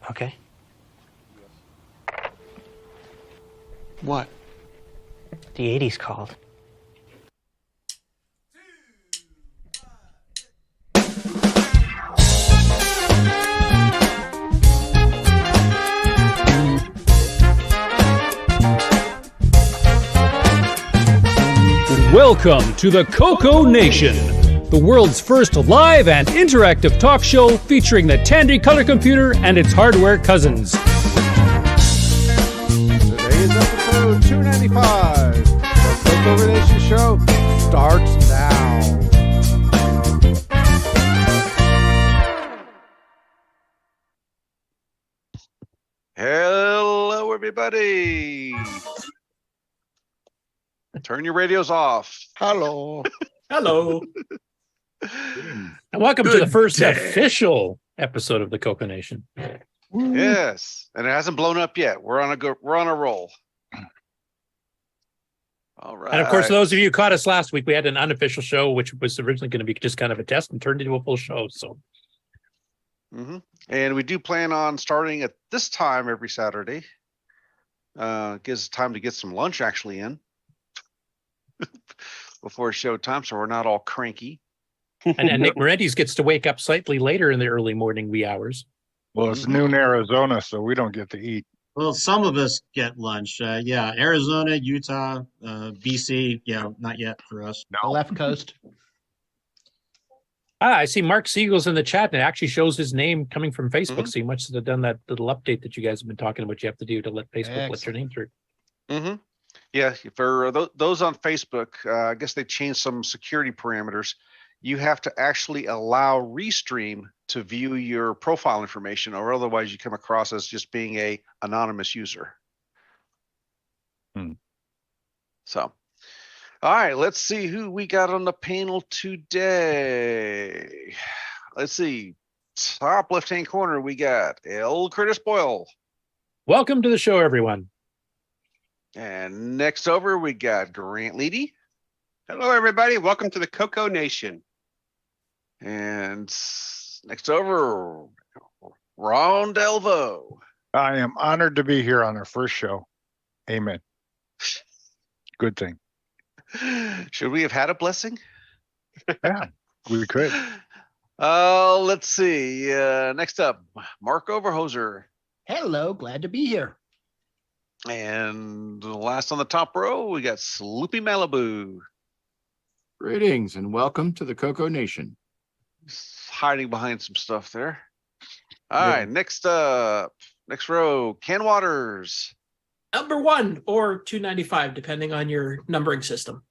Okay. What? The 80s called. Welcome to the CoCo Nation, the world's first live and interactive talk show featuring the Tandy color computer and its hardware cousins. Today's episode 295. The CoCo Nation Show starts now. Hello, everybody. Turn your radios off. Hello. Hello. And welcome to the first official episode of the CoCo Nation. Yes, and it hasn't blown up yet. We're on a roll. All right. And of course, those of you who caught us last week, we had an unofficial show, which was originally going to be just kind of a test and turned into a full show. So, And we do plan on starting at this time every Saturday. Gives us time to get some lunch actually in before show time, so we're not all cranky. and Nick Morentis gets to wake up slightly later in the early morning wee hours. Well, it's noon Arizona, so we don't get to eat. Well, some of us get lunch. Yeah, Arizona, Utah, BC. Yeah, not yet for us. No. The left coast. I see Mark Siegel's in the chat, and it actually shows his name coming from Facebook. So you must have done that little update that you guys have been talking about. You have to do to let Facebook let your name through. Yeah, for those on Facebook, I guess they changed some security parameters. You have to actually allow Restream to view your profile information, or otherwise you come across as just being a anonymous user. So, all right, let's see who we got on the panel today. Let's see, top left-hand corner, we got L. Curtis Boyle. Welcome to the show, everyone. And next over, we got Grant Leedy. Hello, everybody. Welcome to the CoCo Nation. And next over, Ron Delvaux. I am honored to be here on our first show. Amen. Good thing. Should we have had a blessing? Yeah, we could. Let's see. Next up, Mark Overhoser. Hello, glad to be here. And last on the top row, we got Sloopy Malibu. Greetings and welcome to the CoCo Nation. He's hiding behind some stuff there. All right, next up, next row, Ken Waters. Number 1 or 295, depending on your numbering system.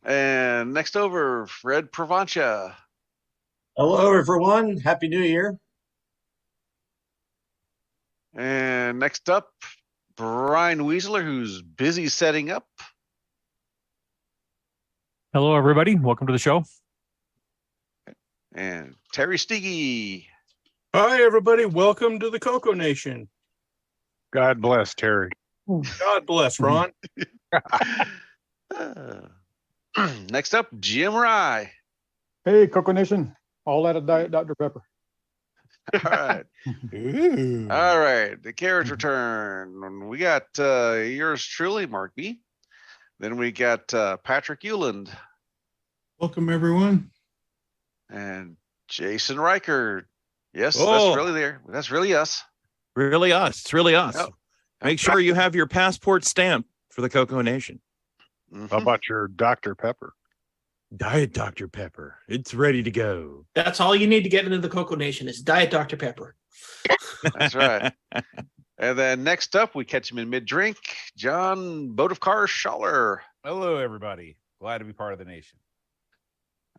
And next over, Fred Provancha. Hello, everyone. Happy New Year. And next up, Brian Weasler, who's busy setting up. Hello, everybody. Welcome to the show. And Terry Steege. Hi, everybody. Welcome to the CoCo Nation. God bless Terry. God bless, Ron. Next up, Jim Rye. Hey, CoCo Nation. All out of Diet Dr. Pepper. All right. All right. The carriage return. We got yours truly, Mark B. Then we got Patrick Euland. Welcome, everyone. And Jason Reichert. Yes, Oh. that's really there. That's really us. Really us. It's really us. Oh. Make sure you have your passport stamp for the CoCo Nation. How about your Dr. Pepper? Diet Dr. Pepper. It's ready to go. That's all you need to get into the CoCo Nation is Diet Dr. Pepper. That's right. And then next up, we catch him in mid-drink, John Bodovkar Schaller. Hello, everybody. Glad to be part of the nation.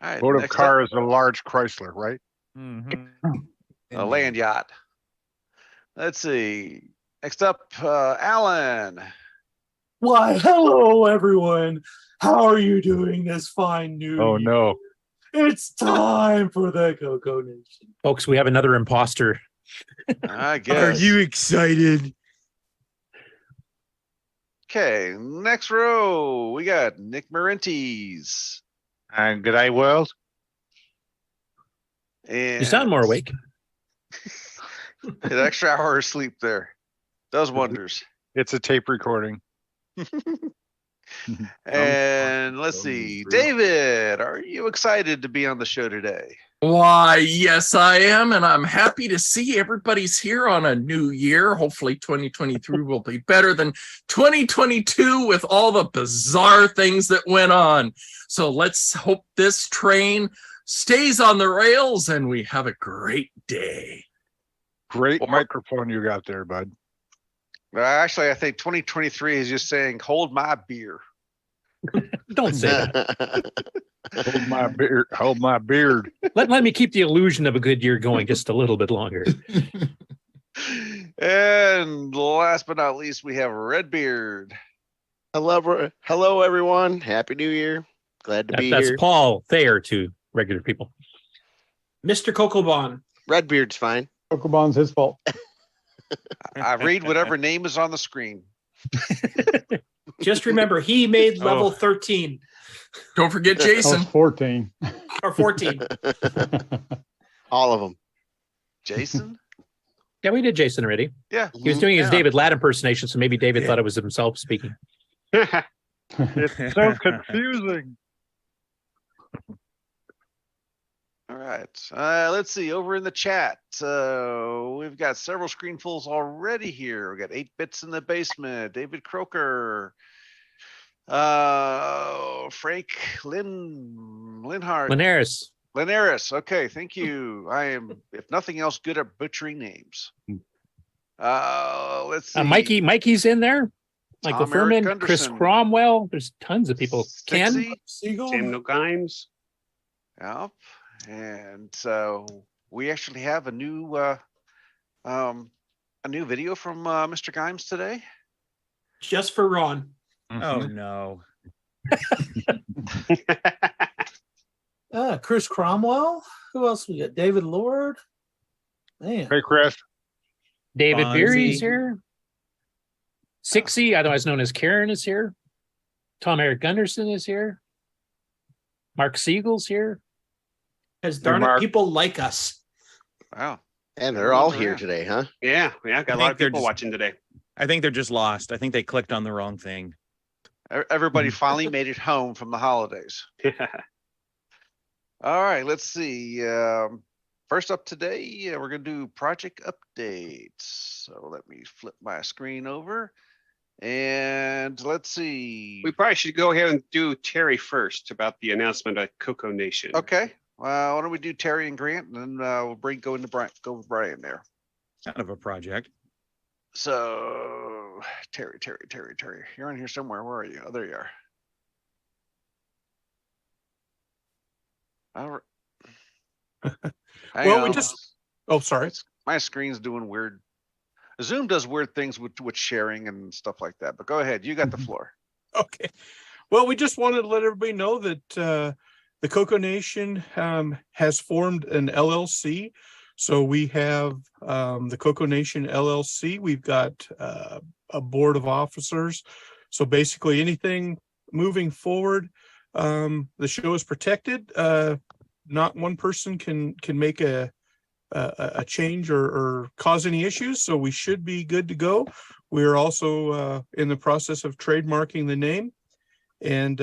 All right, Boat of next car up, is a large Chrysler, right? a land yacht. Let's see. Next up, Alan. Why, hello, everyone. How are you doing this fine new Oh, year? no. It's time for the CoCo Nation. Folks, we have another imposter. I guess. Are you excited? Okay, next row, we got Nick Marentes. And good day, world. And You sound more awake. An extra hour of sleep there does wonders. It's a tape recording. And let's see, David, are you excited to be on the show today? Why, yes, I am, and I'm happy to see everybody's here on a new year. Hopefully 2023 will be better than 2022 with all the bizarre things that went on. So let's hope this train stays on the rails and we have a great day. Great microphone you got there, bud. Actually, I think 2023 is just saying, hold my beer. Don't say that. Hold my beard. Hold my beard. Let me keep the illusion of a good year going just a little bit longer. And last but not least, we have Redbeard. Hello, everyone. Happy New Year. Glad to be That's here. Paul Thayer to regular people. Mr. Cocobon. Redbeard's fine. Cocobon's his fault. I read whatever name is on the screen. Just remember, he made level 13. Don't forget Jason. 14. Or 14. All of them. Jason? Yeah, we did Jason already. Yeah. He was doing his David Ladd impersonation, so maybe David thought it was himself speaking. It's so confusing. All right. Let's see. Over in the chat, we've got several screenfuls already here. We got 8 bits in the basement. David Croker, Frank Linhart, Linares. Okay, thank you. I am, if nothing else, good at butchering names. Let's see. Mikey's in there. Michael Tom Eric Furman, Chris Gunderson. Cromwell. There's tons of people. Ken Stixie. Siegel. Samuel Gimes. Yep. And so we actually have a new video from Mr. Gimes today. Just for Ron. Oh no. Chris Cromwell. Who else we got? David Lord. Man. Hey, Chris. David Bonzi. Beery's here. Sixie, otherwise known as Karen, is here. Tom Eric Gunderson is here. Mark Siegel's here. Because darn it, people like us. Wow. And they're all here today, huh? Yeah, got a lot of people watching today. I think they're just lost. I think they clicked on the wrong thing. Everybody finally made it home from the holidays. All right, let's see. First up today, we're going to do project updates. So let me flip my screen over. And let's see. We probably should go ahead and do Terry first about the announcement at CoCo Nation. Okay. Why don't we do Terry and Grant, and then we'll go with Brian there. Kind of a project. So Terry, you're on here somewhere. Where are you? Oh, there you are. All right. Well, we just. Oh, sorry. My screen's doing weird. Zoom does weird things with sharing and stuff like that. But go ahead. You got the floor. Okay. Well, we just wanted to let everybody know that the CoCo Nation has formed an LLC. So we have the CoCo Nation LLC. We've got a board of officers. So basically anything moving forward, the show is protected. Not one person can make a change or cause any issues. So we should be good to go. We're also in the process of trademarking the name and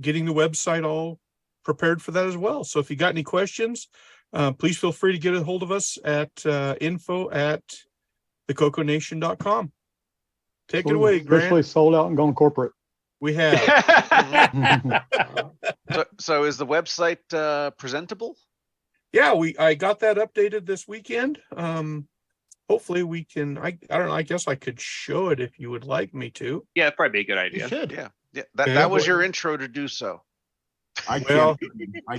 getting the website all prepared for that as well. So if you got any questions, please feel free to get a hold of us at info@thecoconation.com. Take it away, Grant. Officially sold out and gone corporate. We have. So is the website presentable? Yeah, I got that updated this weekend. Hopefully we can. I don't know. I guess I could show it if you would like me to. Yeah, that'd probably be a good idea. You should. Yeah. That was your intro to do so. I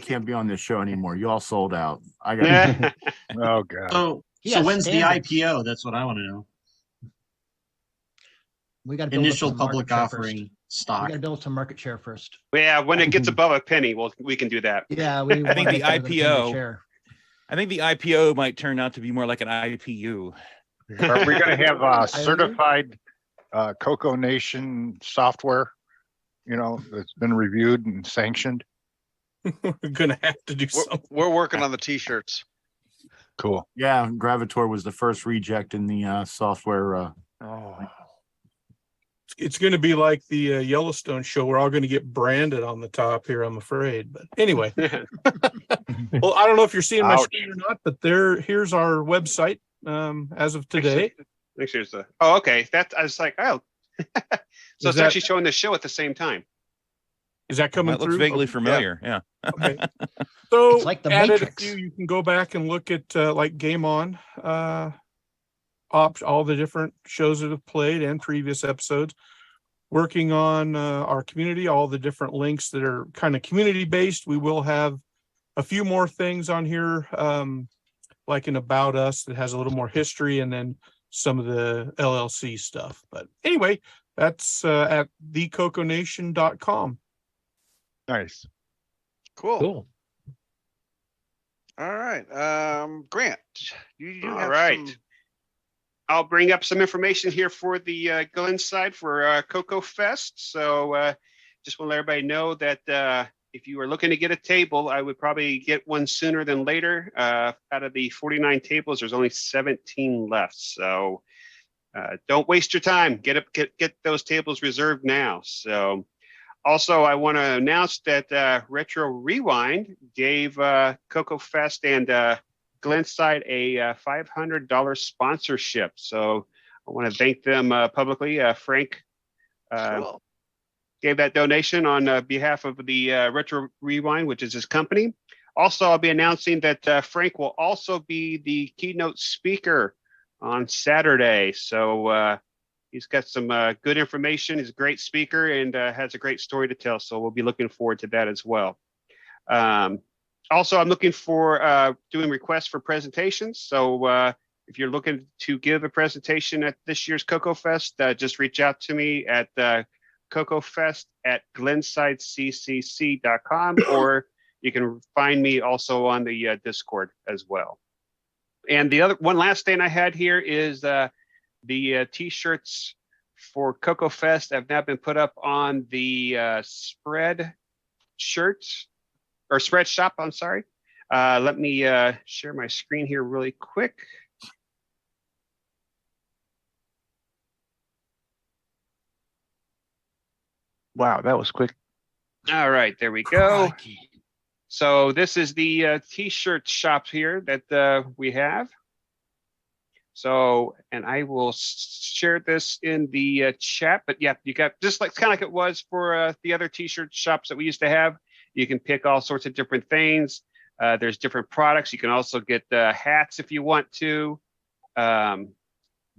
can't be on this show anymore. You all sold out. I got. Oh God. So when's the IPO? That's what I want to know. We got Initial public offering stock. We got to build some market share first. Yeah, when it gets above a penny, we can do that. Yeah, I think the IPO. I think the IPO might turn out to be more like an IPU. Are we going to have certified CoCo Nation software? That's been reviewed and sanctioned. We're gonna have to do something. We're working on the t-shirts. Cool. Yeah, Gravator was the first reject in the software. It's going to be like the Yellowstone show. We're all going to get branded on the top here, I'm afraid. But anyway, well, I don't know if you're seeing my screen or not, but here's our website as of today. Make sure it's the. Oh, okay. I was like, oh, so it's actually showing the show at the same time. Is that coming That through? looks vaguely familiar. Yeah. Okay. So It's like the added Matrix. a few, you can go back and look at like Game On, all the different shows that have played and previous episodes. Working on our community, all the different links that are kind of community based. We will have a few more things on here, like an About Us that has a little more history, and then some of the LLC stuff. But anyway, that's at thecoconation.com. Nice. Cool. All right. Grant, you All have right. some- I'll bring up some information here for the Glen side for CoCo Fest. So just want to let everybody know that if you are looking to get a table, I would probably get one sooner than later. Out of the 49 tables, there's only 17 left. So don't waste your time. Get those tables reserved now. So also, I want to announce that Retro Rewind gave CoCo Fest and Glenside a $500 sponsorship. So I want to thank them publicly. Frank gave that donation on behalf of the Retro Rewind, which is his company. Also, I'll be announcing that Frank will also be the keynote speaker on Saturday. So he's got some good information. He's a great speaker and has a great story to tell. So we'll be looking forward to that as well. Also, I'm looking for doing requests for presentations. So if you're looking to give a presentation at this year's CoCo Fest, just reach out to me at CoCoFest@glensideccc.com, or you can find me also on the Discord as well. And the one last thing I had here is the T-shirts for CoCo Fest have now been put up on the Sprites Shop. I'm sorry. Let me share my screen here really quick. Wow, that was quick. All right, there we go. So this is the T-shirt shop here that we have. So, and I will share this in the chat. But yeah, you got just like kind of like it was for the other T-shirt shops that we used to have. You can pick all sorts of different things. There's different products. You can also get hats if you want to,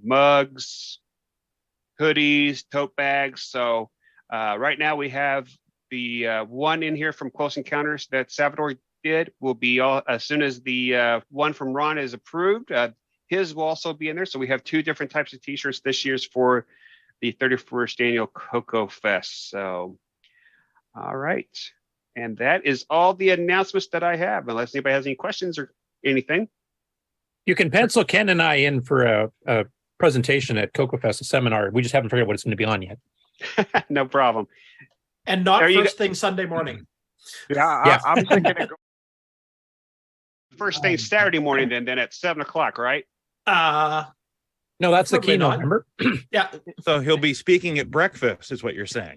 mugs, hoodies, tote bags. So right now we have the one in here from Close Encounters that Salvador did will be all as soon as the one from Ron is approved. His will also be in there. So we have two different types of T-shirts this year's for the 31st annual CoCo Fest. So, all right. And that is all the announcements that I have, unless anybody has any questions or anything. You can pencil Ken and I in for a presentation at CoCo Fest, a seminar. We just haven't figured out what it's going to be on yet. No problem. And not first thing Sunday morning. Yeah, I'm thinking it first thing Saturday morning, then at 7 o'clock, right? No, that's the Probably keynote, not. remember? Yeah. So he'll be speaking at breakfast, is what you're saying.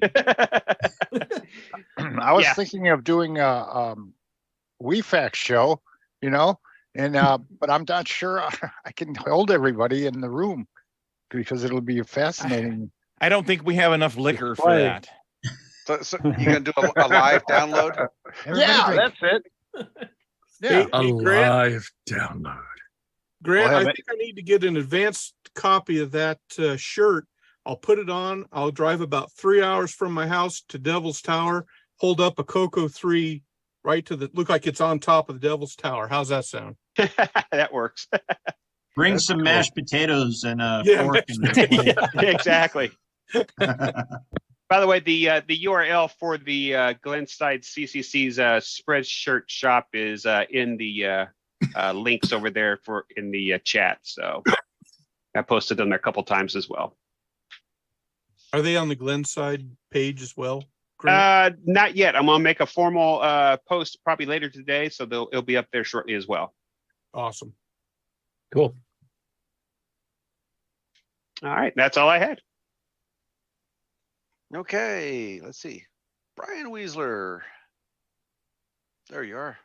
I was thinking of doing a WeFax show, and but I'm not sure I can hold everybody in the room because it'll be fascinating. I don't think we have enough liquor for that. So you gonna do a live download? Yeah, that's it. Yeah, Hey, Grant, Live download. Grant, Well, I think I need to get an advanced copy of that shirt. I'll put it on. I'll drive about 3 hours from my house to Devil's Tower, hold up a CoCo 3 right to look like it's on top of the Devil's Tower. How's that sound? That works. Bring some mashed potatoes and a Yeah, fork. mashed And Exactly. By the way, the URL for the Glenside CCC's Spreadshirt shop is in the links over there in the chat. So I posted them there a couple times as well. Are they on the Glenside page as well? Not yet. I'm gonna make a formal post probably later today, so it'll be up there shortly as well. Awesome. Cool. All right, that's all I had. Okay, let's see. Brian Weasler. There you are.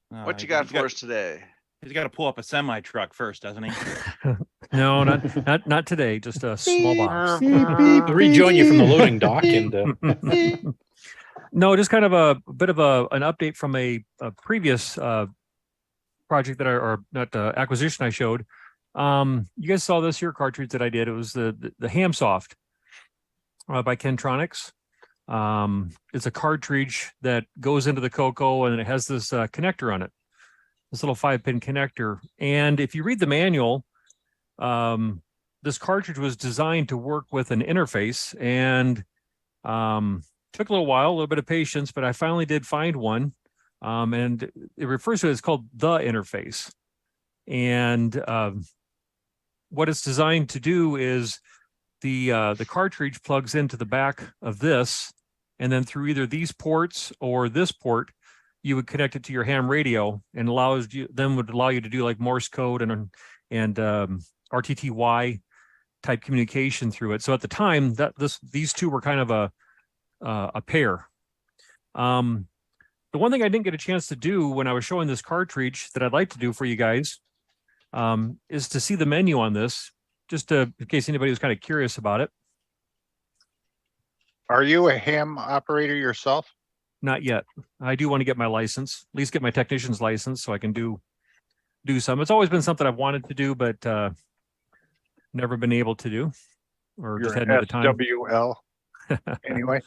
What you got for us today? He's got to pull up a semi truck first, doesn't he? No, not today. Just a small box. I'll rejoin you from the loading dock and no, just kind of a bit of an update from a previous project that acquisition I showed. You guys saw this here cartridge that I did. It was the Hamsoft by Kentronics. It's a cartridge that goes into the CoCo, and it has this connector on it, this little 5-pin connector. And if you read the manual, this cartridge was designed to work with an interface, and took a little bit of patience, but I finally did find one. And it refers to it as called the interface. And what it's designed to do is the cartridge plugs into the back of this, and then through either these ports or this port, you would connect it to your ham radio, and would allow you to do like Morse code and RTTY type communication through it. So at the time, these two were kind of a pair. The one thing I didn't get a chance to do when I was showing this cartridge that I'd like to do for you guys is to see the menu on this, just in case anybody was kind of curious about it. Are you a ham operator yourself? Not yet. I do want to get my license, at least get my technician's license, so I can do some. It's always been something I've wanted to do, but never been able to do, or You're just hadn't had the time. SWL. Anyway,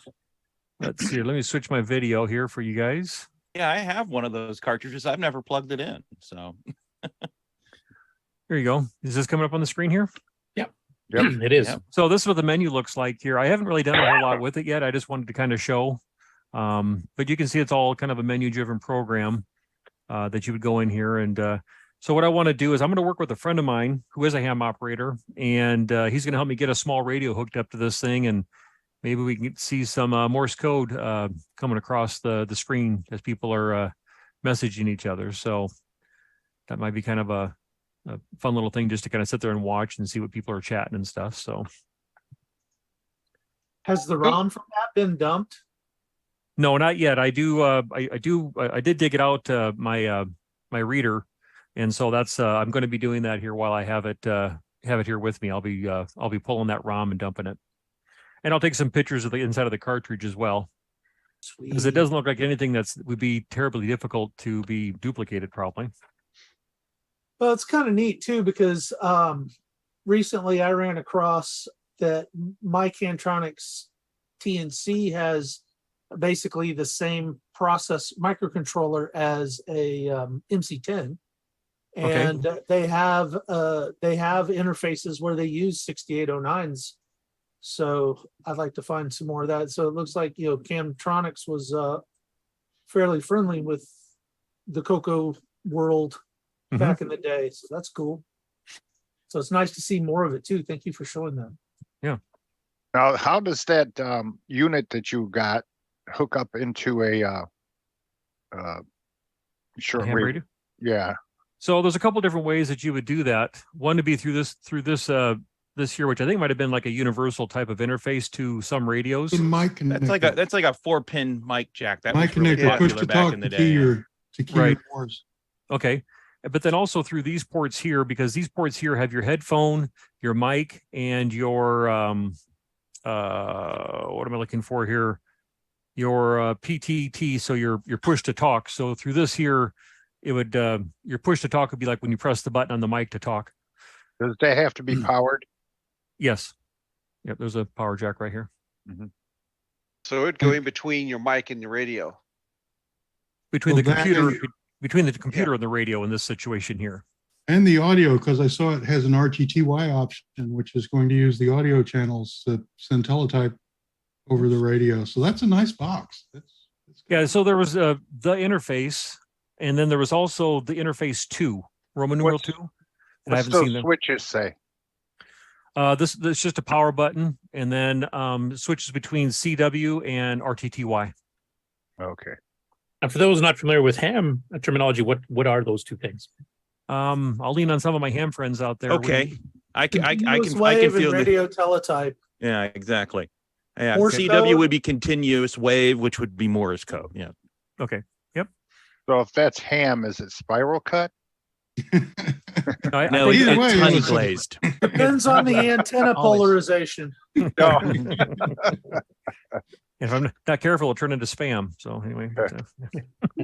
let's see. Let me switch my video here for you guys. Yeah, I have one of those cartridges. I've never plugged it in. So here you go. Is this coming up on the screen here? Yep. It is. Yep. So this is what the menu looks like here. I haven't really done a whole lot with it yet. I just wanted to kind of show. But you can see it's all kind of a menu-driven program that you would go in here. And so what I want to do is I'm going to work with a friend of mine who is a ham operator, and he's going to help me get a small radio hooked up to this thing, and maybe we can see some Morse code coming across the screen as people are messaging each other. So that might be kind of a fun little thing just to kind of sit there and watch and see what people are chatting and stuff. So Has the ROM from that been dumped? no, not yet. I did dig it out my reader, and so that's I'm going to be doing that here while I have it here with me. I'll be pulling that ROM and dumping it, and I'll take some pictures of the inside of the cartridge as well, because it doesn't look like anything would be terribly difficult to be duplicated, probably. Well, it's kind of neat too, because recently I ran across that my Kentronics TNC has basically the same process microcontroller as a MC10, and they have interfaces where they use 6809s. So I'd like to find some more of that. So it looks like, Kentronics was fairly friendly with the CoCo world back in the day. So that's cool. So it's nice to see more of it too. Thank you for showing that. Yeah. Now, how does that unit that you got hook up into a short ham radio? Yeah. So there's a couple different ways that you would do that. One to be through this here, which I think might have been like a universal type of interface to some radios. The mic connector. That's like a 4-pin mic jack. That mic was really connector, push popular to back talk in the to day. key Right. yours. Okay. But then also through these ports here, because these ports here have your headphone, your mic, and your what am I looking for here? Your PTT, so your push to talk. So through this here, it would your push to talk would be like when you press the button on the mic to talk. Does that have to be powered? Yes. Yep, there's a power jack right here. Mm-hmm. So it would go in between your mic and the radio. Between Well, the that computer, is- between the computer and the radio in this situation here. And the audio, because I saw it has an RTTY option, which is going to use the audio channels that send teletype over the radio. So that's a nice box. Yeah, so there was the interface, and then there was also the interface 2, Roman numeral 2. And I What's haven't those seen them. switches say? This is just a power button, and then switches between CW and RTTY. Okay. And for those not familiar with ham terminology, what are those two things? I'll lean on some of my ham friends out there. Okay. I can Continuous I wave can and feel the radio teletype. yeah, exactly. Yeah, Morse CW code. would be continuous wave, which would be Morse code. Yeah. Okay. Yep. So if that's ham, is it spiral cut? I No, think it's way, honey it's- glazed. Depends on the antenna polarization. No. if I'm not careful, it'll turn into spam. So anyway.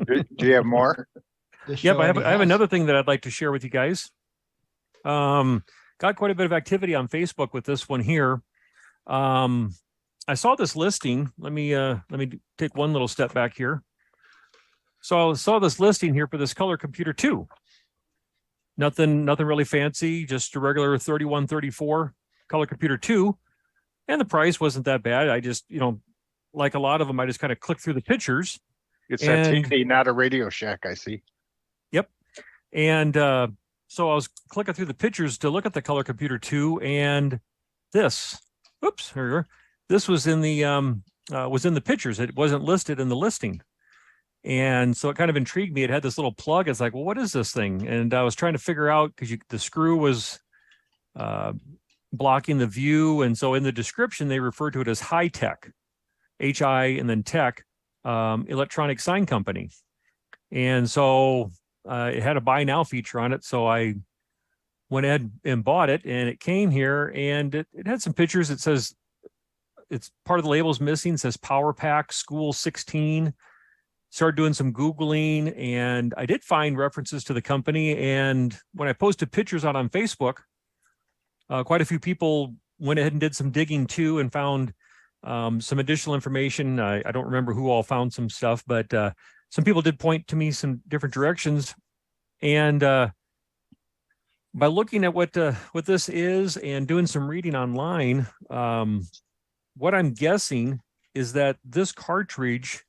Do you have more? Yep, I have another thing that I'd like to share with you guys. Got quite a bit of activity on Facebook with this one here. I saw this listing. Let me take one little step back here. So I saw this listing here for this Color Computer 2. Nothing really fancy, just a regular 3134 Color Computer 2. And the price wasn't that bad. I just, like a lot of them, I just kind of clicked through the pictures. It's a TV, not a Radio Shack, I see. Yep. And so I was clicking through the pictures to look at the Color Computer 2, and this, oops, here we are. This was in the pictures. It wasn't listed in the listing. And so it kind of intrigued me. It had this little plug. It's like, well, what is this thing? And I was trying to figure out, because the screw was blocking the view. And so in the description, they refer to it as High Tech, HI and then Tech, electronic sign company. And so it had a buy now feature on it. So I went ahead and bought it, and it came here, and it had some pictures. It says, it's part of the label's missing. It says Power Pack School 16. Started doing some Googling, and I did find references to the company. And when I posted pictures out on Facebook, quite a few people went ahead and did some digging too and found some additional information. I don't remember who all found some stuff, but some people did point to me some different directions. And by looking at what this is and doing some reading online, what I'm guessing is that this cartridge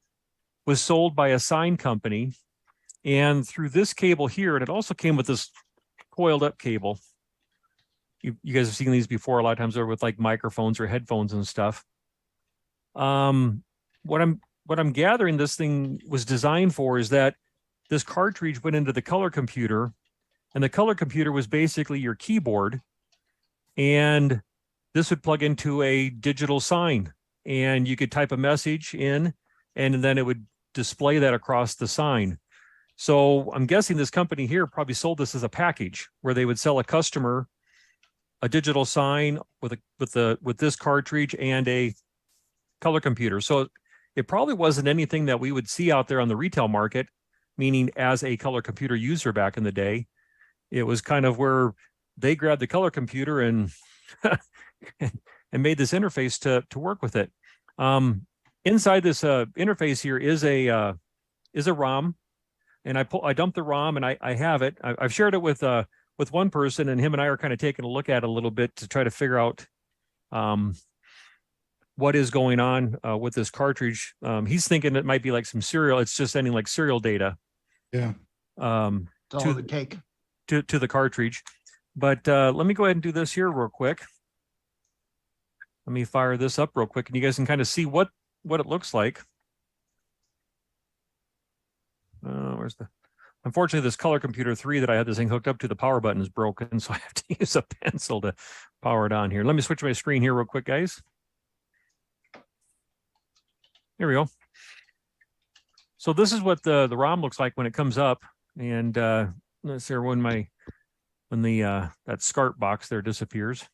was sold by a sign company, and through this cable here, and it also came with this coiled up cable. You guys have seen these before. A lot of times they're with like microphones or headphones and stuff. What I'm gathering this thing was designed for is that this cartridge went into the color computer, and the color computer was basically your keyboard, and this would plug into a digital sign, and you could type a message in, and then it would display that across the sign. So I'm guessing this company here probably sold this as a package where they would sell a customer a digital sign with this cartridge and a color computer. So it probably wasn't anything that we would see out there on the retail market, meaning as a color computer user back in the day. It was kind of where they grabbed the color computer and and made this interface to work with it. Inside this interface here is a ROM, and I dumped the ROM, and I have it. I've shared it with one person, and him and I are kind of taking a look at it a little bit to try to figure out what is going on with this cartridge. He's thinking it might be like some serial. It's just sending like serial data. Yeah. That's all it would take. To the cartridge. But let me go ahead and do this here real quick. Let me fire this up real quick, and you guys can kind of see what it looks like. Unfortunately, this Color Computer 3 that I had this thing hooked up to, the power button is broken, so I have to use a pencil to power it on here. Let me switch my screen here real quick, guys. Here we go. So this is what the ROM looks like when it comes up, and let's see when that SCART box there disappears.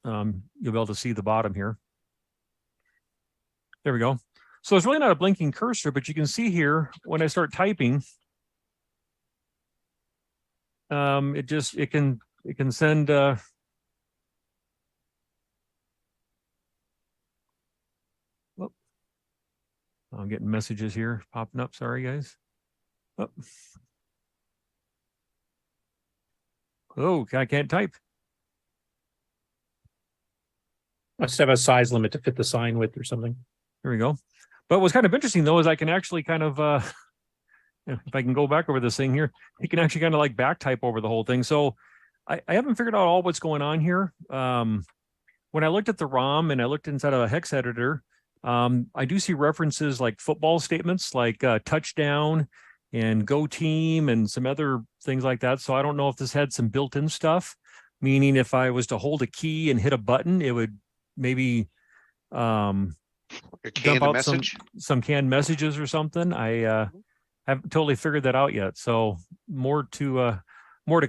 You'll be able to see the bottom here. There we go. So it's really not a blinking cursor, but you can see here when I start typing, it can send I'm getting messages here popping up. Sorry, guys. Oh, I can't type. Must have a size limit to fit the sign with or something. There we go. But what's kind of interesting though is I can actually kind of if I can go back over this thing here, you can actually kind of like back type over the whole thing. So I haven't figured out all what's going on here. When I looked at the ROM and I looked inside of a hex editor, I do see references like football statements, like touchdown and go team and some other things like that. So I don't know if this had some built-in stuff, meaning if I was to hold a key and hit a button, it would maybe dump out some canned messages or something. I haven't totally figured that out yet. So more to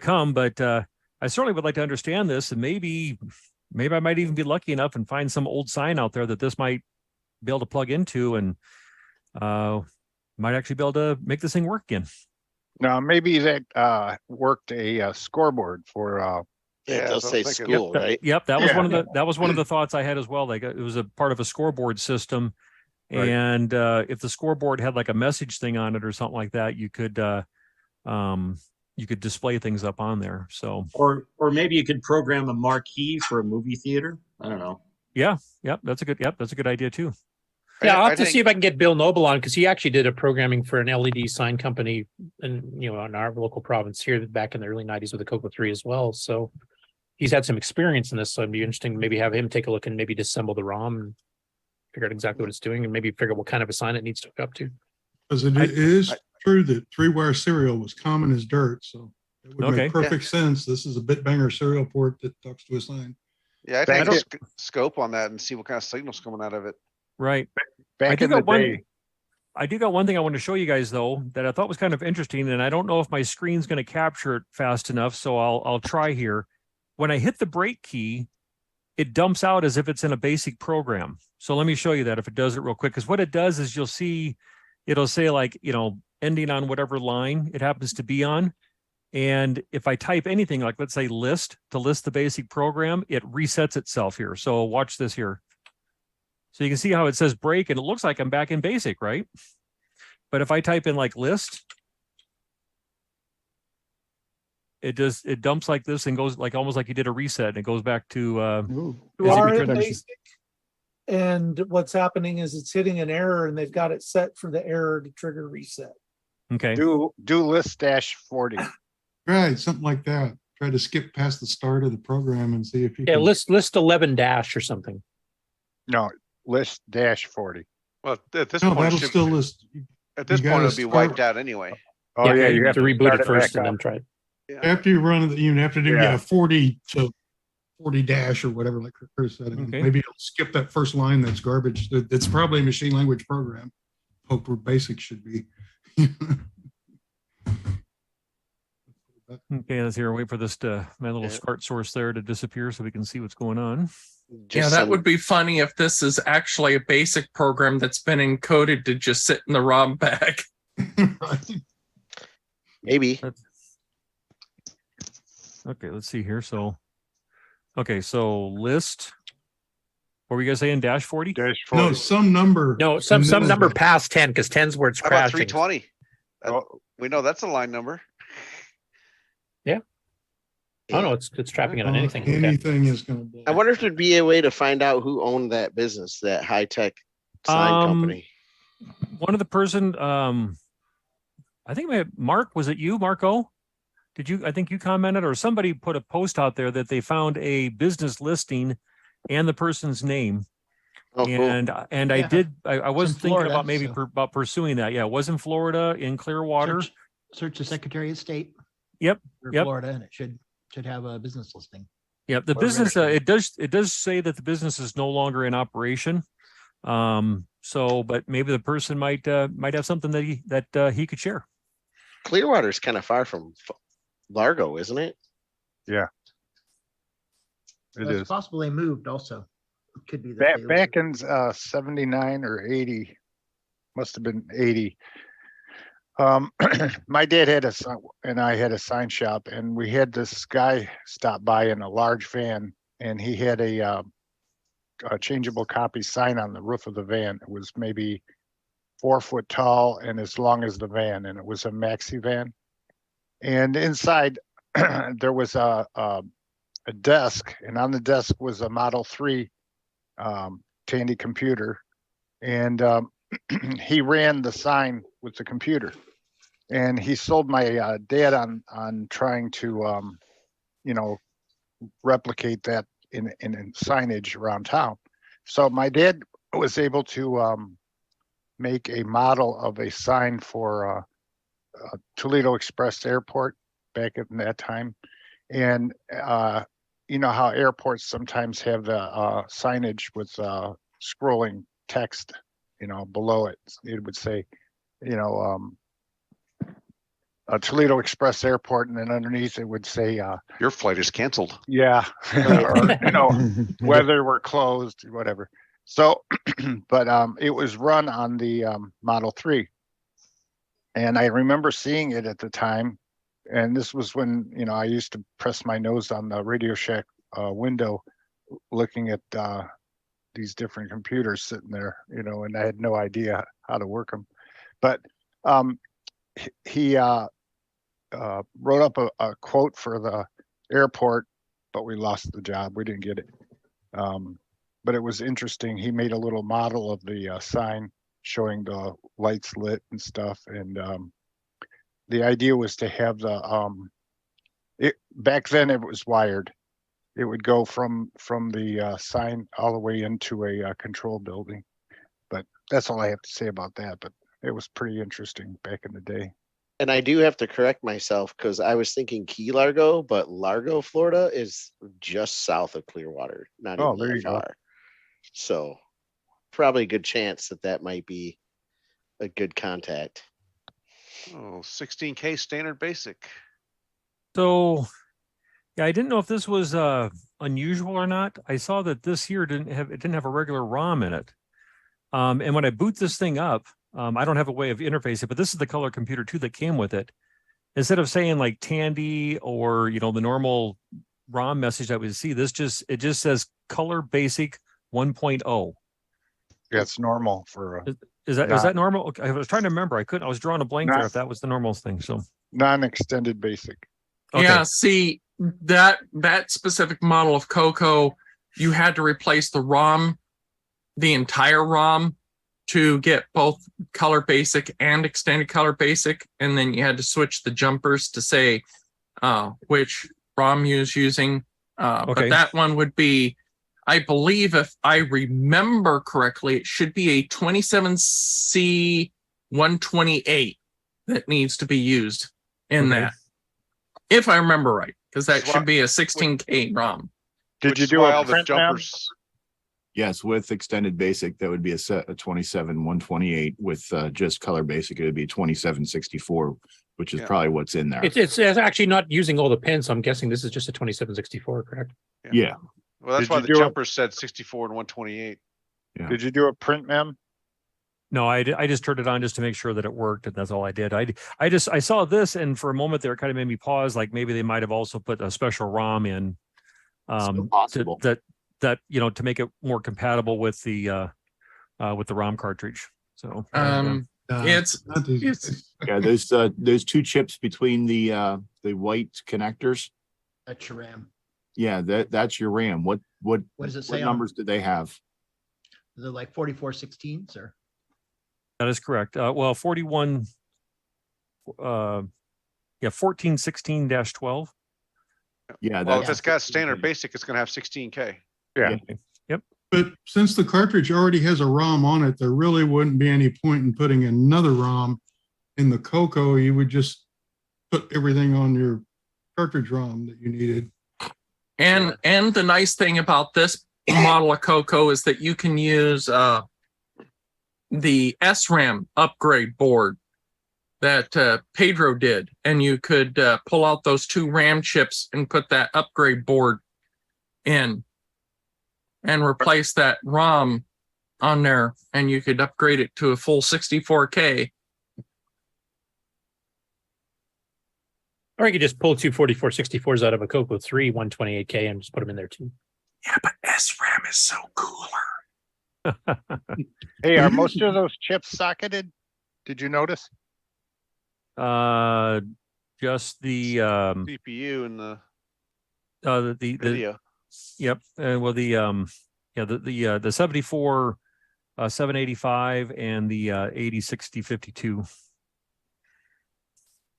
come, but I certainly would like to understand this, and maybe I might even be lucky enough and find some old sign out there that this might be able to plug into, and might actually be able to make this thing work again. Now, maybe that worked a scoreboard for. Yeah, it does say school, Yep, right? Yep, that was one of the thoughts I had as well. Like it was a part of a scoreboard system, Right. and if the scoreboard had like a message thing on it or something like that, you could display things up on there. So Or maybe you could program a marquee for a movie theater. I don't know. yeah, that's a good idea too. Yeah, I'll have to see if I can get Bill Noble on, because he actually did a programming for an LED sign company in in our local province here back in the early 90s with the CoCo 3 as well. So he's had some experience in this. So it'd be interesting to maybe have him take a look and maybe disassemble the ROM and figure out exactly what it's doing, and maybe figure out what kind of a sign it needs to hook up to. Because it is true that 3-wire serial was common as dirt, so it would make perfect sense. This is a bit banger serial port that talks to a sign. Yeah, I think scope on that and see what kind of signals coming out of it. Right. Back in the day. I do got one thing I want to show you guys though that I thought was kind of interesting, and I don't know if my screen's going to capture it fast enough, so I'll try here. When I hit the break key, it dumps out as if it's in a basic program. So let me show you that if it does it real quick, because what it does is you'll see it'll say like, ending on whatever line it happens to be on. And if I type anything like, let's say list to list the basic program, it resets itself here. So watch this here. So you can see how it says break and it looks like I'm back in basic, right? But if I type in like list, it dumps like this and goes like almost like you did a reset, and it goes back to You are in basic, and what's happening is it's hitting an error, and they've got it set for the error to trigger reset. Okay. Do list -40. Right, something like that. Try to skip past the start of the program and see if you can list 11 dash or something. No, list -40. Well, at this No, point, that'll still list. at this you point, gotta it'll be start- wiped out anyway. Oh yeah, you have to reboot start it first back and then up. try it. After you run it, you have to do 40 to 40 dash or whatever, like Chris said. And Okay. maybe it'll skip that first line that's garbage. It's probably a machine language program. Hope where basic should be. Okay, let's hear. Wait for this my little SCART source there to disappear so we can see what's going on. Yeah, that would be funny if this is actually a basic program that's been encoded to just sit in the ROM bag. Maybe. Okay, let's see here. So list. What were you guys saying? -40? No, some number. No, some number past 10, because 10's where it's How about crashing. 320? We know that's a line number. Yeah. Oh no, it's trapping it on anything. Okay. Anything is going to blow. I wonder if there'd be a way to find out who owned that business, that high tech sign company. One of the person, I think Mark, was it you, Marco? I think you commented, or somebody put a post out there that they found a business listing and the person's name. Oh, cool. And Yeah. I was It's in thinking Florida, about maybe so- about pursuing that. Yeah, it was in Florida, in Clearwater. Search the Secretary of State Yep. for Yep. Florida, and it should have a business listing. Yep. The Or business, registry. it does say that the business is no longer in operation. So, but maybe the person might have something that he could share. Clearwater is kind of far from Largo, isn't it? Yeah. It's possible they moved also. It could be that Back in 79 or 80, must have been 80. My dad had and I had a sign shop, and we had this guy stop by in a large van, and he had a changeable copy sign on the roof of the van. It was maybe 4 foot tall and as long as the van, and it was a maxi van. And inside there was a desk, and on the desk was a Model 3 Tandy computer, and he ran the sign with the computer. And he sold my dad on trying to replicate that in signage around town. So my dad was able to make a model of a sign for Toledo Express Airport back at that time. And you know how airports sometimes have the signage with scrolling text, you know, below it. It would say, you know, Toledo Express Airport, and then underneath it would say, your flight is canceled. Yeah, or, you know, whether we're closed, whatever. So, but it was run on the Model 3. And I remember seeing it at the time. And this was when, you know, I used to press my nose on the Radio Shack window looking at these different computers sitting there, you know, and I had no idea how to work them. But he wrote up a quote for the airport, but we lost the job. We didn't get it. But it was interesting. He made a little model of the sign showing the lights lit and stuff. And the idea was to have the back then it was wired. It would go from the sign all the way into a control building. But that's all I have to say about that. But it was pretty interesting back in the day. And I do have to correct myself because I was thinking Key Largo, but Largo, Florida is just south of Clearwater, not even that far. So probably a good chance that might be a good contact. Oh, 16K standard basic. So, yeah, I didn't know if this was unusual or not. I saw that this here didn't have a regular ROM in it. And when I boot this thing up, I don't have a way of interfacing, but this is the color computer too that came with it. Instead of saying like Tandy or, you know, the normal ROM message that we see, it just says color basic 1.0. Yeah, it's normal for is that normal? Okay, I was trying to remember. I was drawing a blank there if that was the normal thing. So non-extended basic. Okay. Yeah, see that specific model of CoCo, you had to replace the ROM, the entire ROM, to get both color basic and extended color basic, and then you had to switch the jumpers to say which ROM you was using. But that one would be, I believe, if I remember correctly, it should be a 27C128 that needs to be used in that, if I remember right, because that should be a 16K ROM. Did you do all the jumpers? Yes, with extended basic, that would be a 27-128. With just color basic, it would be 2764, which is probably what's in there. It's actually not using all the pins, so I'm guessing this is just a 2764, correct? Yeah. Well, that's why the jumpers said 64 and 128. Yeah. Did you do a print mem? No, I just turned it on just to make sure that it worked, and that's all I did. I saw this, and for a moment there, it kind of made me pause. Like maybe they might have also put a special ROM in, that you know, to make it more compatible with the ROM cartridge. So it's yeah, those two chips between the white connectors. That's your RAM. Yeah, that's your RAM. What does it say? What numbers do they have? Is it like 4416s or? That is correct. Well, 1416-12. Yeah. Well, if it's got standard basic, it's going to have 16K. Yeah. Yep. But since the cartridge already has a ROM on it, there really wouldn't be any point in putting another ROM in the CoCo. You would just put everything on your cartridge ROM that you needed. And the nice thing about this model of CoCo is that you can use the SRAM upgrade board that Pedro did, and you could pull out those two RAM chips and put that upgrade board in and replace that ROM on there, and you could upgrade it to a full 64K. Or you could just pull two 4464s out of a CoCo 3 128K and just put them in there too. Yeah, but SRAM is so cooler. Hey, are most of those chips socketed? Did you notice? Just the CPU and the video. Yep. Well, the 74 785 and the 806052.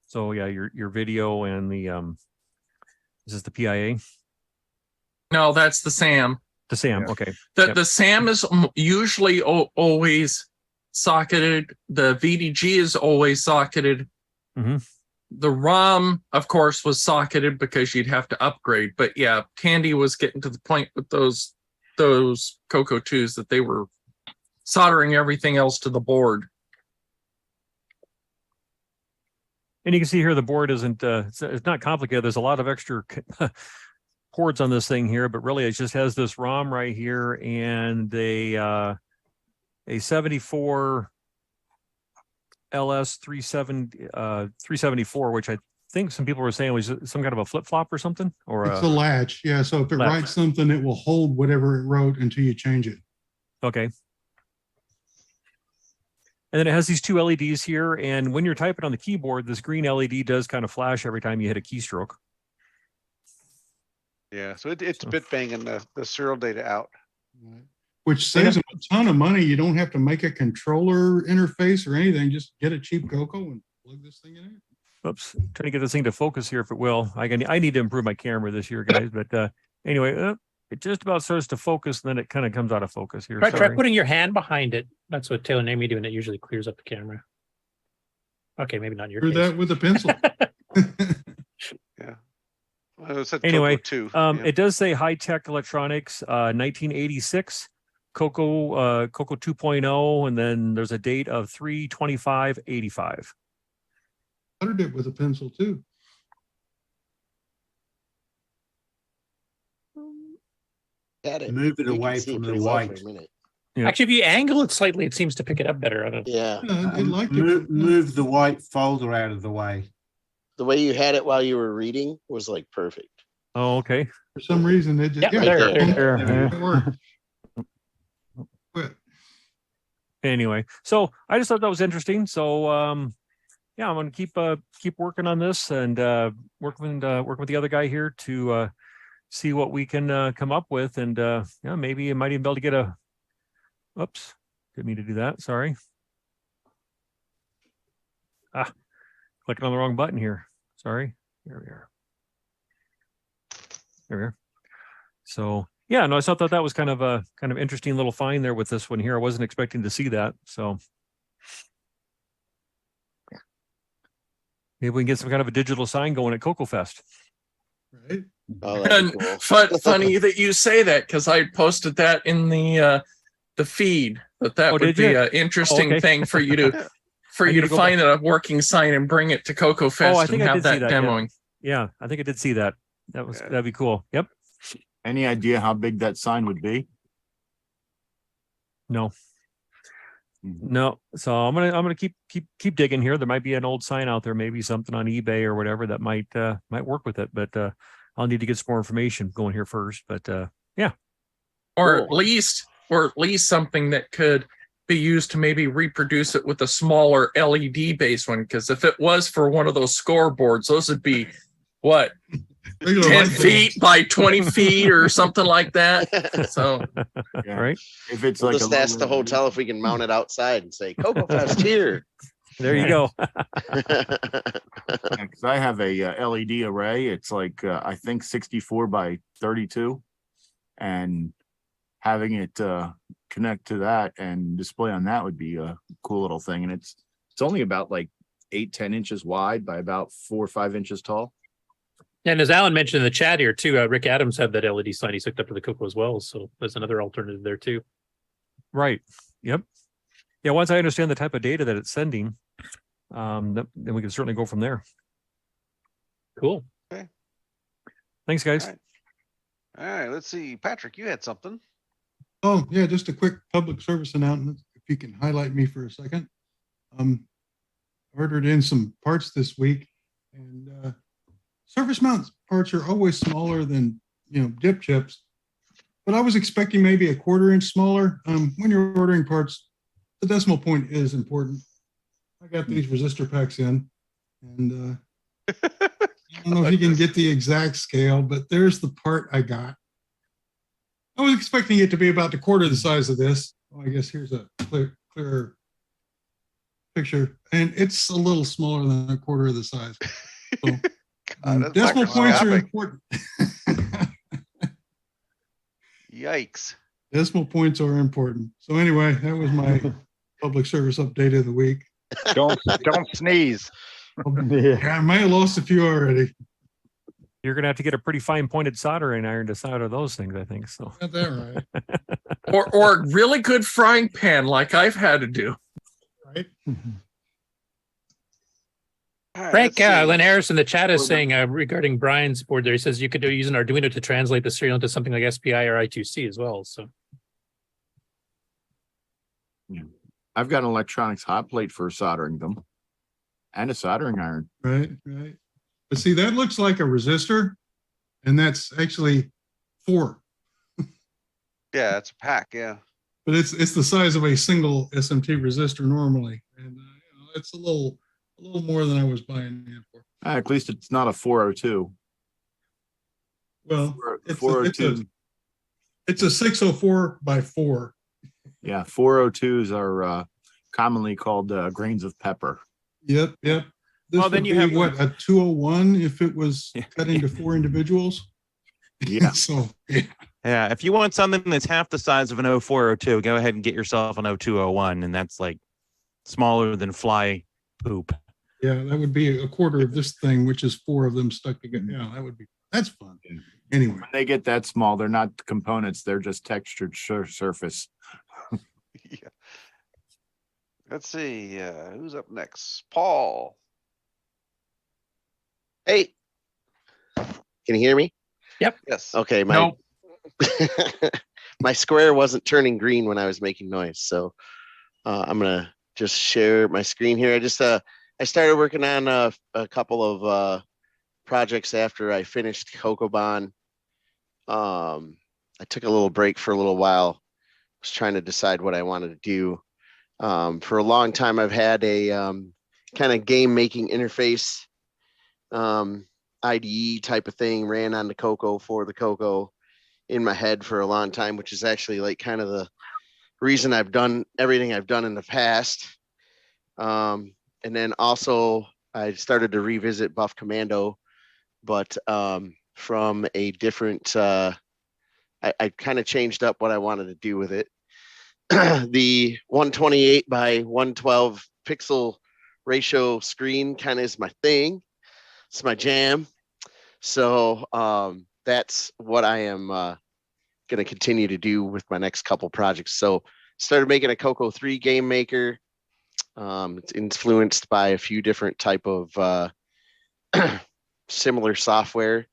So yeah, your video and the is this the PIA? No, that's the SAM. The SAM, okay. The SAM is usually always socketed. The VDG is always socketed. Mm-hmm. The ROM, of course, was socketed because you'd have to upgrade. But yeah, Tandy was getting to the point with those CoCo 2s that they were soldering everything else to the board. And you can see here the board isn't it's not complicated. There's a lot of extra ports on this thing here, but really it just has this ROM right here and a 74 LS 374, which I think some people were saying was some kind of a flip flop or something, or it's a latch. Yeah, so if it writes something, it will hold whatever it wrote until you change it. Okay. And then it has these two LEDs here, and when you're typing on the keyboard, this green LED does kind of flash every time you hit a keystroke. Yeah, so it's bit banging the serial data out. Which saves them a ton of money. You don't have to make a controller interface or anything. Just get a cheap CoCo and plug this thing in there. Oops, trying to get this thing to focus here if it will. I need to improve my camera this year, guys. But anyway, it just about starts to focus, and then it kind of comes out of focus here. Try putting your hand behind it. That's what Taylor named me doing. It usually clears up the camera. Okay, maybe not in your Do case. that with a pencil. Yeah. Well, anyway, CoCo 2. It does say high tech electronics, 1986, CoCo 2.0, and then there's a date of 3/25/85. Uttered it with a pencil too. Move it away from the white. Yeah. Actually, if you angle it slightly, it seems to pick it up better. I don't know. Yeah. Move the white folder out of the way. The way you had it while you were reading was like perfect. Oh, okay. For some reason, it just It worked. Anyway, so I just thought that was interesting. So yeah, I'm going to keep working on this and working with the other guy here to see what we can come up with, and yeah, maybe I might even be able to get a. Oops, didn't mean to do that. Sorry. Clicking on the wrong button here. Sorry. There we are. There we are. So yeah, no, I thought that was kind of interesting little find there with this one here. I wasn't expecting to see that. So maybe we can get some kind of a digital sign going at CoCo Fest. Right. Oh, and cool. funny that you say that, because I posted that in the feed. That would be an interesting thing for you to find a working sign and bring it to CoCo Fest and have that demoing. Yeah, I think I did see that. That'd be cool. Yep. Any idea how big that sign would be? No. No. So I'm gonna keep digging here. There might be an old sign out there, maybe something on eBay or whatever that might work with it. But I'll need to get some more information going here first. But yeah. Or at least something that could be used to maybe reproduce it with a smaller LED based one. Because if it was for one of those scoreboards, those would be what? 10 feet by 20 feet or something like that. So, yeah. Right. If it's We'll like just ask the hotel if we can mount it outside and say CoCo Fest here. There you go. Because I have a LED array. It's like I think 64 by 32, and having it connect to that and display on that would be a cool little thing. And it's only about like 8-10 inches wide by about 4 or 5 inches tall. And as Alan mentioned in the chat here too, Rick Adams had that LED sign he's hooked up to the CoCo as well. So there's another alternative there too. Right. Yep. Yeah. Once I understand the type of data that it's sending, then we can certainly go from there. Cool. Okay. Thanks, guys. All right. Let's see. Patrick, you had something. Oh yeah, just a quick public service announcement. If you can highlight me for a second. Ordered in some parts this week, and surface mount parts are always smaller than dip chips, but I was expecting maybe a 1/4 inch smaller. When you're ordering parts, the decimal point is important. I got these resistor packs in, and I don't know if you can get the exact scale, but there's the part I got. I was expecting it to be about 1/4 the size of this. Well, I guess here's a clearer picture, and it's a little smaller than 1/4 of the size. So, decimal points are important. Yikes. Decimal points are important. So anyway, that was my public service update of the week. Don't sneeze. Yeah, I might have lost a few already. You're gonna have to get a pretty fine pointed soldering iron to solder those things, I think. So Got that right. or a really good frying pan like I've had to do. Right. Frank Lynn Harris in the chat is saying regarding Brian's board there, he says you could use an Arduino to translate the serial into something like SPI or I2C as well. So I've got an electronics hot plate for soldering them and a soldering iron. Right. But see, that looks like a resistor, and that's actually 4. Yeah, it's a pack. Yeah. But it's the size of a single SMT resistor normally, and it's a little more than I was buying it for. At least it's not a 402. Well, it's a 604 by 4. Yeah, 402s are commonly called grains of pepper. Yep. This Well, then would you be, have what, a 201 if it was cut into 4 individuals. Yeah. So Yeah, if you want something that's half the size of an 0402, go ahead and get yourself an 0201, and that's like smaller than fly poop. yeah, that would be a quarter of this thing, which is 4 of them stuck together. Yeah, that's fun. Anyway, When they get that small, they're not components; they're just textured surface. Yeah. Let's see. Who's up next? Paul. Hey, can you hear me? Yep. Yes. Okay. My square wasn't turning green when I was making noise, so I'm gonna just share my screen here. I started working on a couple of projects after I finished CoCoBon. I took a little break for a little while. Was trying to decide what I wanted to do. For a long time, I've had a kind of game making interface IDE type of thing ran on the CoCo for the CoCo in my head for a long time, which is actually like kind of the reason I've done everything I've done in the past. And then also I started to revisit Buff Commando, but from a different, I kind of changed up what I wanted to do with it. The 128 by 112 pixel ratio screen kind of is my thing. It's my jam. So that's what I am going to continue to do with my next couple projects. So started making a CoCo 3 game maker. It's influenced by a few different type of similar software.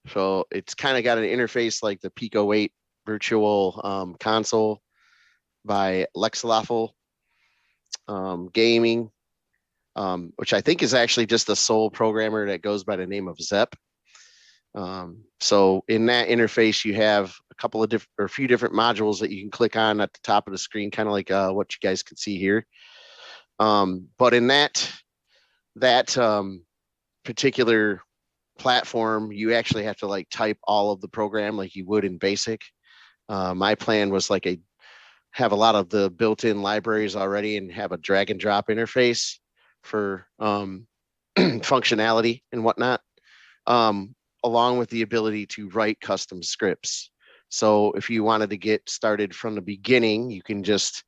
So it's kind of got an interface like the Pico 8 virtual console by Lexlawful Gaming, which I think is actually just the sole programmer that goes by the name of Zep. So in that interface, you have a couple of different or a few different modules that you can click on at the top of the screen, kind of like what you guys can see here. But in that particular platform, you actually have to like type all of the program like you would in BASIC. My plan was like have a lot of the built-in libraries already and have a drag and drop interface for functionality and whatnot, along with the ability to write custom scripts. So if you wanted to get started from the beginning, you can just,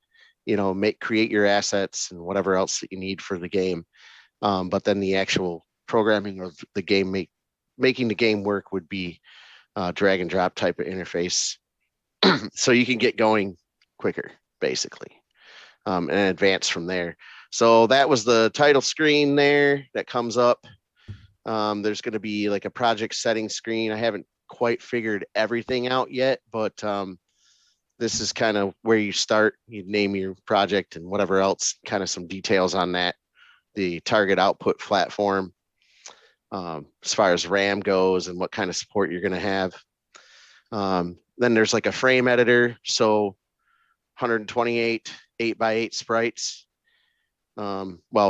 create your assets and whatever else that you need for the game. But then the actual programming of the game, making the game work would be drag and drop type of interface. So you can get going quicker, basically, and advance from there. So that was the title screen there that comes up. There's going to be like a project settings screen. I haven't quite figured everything out yet, but this is kind of where you start. You name your project and whatever else, kind of some details on that. The target output platform, as far as RAM goes and what kind of support you're going to have. Then there's like a frame editor. So 128 8x8 sprites.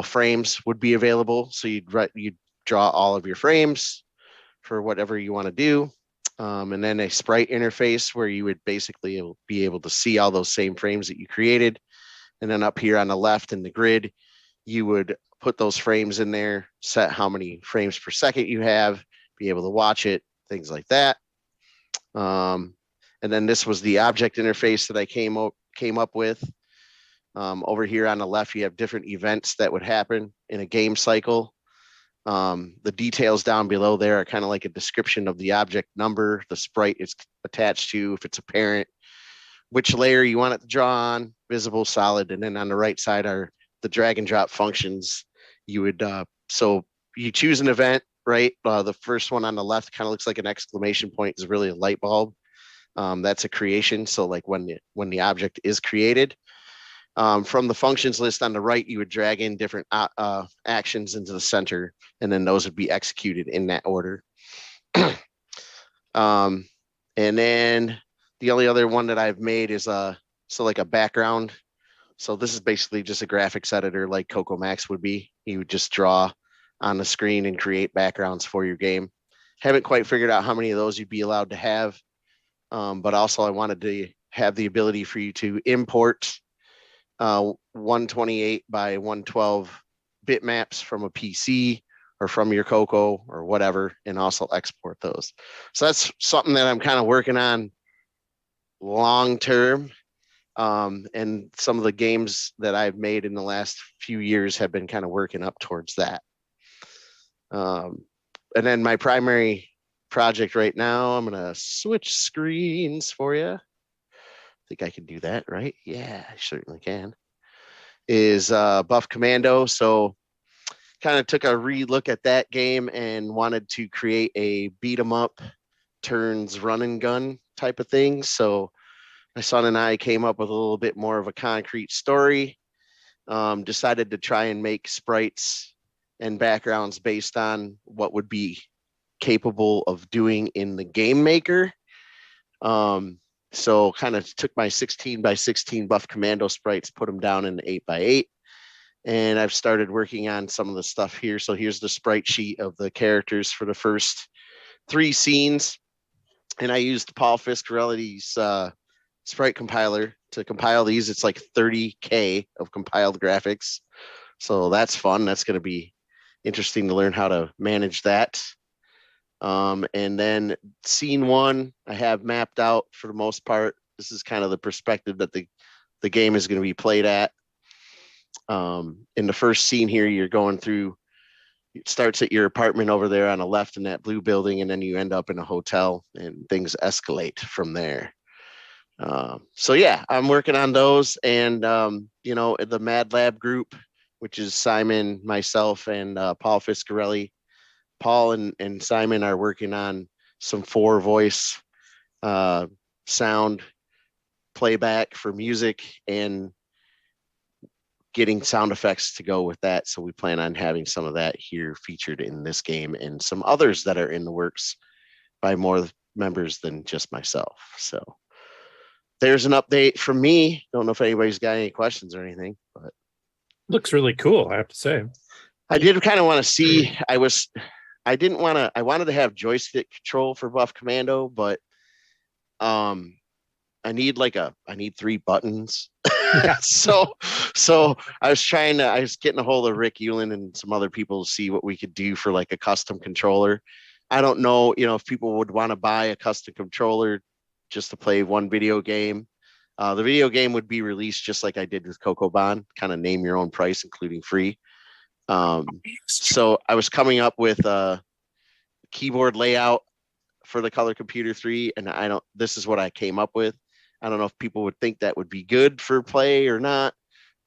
Frames would be available. So you'd draw all of your frames for whatever you want to do. And then a sprite interface where you would basically be able to see all those same frames that you created. And then up here on the left in the grid, you would put those frames in there, set how many frames per second you have, be able to watch it, things like that. And And then this was the object interface that I came up with. Over here on the left, you have different events that would happen in a game cycle. The details down below there are kind of like a description of the object number, the sprite it's attached to, if it's a parent, which layer you want it to draw on, visible, solid. And then on the right side are the drag and drop functions. You would, so you choose an event, right? The first one on the left kind of looks like an exclamation point, is really a light bulb. That's a creation. So like when the object is created, from the functions list on the right, you would drag in different actions into the center, and then those would be executed in that order. And then the only other one that I've made is like a background. So this is basically just a graphics editor like CoCo Max would be. You would just draw on the screen and create backgrounds for your game. Haven't quite figured out how many of those you'd be allowed to have. But also I wanted to have the ability for you to import 128 by 112 bitmaps from a PC or from your CoCo or whatever, and also export those. So that's something that I'm kind of working on long term. And some of the games that I've made in the last few years have been kind of working up towards that. And then my primary project right now, I'm going to switch screens for you. I think I can do that, right? Yeah, I certainly can. Is Buff Commando. So kind of took a re-look at that game and wanted to create a beat 'em up turns run and gun type of thing. So my son and I came up with a little bit more of a concrete story. Decided to try and make sprites and backgrounds based on what would be capable of doing in the game maker. So kind of took my 16 by 16 Buff Commando sprites, put them down in 8 by 8. And I've started working on some of the stuff here. So here's the sprite sheet of the characters for the first 3 scenes. And I used Paul Fiscarelli's sprite compiler to compile these. It's like 30K of compiled graphics. So that's fun. That's going to be interesting to learn how to manage that. And then scene 1, I have mapped out for the most part. This is kind of the perspective that the game is going to be played at. In the first scene here, you're going through, it starts at your apartment over there on the left in that blue building, and then you end up in a hotel and things escalate from there. So yeah, I'm working on those, and the Mad Lab group, which is Simon, myself, and Paul Fiscarelli. Paul and Simon are working on some 4-voice sound playback for music and getting sound effects to go with that. So we plan on having some of that here featured in this game, and some others that are in the works by more members than just myself. So there's an update from me. Don't know if anybody's got any questions or anything, but looks really cool, I have to say. I did kind of want to see, I wanted to have joystick control for Buff Commando, but I need 3 buttons. So I was getting a hold of Rick Euland and some other people to see what we could do for like a custom controller. I don't know, if people would want to buy a custom controller just to play one video game. The video game would be released just like I did with CoCo Bond, kind of name your own price, including free. So I was coming up with a keyboard layout for the Color Computer 3, and this is what I came up with. I don't know if people would think that would be good for play or not,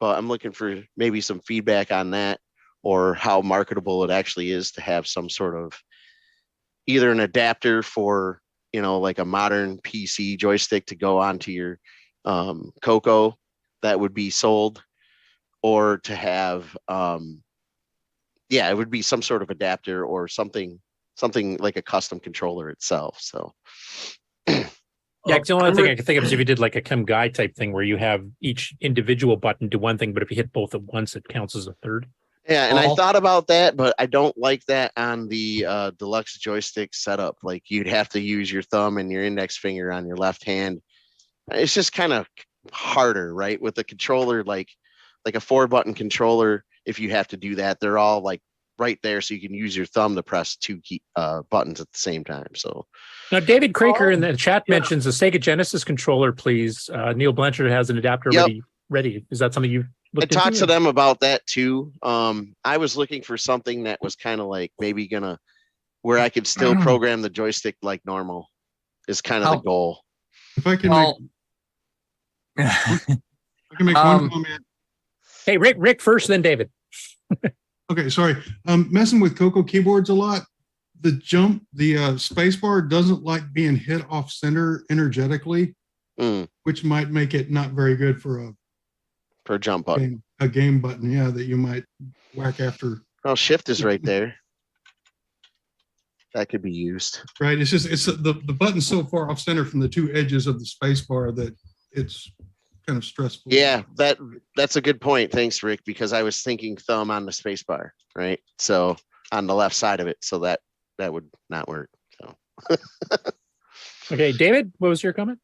but I'm looking for maybe some feedback on that, or how marketable it actually is to have some sort of either an adapter for, like a modern PC joystick to go onto your CoCo that would be sold, or to have, it would be some sort of adapter or something like a custom controller itself. So yeah, the only thing I can think of is if you did like a Chem Guy type thing where you have each individual button do one thing, but if you hit both at once, it counts as a third. Yeah, and I thought about that, but I don't like that on the deluxe joystick setup. Like you'd have to use your thumb and your index finger on your left hand. It's just kind of harder, right? With the controller, like a 4-button controller, if you have to do that, they're all like right there, so you can use your thumb to press two key buttons at the same time. So now, David Craker in the chat mentions a Sega Genesis controller, please. Neil Blanchard has an adapter ready. Is that something you've looked I talked into? to them about that too. I was looking for something that was kind of like maybe where I could still program the joystick like normal is kind of the goal. If I can make one comment. Hey, Rick first, then David. Okay, sorry. Messing with CoCo keyboards a lot. The space bar doesn't like being hit off center energetically, which might make it not very good for a jump button. A game button, yeah, that you might whack after. Well, shift is right there. That could be used. Right. It's just the button's so far off center from the two edges of the space bar that it's kind of stressful. Yeah, that's a good point. Thanks, Rick, because I was thinking thumb on the space bar, right? So on the left side of it, so that would not work. So okay, David, what was your comment?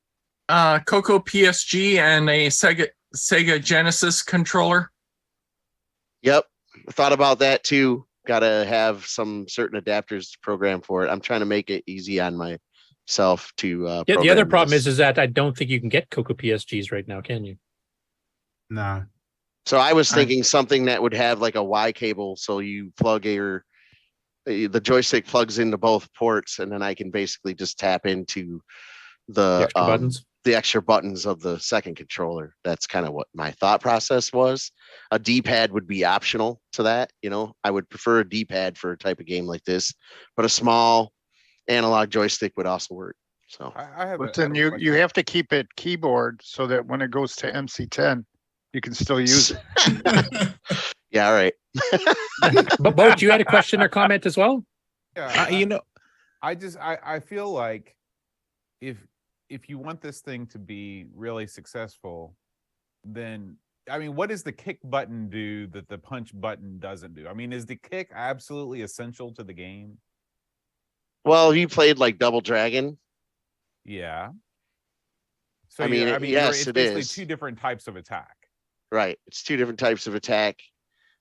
CoCo PSG and a Sega Genesis controller. Yep, thought about that too. Got to have some certain adapters to program for it. I'm trying to make it easy on myself to. Yeah, the other problem is that I don't think you can get CoCo PSGs right now, can you? No. So I was thinking something that would have like a Y cable, so you plug the joystick plugs into both ports, and then I can basically just tap into the extra buttons of the second controller. That's kind of what my thought process was. A D-pad would be optional to that. I would prefer a D-pad for a type of game like this, but a small analog joystick would also work. So but then you have to keep it keyboard so that when it goes to MC10, you can still use it. Yeah, all right. But Bo, you had a question or comment as well? Yeah, I feel like if you want this thing to be really successful, then what does the kick button do that the punch button doesn't do? Is the kick absolutely essential to the game? Well, you played like Double Dragon. Yeah. So yes, it's basically two different types of attack. Right. It's two different types of attack.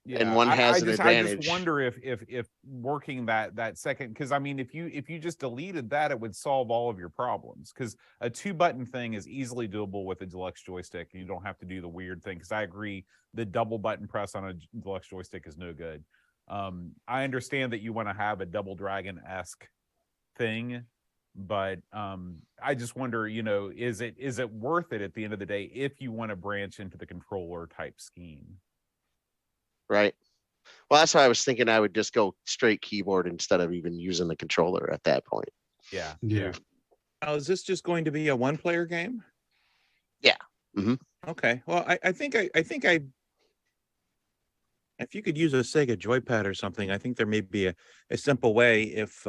Yeah, and one has an advantage. I just wonder if working that second, because if you just deleted that, it would solve all of your problems. Because a 2-button thing is easily doable with a deluxe joystick. You don't have to do the weird thing. Because I agree, the double button press on a deluxe joystick is no good. I understand that you want to have a Double Dragon-esque thing, but I just wonder, is it worth it at the end of the day if you want to branch into the controller type scheme? Right. Well, that's why I was thinking I would just go straight keyboard instead of even using the controller at that point. Yeah. Now, is this just going to be a one-player game? Yeah. Mm-hmm. Okay. Well, I think if you could use a Sega joypad or something, I think there may be a simple way if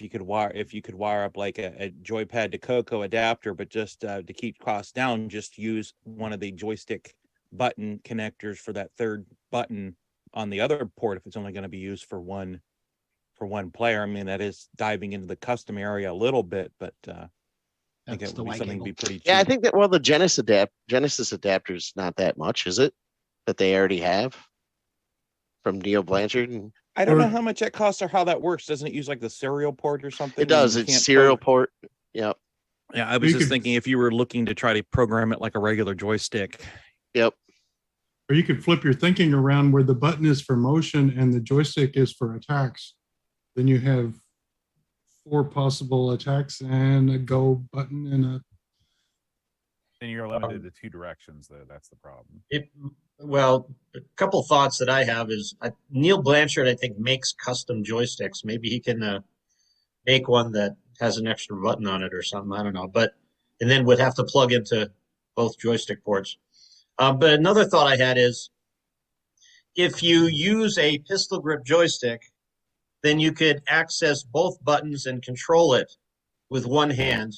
you could wire up like a joypad to CoCo adapter, but just to keep costs down, just use one of the joystick button connectors for that third button on the other port if it's only going to be used for one player. That is diving into the custom area a little bit, but I think it would be something to be pretty cheap. Yeah, I think that the Genesis adapter is not that much, is it? That they already have from Neil Blanchard. I don't know how much that costs or how that works. Doesn't it use like the serial port or something? It does. It's serial port. Yep. Yeah, I was just thinking if you were looking to try to program it like a regular joystick. Yep. Or you could flip your thinking around where the button is for motion and the joystick is for attacks. Then you have 4 possible attacks and a go button and a. And you're limited to 2 directions, though. That's the problem. Well, a couple thoughts that I have is Neil Blanchard, I think, makes custom joysticks. Maybe he can make one that has an extra button on it or something. I don't know. And then would have to plug into both joystick ports. But another thought I had is if you use a pistol grip joystick, then you could access both buttons and control it with one hand.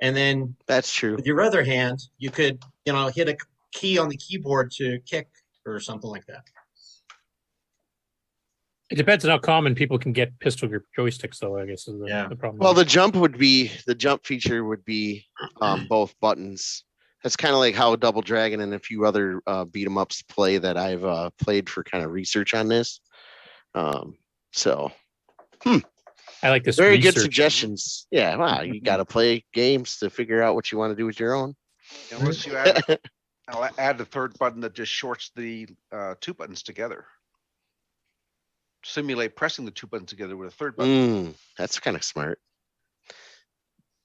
And then that's true. With your other hand, you could, hit a key on the keyboard to kick or something like that. It depends on how common people can get pistol grip joysticks, though, I guess is the problem. Well, the jump feature would be both buttons. That's kind of like how Double Dragon and a few other beat 'em ups play that I've played for kind of research on this. So I like this. Very good research. suggestions. Yeah, wow, you got to play games to figure out what you want to do with your own. Unless you add, I'll add the third button that just shorts the 2 buttons together. Simulate pressing the 2 buttons together with a third button. That's kind of smart.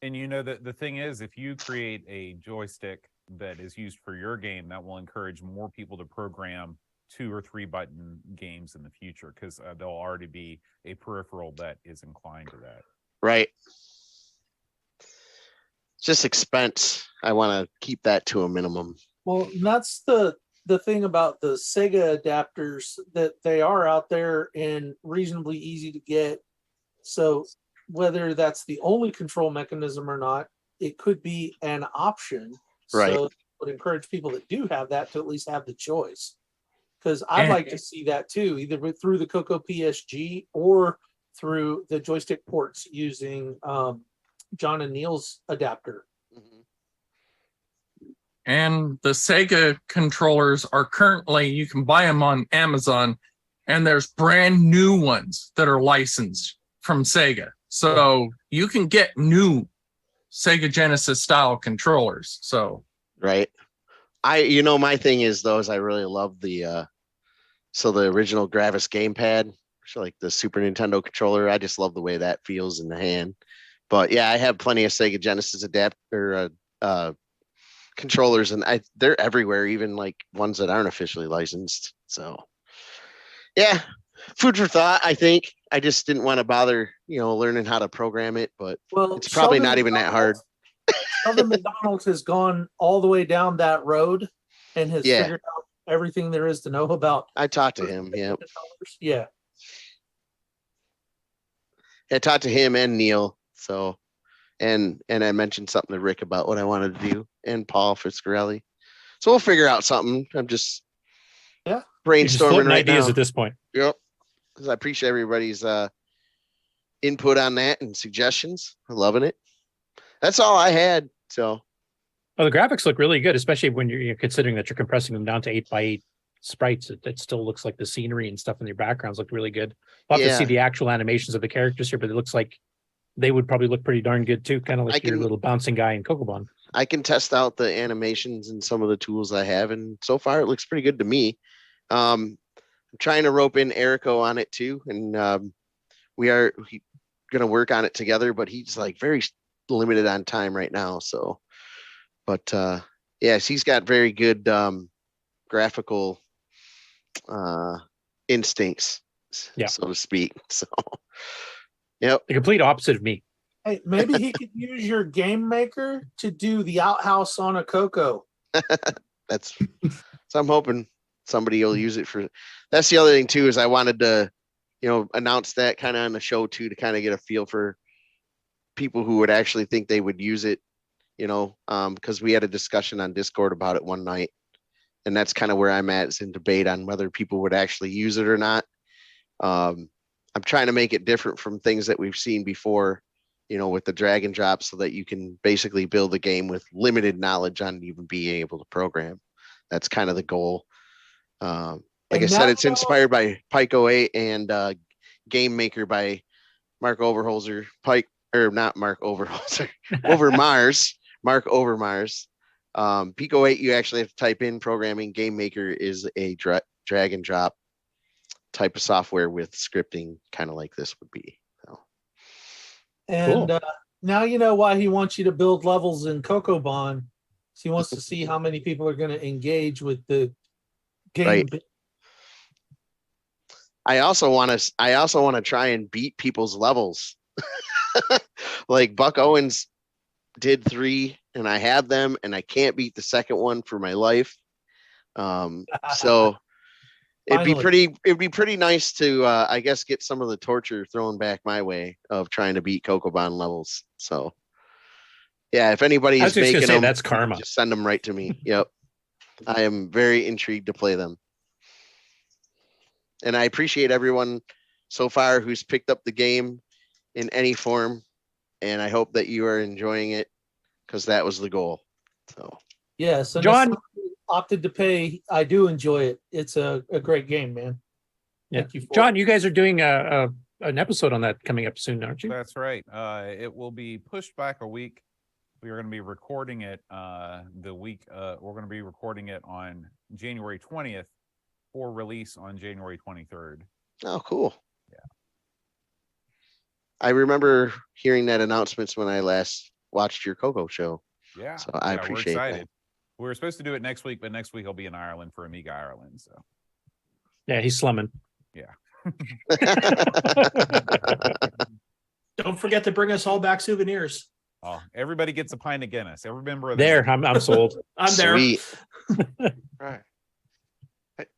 And you know that the thing is, if you create a joystick that is used for your game, that will encourage more people to program 2 or 3 button games in the future, because there'll already be a peripheral that is inclined to that. Right. Just expense. I want to keep that to a minimum. Well, that's the thing about the Sega adapters, that they are out there and reasonably easy to get. So whether that's the only control mechanism or not, it could be an option. Right. So it would encourage people that do have that to at least have the choice. Because I'd like to see that too, either through the CoCo PSG or through the joystick ports using John and Neil's adapter. And the Sega controllers are currently, you can buy them on Amazon, and there's brand new ones that are licensed from Sega. So you can get new Sega Genesis style controllers. So right. My thing is though, is I really love the original Gravis gamepad, like the Super Nintendo controller. I just love the way that feels in the hand. But yeah, I have plenty of Sega Genesis controllers, and they're everywhere, even like ones that aren't officially licensed. So yeah, food for thought. I think I just didn't want to bother, learning how to program it, but it's probably not even that hard. Southern McDonald's has gone all the way down that road and has figured out everything there is to know about. I talked to him. Yeah. I talked to him and Neil. So, and I mentioned something to Rick about what I wanted to do, and Paul Fiscarelli. So we'll figure out something. I'm just brainstorming right ideas now at this point. Yep. Because I appreciate everybody's input on that and suggestions. I'm loving it. That's all I had. So. Well, the graphics look really good, especially when you're considering that you're compressing them down to 8x8 sprites. It still looks like the scenery and stuff in your backgrounds look really good. We'll have to see the actual animations of the characters here, but it looks like they would probably look pretty darn good too, kind of like your little bouncing guy in CoCoBon. I can test out the animations and some of the tools I have, and so far it looks pretty good to me. I'm trying to rope in Erico on it too, and we are going to work on it together, but he's like very limited on time right now. So, but yes, he's got very good graphical instincts, so to speak. So, yep, the complete opposite of me. Hey, maybe he could use your game maker to do the outhouse on a CoCo. So I'm hoping somebody will use it for. That's the other thing too, is I wanted to, announce that kind of on the show too, to kind of get a feel for people who would actually think they would use it, because we had a discussion on Discord about it one night, and that's kind of where I'm at, is in debate on whether people would actually use it or not. I'm trying to make it different from things that we've seen before, with the drag and drop, so that you can basically build a game with limited knowledge on even being able to program. That's kind of the goal. Like I said, it's inspired by Pico 8 and Game Maker by Mark Overholzer. Not Mark Overholzer. Mark Overmars. Pico 8, you actually have to type in programming. Game Maker is a drag and drop type of software with scripting, kind of like this would be. So. And now you know why he wants you to build levels in CoCoBon. So he wants to see how many people are going to engage with the game. Right. I also want to try and beat people's levels. Like Buck Owens did 3, and I have them, and I can't beat the second one for my life. So it'd be pretty nice to I guess get some of the torture thrown back my way of trying to beat CoCoBon levels. So yeah, if anybody is making them, that's karma. Just send them right to me. Yep. I am very intrigued to play them. And I appreciate everyone so far who's picked up the game in any form. And I hope that you are enjoying it, because that was the goal. So, yes, and John opted to pay. I do enjoy it. It's a great game, man. Yeah, Thank you for John, you guys are doing an episode on that coming up soon, aren't you? That's right. It will be pushed back a week. We are going to be recording it the week. We're going to be recording it on January 20th for release on January 23rd. Oh, cool. Yeah. I remember hearing that announcements when I last watched your CoCo show. Yeah. So I we're appreciate excited. that. We were supposed to do it next week, but next week I'll be in Ireland for Amiga Ireland. So Yeah, he's slumming. yeah. Don't forget to bring us all back souvenirs. Oh, everybody gets a pint of Guinness. Every member of There, I'm sold. I'm there. Sweet. Right.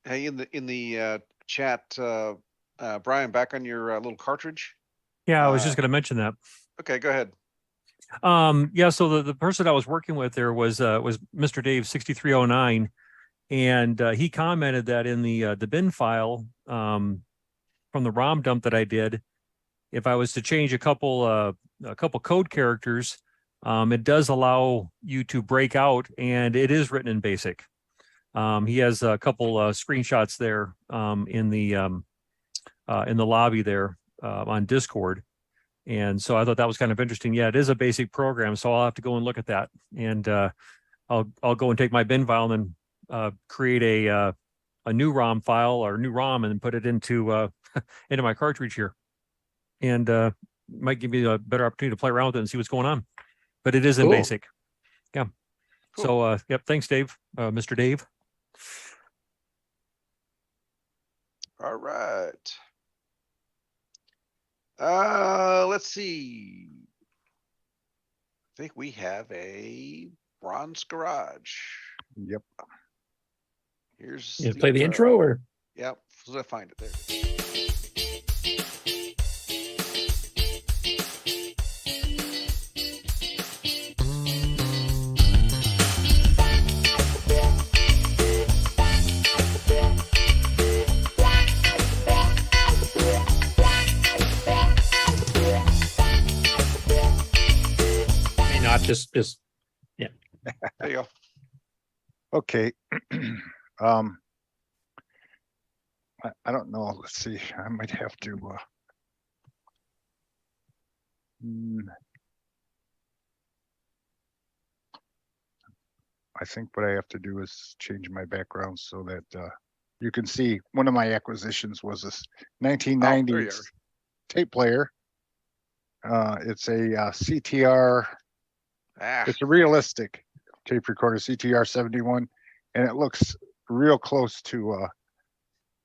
Hey, in the chat, Brian, back on your little cartridge. Yeah, I was just going to mention that. Okay, go ahead. Yeah, so the person I was working with there was Mr. Dave 6309, and he commented that in the bin file from the ROM dump that I did, if I was to change a couple code characters, it does allow you to break out, and it is written in BASIC. He has a couple screenshots there in the lobby there on Discord. And so I thought that was kind of interesting. Yeah, it is a basic program, so I'll have to go and look at that. And I'll go and take my bin file and then create a new ROM file or new ROM and then put it into into my cartridge here. And might give me a better opportunity to play around with it and see what's going on. But it is in Cool. BASIC. Yeah. Cool. So yep, thanks, Dave. Mr. Dave. All right. Let's see. I think we have a bronze garage. Yep. Here's You play the intro or? Yep. So I find it there. May not just yeah. There you go. Okay. I don't know. Let's see. I might have to. I think what I have to do is change my background so that you can see. One of my acquisitions was this 1990s tape player. It's a CTR. It's a realistic tape recorder, CTR 71, and it looks real close to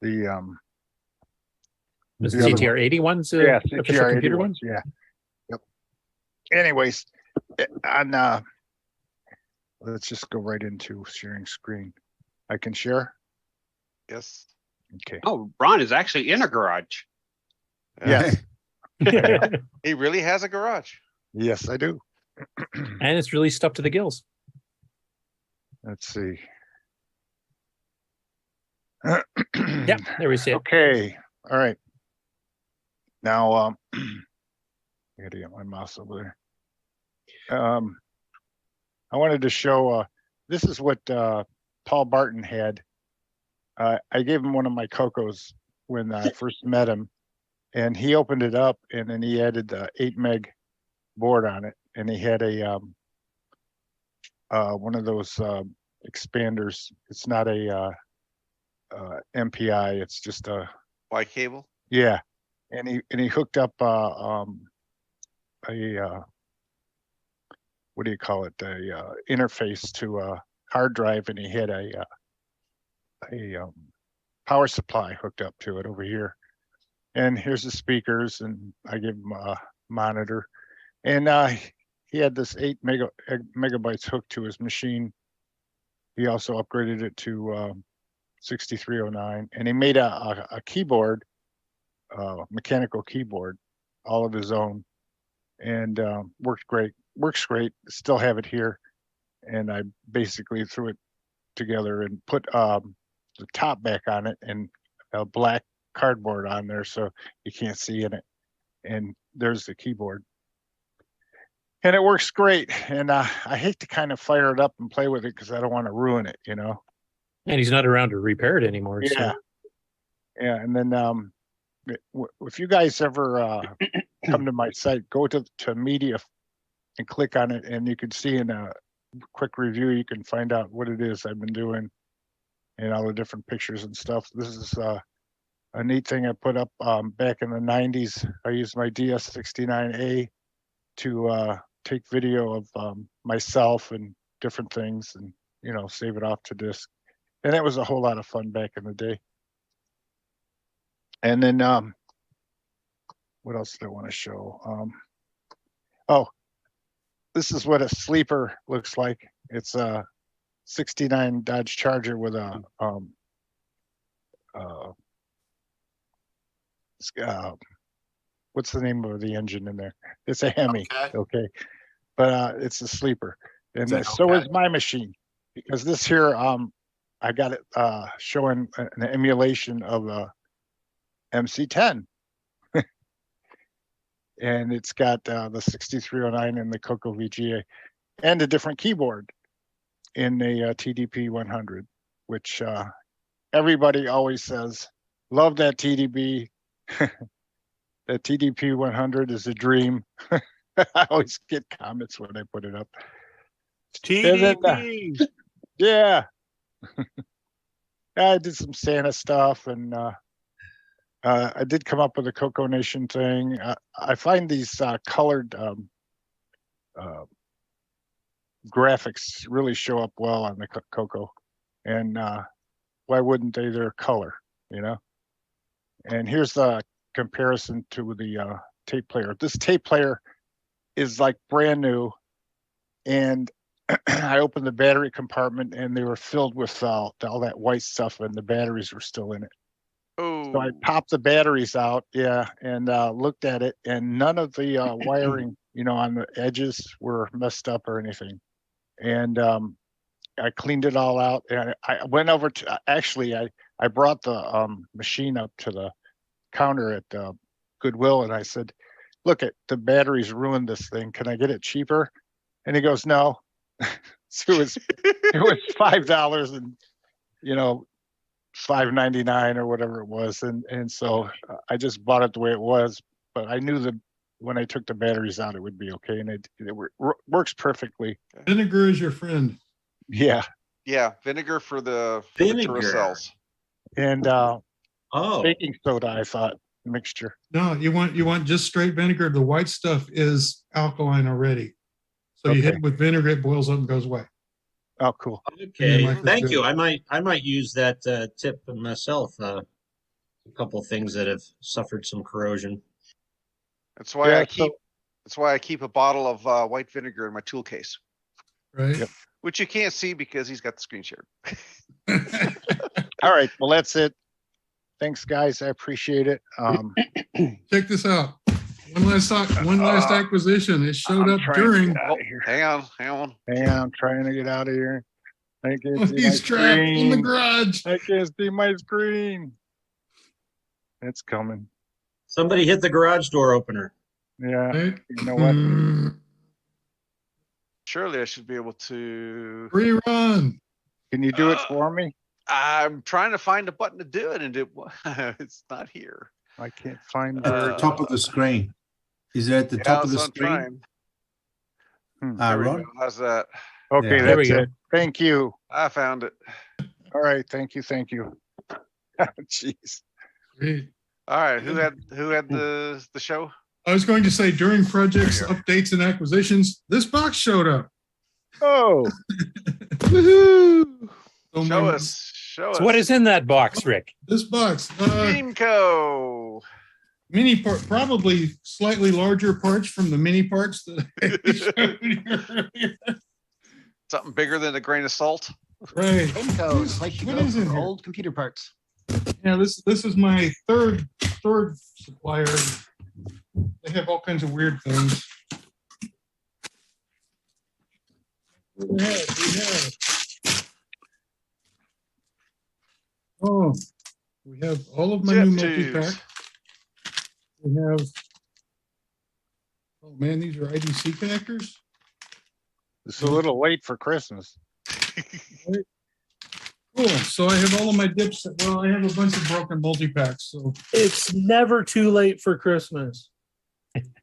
the CTR 80 ones. Yeah, official CTR 80 computer ones. ones. Yeah. Yep. Anyways, on let's just go right into sharing screen. I can share. Yes. Okay. Oh, Ron is actually in a garage. Yes. He really has a garage. Yes, I do. And it's really stuffed to the gills. Let's see. Yeah, there we see it. Okay. All right. Now, I gotta get my mouse over there. I wanted to show. This is what Paul Barton had. I gave him one of my CoCos when I first met him, and he opened it up, and then he added the 8 meg board on it, and he had a one of those expanders. It's not a MPI. It's just a Y cable. yeah, and he hooked up what do you call it? A interface to a hard drive, and he had a power supply hooked up to it over here. And here's the speakers, and I gave him a monitor, and he had this 8 megabytes hooked to his machine. He also upgraded it to 6309, and he made a keyboard, mechanical keyboard, all of his own, and works great. Still have it here, and I basically threw it together and put the top back on it and a black cardboard on there so you can't see in it. And there's the keyboard. And it works great. And I hate to kind of fire it up and play with it because I don't want to ruin it, you know. And he's not around to repair it anymore. Yeah. So. Yeah, and then if you guys ever come to my site, go to media and click on it, and you can see in a quick review, you can find out what it is I've been doing and all the different pictures and stuff. This is a neat thing I put up back in the 90s. I used my DS69A to take video of myself and different things and, you know, save it off to disk. And it was a whole lot of fun back in the day. And then what else did I want to show? Oh, this is what a sleeper looks like. It's a 69 Dodge Charger with a what's the name of the engine in there? It's a Hemi, okay, but it's a sleeper, and so is my machine, because this here I got it showing an emulation of a MC10. And it's got the 6309 and the CoCo VGA and a different keyboard in a TDP 100, which everybody always says, love that TDP. That TDP 100 is a dream. I always get comments when I put it up. TDP. Then, yeah. I did some Santa stuff, and I did come up with a CoCo Nation thing. I find these colored graphics really show up well on the CoCo, and why wouldn't they? They're color, you know. And here's the comparison to the tape player. This tape player is like brand new, and I opened the battery compartment, and they were filled with all that white stuff, and the batteries were still in it. Oh. So I popped the batteries out, yeah, and looked at it, and none of the wiring, you know, on the edges were messed up or anything. And I cleaned it all out, and I went over to, actually, I brought the machine up to the counter at Goodwill, and I said, look, the batteries ruined this thing. Can I get it cheaper? And he goes, no. So it was $5 and, you know, $5.99 or whatever it was, and so I just bought it the way it was. But I knew that when I took the batteries out, it would be okay, and it works perfectly. Vinegar is your friend. Yeah. Yeah, vinegar for the cells. And baking soda, I thought, mixture. No, you want just straight vinegar. The white stuff is alkaline already, so you hit it with vinegar, it boils up and goes away. Oh, cool. Okay, thank you. I might use that tip myself. A couple of things that have suffered some corrosion. That's why I keep a bottle of white vinegar in my tool case. Right. Yep. Which you can't see because he's got the screen shared. All right. Well, that's it. Thanks, guys. I appreciate it. Check this out. One last acquisition. It showed up during. Hang on. I'm trying to get out of here. I can't see He's trapped in the garage. I can't see my screen. It's coming. Somebody hit the garage door opener. Yeah. Right. You know what? Surely I should be able to rerun. Can you do it for me? I'm trying to find a button to do it, and it's not here. I can't find the top of the screen. Is it at the top of the screen? Ron? How's that? Okay, that's it. Thank you. I found it. All right, thank you. Jeez. Great. All right, who had the show? I was going to say during projects, updates, and acquisitions, this box showed up. Oh. Woohoo! Show us. So what is in that box, Rick? This box. Inco. Mini part, probably slightly larger parts from the mini parts that I showed you earlier. Something bigger than a grain of salt. Right. Inco, like you What go is in for here? old computer parts. Yeah, this is my third supplier. They have all kinds of weird things. We have. Oh, we have all of my new multi-pack. We have, oh man, these are IDC connectors. It's a little late for Christmas. Right. Cool. So I have all of my dips. Well, I have a bunch of broken multi-packs. So It's never too late for Christmas.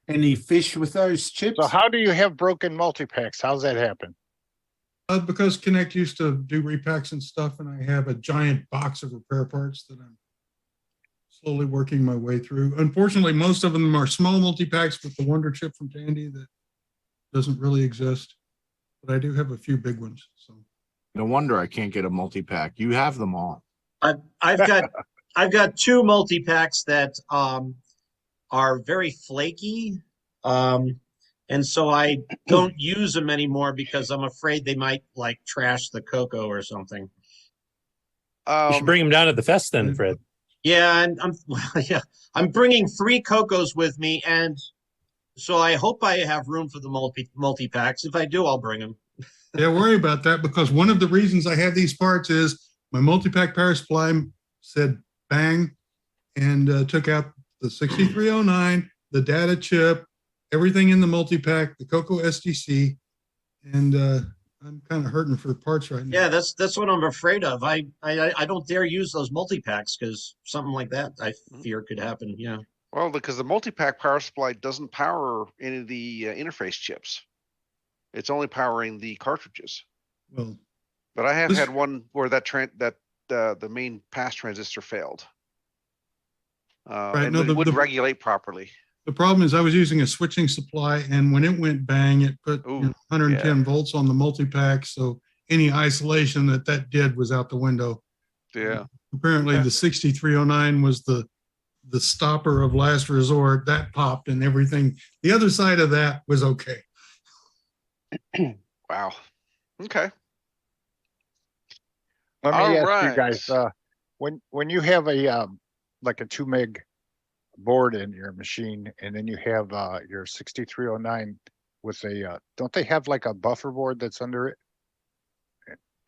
Any fish with those chips? So how do you have broken multi-packs? How's that happen? because Connect used to do repacks and stuff, and I have a giant box of repair parts that I'm slowly working my way through. Unfortunately, most of them are small multi-packs with the Wonder Chip from Tandy that doesn't really exist, but I do have a few big ones. So no wonder I can't get a multi-pack. You have them all. I've got two multi-packs that are very flaky. And so I don't use them anymore because I'm afraid they might like trash the CoCo or something. You should bring them down at the fest then, Fred. Yeah, and I'm bringing 3 CoCos with me, and so I hope I have room for the multi-packs. If I do, I'll bring them. yeah, worry about that, because one of the reasons I have these parts is my multi-pack power supply said bang and took out the 6309, the data chip, everything in the multi-pack, the CoCo SDC, and I'm kind of hurting for parts right now. Yeah, that's what I'm afraid of. I don't dare use those multi-packs because something like that I fear could happen. Yeah. Well, because the multi-pack power supply doesn't power any of the interface chips. It's only powering the cartridges. Well, but I have had one where the main pass transistor failed. Right, and no, it wouldn't regulate properly. The problem is I was using a switching supply, and when it went bang, it put 110 volts on the multi-pack. So any isolation that did was out the window. Yeah. Apparently the 6309 was the stopper of last resort. That popped and everything. The other side of that was okay. Wow. Okay. Let me ask you guys, when you have a like a 2 meg board in your machine, and then you have your 6309 with a don't they have like a buffer board that's under it?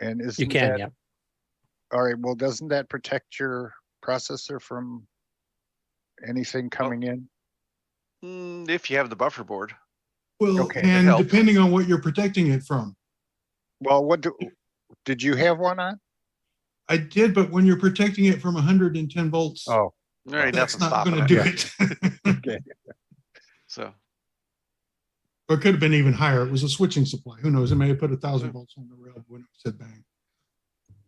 And is you can, yeah. All right, well, doesn't that protect your processor from anything coming in? If you have the buffer board. Well, okay, and depending on what you're protecting it from. Well, did you have one on? I did, but when you're protecting it from 110 volts, oh, right, that's not going to do it. Okay. So, or it could have been even higher. It was a switching supply. Who knows? It may have put 1,000 volts on the rail when it said bang.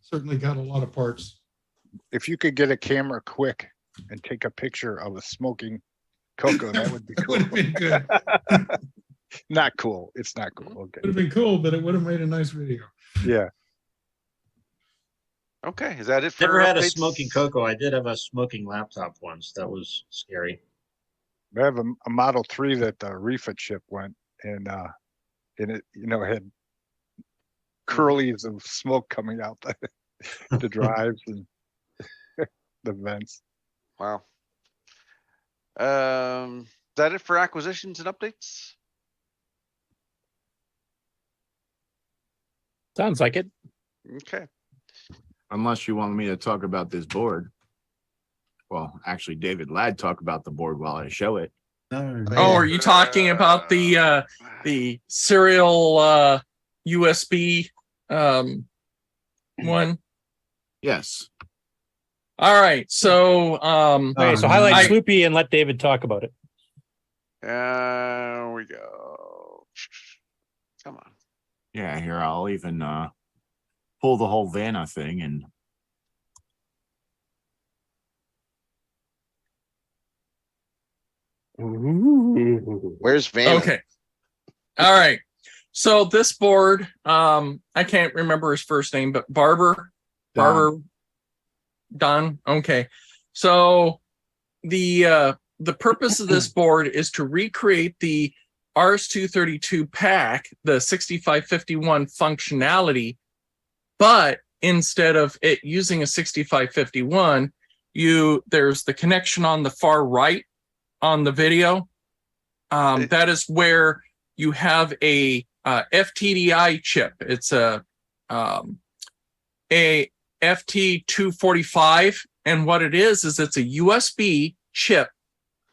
Certainly got a lot of parts. If you could get a camera quick and take a picture of a smoking CoCo, that would be cool. Would have been good. Not cool. It's not cool. Okay. Would have been cool, but it would have made a nice video. Yeah. Okay, is that it for Never had a updates? smoking CoCo. I did have a smoking laptop once. That was scary. I have a Model 3 that the RIFA chip went, and it, had curlies of smoke coming out the drives and the vents. Wow. Is that it for acquisitions and updates? Sounds like it. Okay. Unless you want me to talk about this board. Well, actually, David Ladd talk about the board while I show it. No. Oh, are you talking about the serial USB one? Yes. All right. So okay, so highlight Sloopy and let David talk about it. There we go. Come on. Yeah, here I'll even pull the whole Vanna thing and Where's Vanna? Okay. All right. So this board, I can't remember his first name, but Don. Okay. So the purpose of this board is to recreate the RS-232 pack, the 6551 functionality, but instead of it using a 6551, there's the connection on the far right on the video. That is where you have a FTDI chip. It's a FT245, and what it is it's a USB chip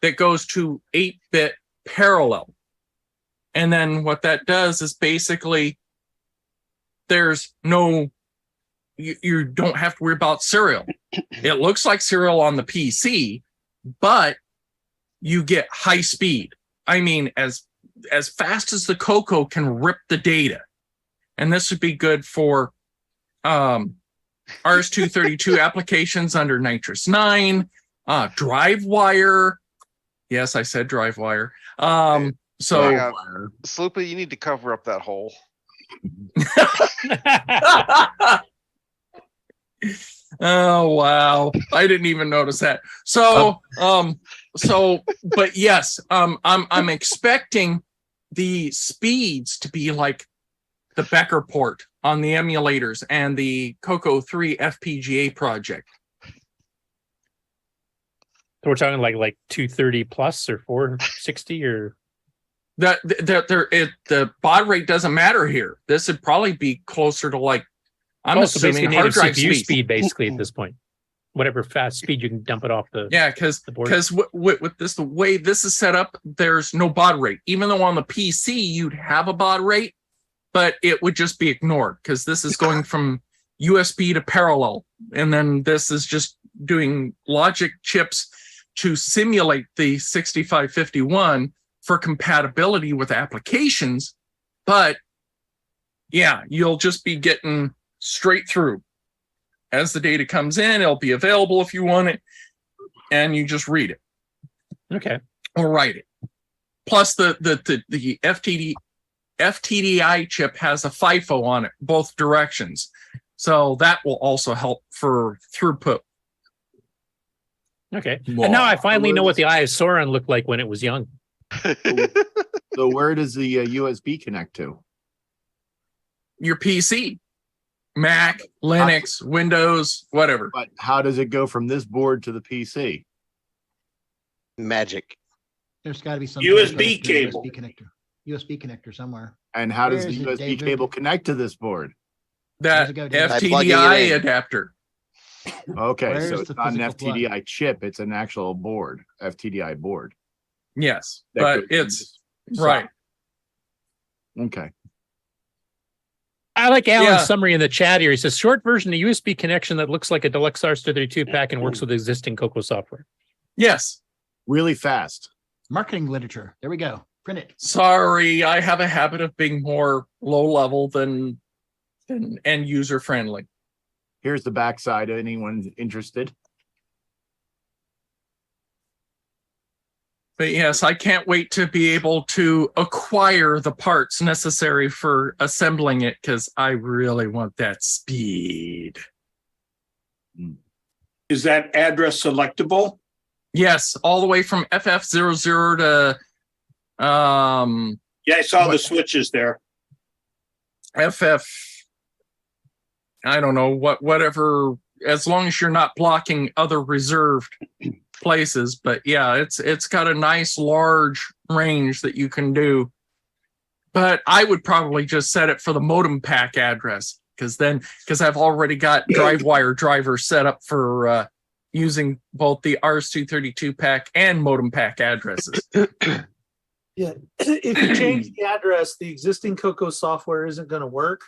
that goes to 8-bit parallel. And then what that does is basically there's no you don't have to worry about serial. It looks like serial on the PC, but you get high speed. I mean, as fast as the CoCo can rip the data. And this would be good for RS-232 applications under Nitrous 9, drive wire. Yes, I said drive wire. Sloopy, you need to cover up that hole. Oh wow, I didn't even notice that. So but yes, I'm expecting the speeds to be like the Becker port on the emulators and the CoCo 3 FPGA project. So we're talking like 230 plus or 460 or the baud rate doesn't matter here. This would probably be closer to like I'm assuming hard drive CPU speed basically at this point. Whatever fast speed you can dump it off the because with this the way this is set up, there's no baud rate. Even though on the PC you'd have a baud rate, but it would just be ignored because this is going from USB to parallel, and then this is just doing logic chips to simulate the 6551 for compatibility with applications. But yeah, you'll just be getting straight through. As the data comes in, it'll be available if you want it, and you just read it. Okay. Or write it. Plus the FTDI chip has a FIFO on it, both directions. So that will also help for throughput. Okay. And now I finally know what the Eye of Sauron looked like when it was young. So where does the USB connect to? Your PC. Mac, Linux, Windows, whatever. But how does it go from this board to the PC? Magic. There's got to be some USB cable. USB connector somewhere. And how does Where the is it, USB David? cable connect to this board? That Where's it go, David? FTDI adapter. Okay, Where so is it's the not an physical plug? FTDI chip, it's an actual board, FTDI board. Yes, That but goes in it's this right. Okay. I like Alan's Yeah. summary in the chat here. He says short version, a USB connection that looks like a deluxe RS-232 pack and works with existing CoCo software. Yes. Really fast. Marketing literature. There we go. Print it. Sorry, I have a habit of being more low level than end user friendly. Here's the backside. Anyone interested? But yes, I can't wait to be able to acquire the parts necessary for assembling it because I really want that speed. Is that address selectable? Yes, all the way from FF00 to Yeah, I saw the switches there. FF. I don't know whatever. As long as you're not blocking other reserved places, but yeah, it's got a nice large range that you can do. But I would probably just set it for the modem pack address because I've already got DriveWire drivers set up for using both the RS-232 pack and modem pack addresses. Yeah, if you change the address, the existing CoCo software isn't going to work,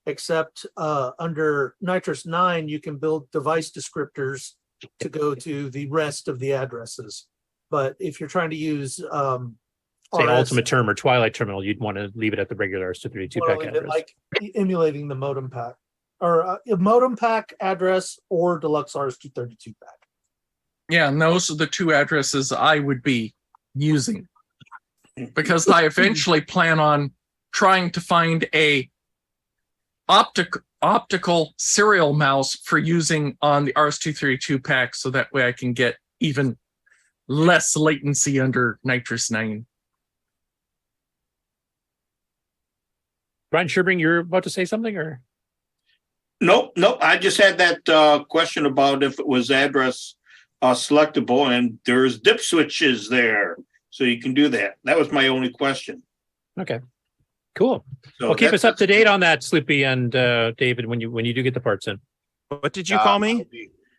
except under Nitrous 9, you can build device descriptors to go to the rest of the addresses. But if you're trying to use Say RS, Ultimate Term or Twilight Terminal, you'd want to leave it at the regular RS-232 pack address. like emulating the modem pack or a modem pack address or deluxe RS-232 pack. Yeah, and those are the two addresses I would be using because I eventually plan on trying to find a optical serial mouse for using on the RS-232 pack so that way I can get even less latency under Nitrous 9. Brian Sherbring, you're about to say something or? Nope. I just had that question about if it was address selectable, and there's dip switches there, so you can do that. That was my only question. Okay, cool. So Well, keep that's- us up to date on that, Sloopy and David, when you do get the parts in. What did you call me?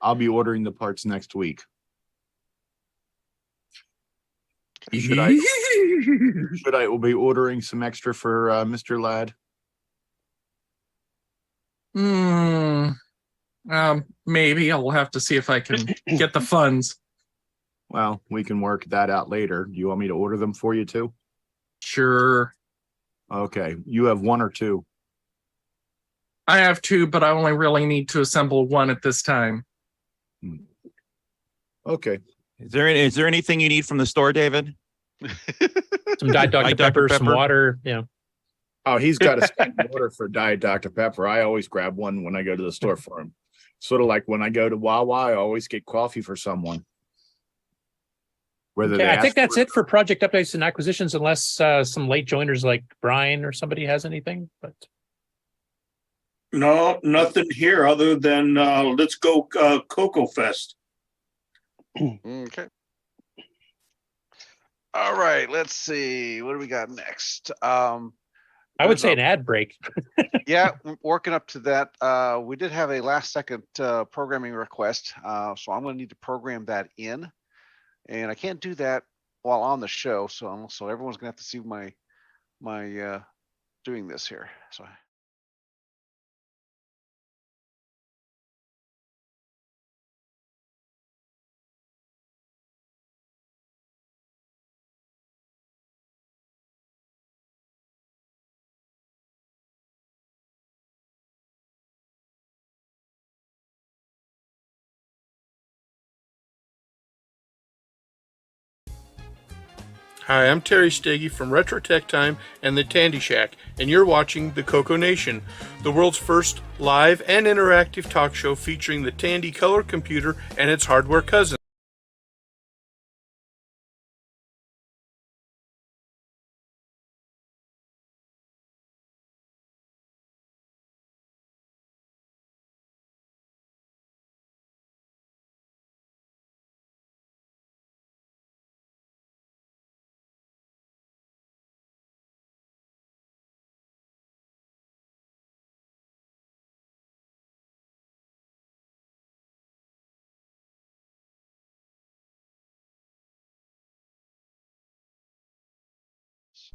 I'll be ordering the parts next week. Should I be ordering some extra for Mr. Ladd? Maybe I'll have to see if I can get the funds. Well, we can work that out later. Do you want me to order them for you too? Sure. Okay. You have one or two? I have two, but I only really need to assemble one at this time. Okay. Is there anything you need from the store, David? Some Diet Dr. Pepper, some water. Yeah. Oh, he's got a standing order for Diet Dr. Pepper. I always grab one when I go to the store for him. Sort of like when I go to Wawa, I always get coffee for someone. Whether Okay, they I think ask that's for it for project updates and acquisitions, unless some late joiners like Brian or somebody has anything. But No, nothing here other than let's go CoCo Fest. Okay. All right, let's see. What do we got next? I would say an ad break. Yeah, working up to that. We did have a last second programming request, so I'm going to need to program that in, and I can't do that while on the show. So everyone's going to have to see my doing this here. So. Hi, I'm Terry Steggy from Retro Tech Time and the Tandy Shack, and you're watching the CoCo Nation, the world's first live and interactive talk show featuring the Tandy color computer and its hardware cousin.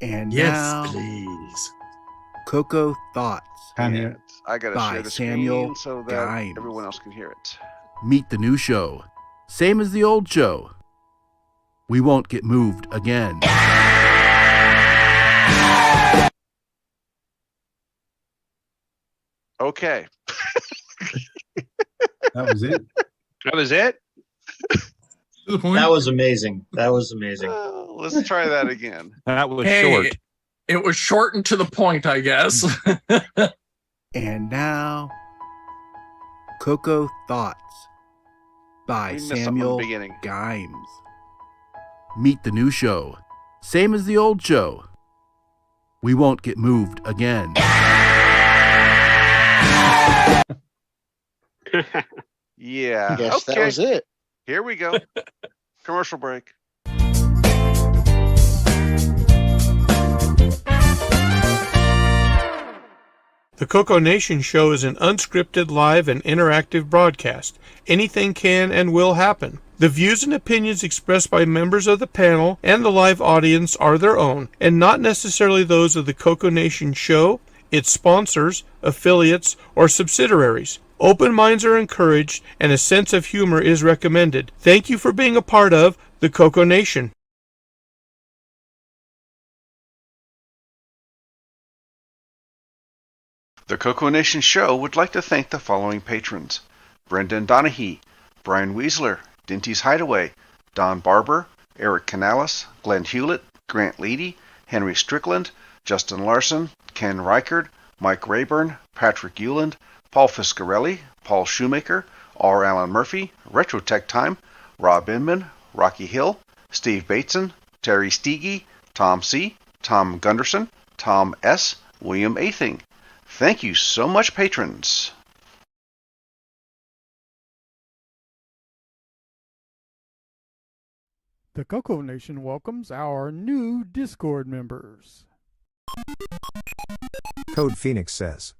And Yes, now, please. CoCo Thoughts. And I got to by share the Samuel screen so that Gimes. everyone else can hear it. Meet the new show. Same as the old show. We won't get moved again. Okay. That was it. That was it. That was amazing. That was amazing. Let's try that again. That was Hey, short. It was short and to the point, I guess. And now, CoCo Thoughts by We missed something in the Samuel beginning. Gimes. Meet the new show. Same as the old show. We won't get moved again. Yeah. Guess that okay. was it. Here we go. Commercial break. The CoCo Nation Show is an unscripted, live, and interactive broadcast. Anything can and will happen. The views and opinions expressed by members of the panel and the live audience are their own, and not necessarily those of the CoCo Nation Show, its sponsors, affiliates, or subsidiaries. Open minds are encouraged, and a sense of humor is recommended. Thank you for being a part of the CoCo Nation. The CoCo Nation Show would like to thank the following patrons: Brendan Donahue, Brian Weasler, Dinty's Hideaway, Don Barber, Eric Canales, Glenn Hewlett, Grant Leedy, Henry Strickland, Justin Larson, Ken Reichard, Mike Rayburn, Patrick Euland, Paul Fiscarelli, Paul Shoemaker, R. Allen Murphy, Retro Tech Time, Rob Inman, Rocky Hill, Steve Bateson, Terry Steege, Tom C., Tom Gunderson, Tom S., William Athing. Thank you so much, patrons. The CoCo Nation welcomes our new Discord members. Code Phoenix says,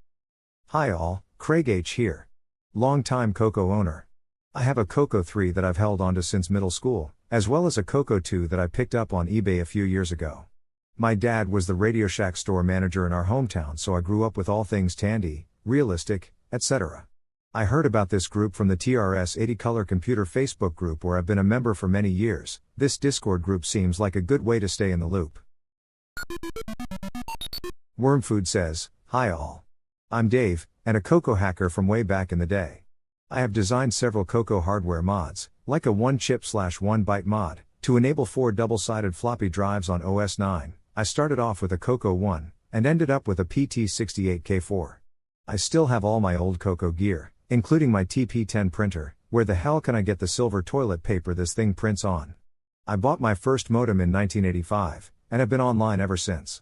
"Hi all, Craig H. here. Long-time CoCo owner. I have a CoCo 3 that I've held onto since middle school, as well as a CoCo 2 that I picked up on eBay a few years ago. My dad was the Radio Shack store manager in our hometown, so I grew up with all things Tandy, realistic, etc. I heard about this group from the TRS-80 Color Computer Facebook group where I've been a member for many years. This Discord group seems like a good way to stay in the loop. Wormfood says, "Hi all. I'm Dave, and a CoCo hacker from way back in the day. I have designed several CoCo hardware mods, like a 1-chip/1-byte mod, to enable 4 double-sided floppy drives on OS 9. I started off with a CoCo 1, and ended up with a PT68K4. I still have all my old CoCo gear, including my TP10 printer. Where the hell can I get the silver toilet paper this thing prints on? I bought my first modem in 1985, and have been online ever since."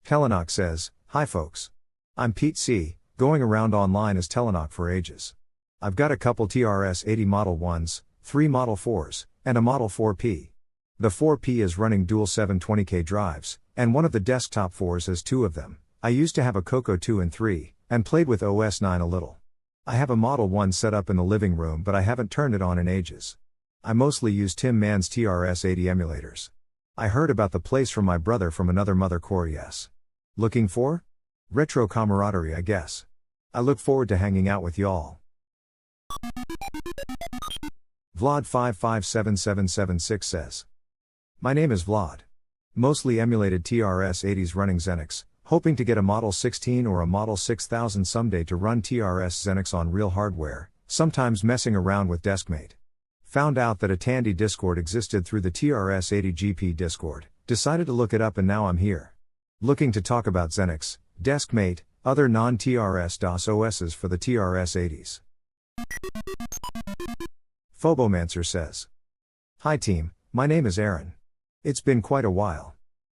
Telenoc says, "Hi folks. I'm Pete C., going around online as Telenoc for ages. I've got a couple TRS-80 Model 1s, 3 Model 4s, and a Model 4P. The 4P is running dual 720K drives, and one of the desktop 4s has 2 of them. I used to have a CoCo 2 and 3, and played with OS 9 a little. I have a Model 1 set up in the living room but I haven't turned it on in ages. I mostly use Tim Mann's TRS-80 emulators. I heard about the place from my brother from another mother core. Yes. Looking for? Retro camaraderie, I guess. I look forward to hanging out with y'all." Vlad557776 says, "My name is Vlad. Mostly emulated TRS-80s running Xenix, hoping to get a Model 16 or a Model 6000 someday to run TRS Xenix on real hardware, sometimes messing around with Deskmate. Found out that a Tandy Discord existed through the TRS-80 GP Discord, decided to look it up and now I'm here. Looking to talk about Xenix, Deskmate, other non-TRS DOS OSs for the TRS-80s. Phobomancer says, "Hi team, my name is Aaron. It's been quite a while.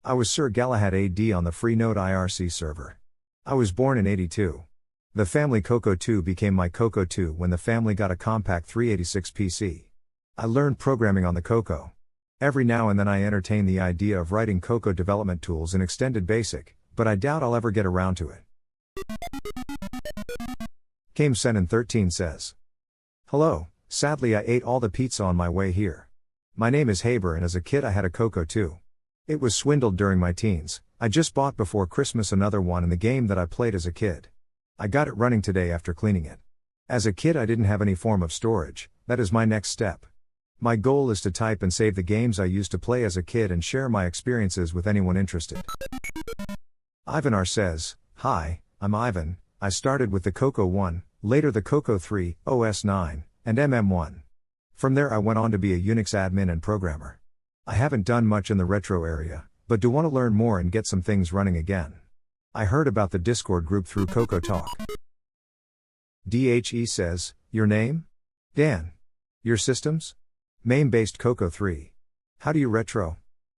I was Sir Galahad AD on the Freenode IRC server. I was born in '82. The family CoCo 2 became my CoCo 2 when the family got a compact 386 PC. I learned programming on the CoCo. Every now and then I entertain the idea of writing CoCo development tools in Extended Basic, but I doubt I'll ever get around to it." Kamesenin13 says, "Hello, sadly I ate all the pizza on my way here. My name is Haber and as a kid I had a CoCo 2. It was swindled during my teens. I just bought before Christmas another one in the game that I played as a kid. I got it running today after cleaning it. As a kid I didn't have any form of storage. That is my next step. My goal is to type and save the games I used to play as a kid and share my experiences with anyone interested." Ivan R says, "Hi, I'm Ivan. I started with the CoCo 1, later the CoCo 3, OS 9, and MM1. From there I went on to be a Unix admin and programmer. I haven't done much in the retro area, but do want to learn more and get some things running again. I heard about the Discord group through CoCo Talk." DHE says, "Your name? Dan. Your systems? MAME-based CoCo 3. How do you retro?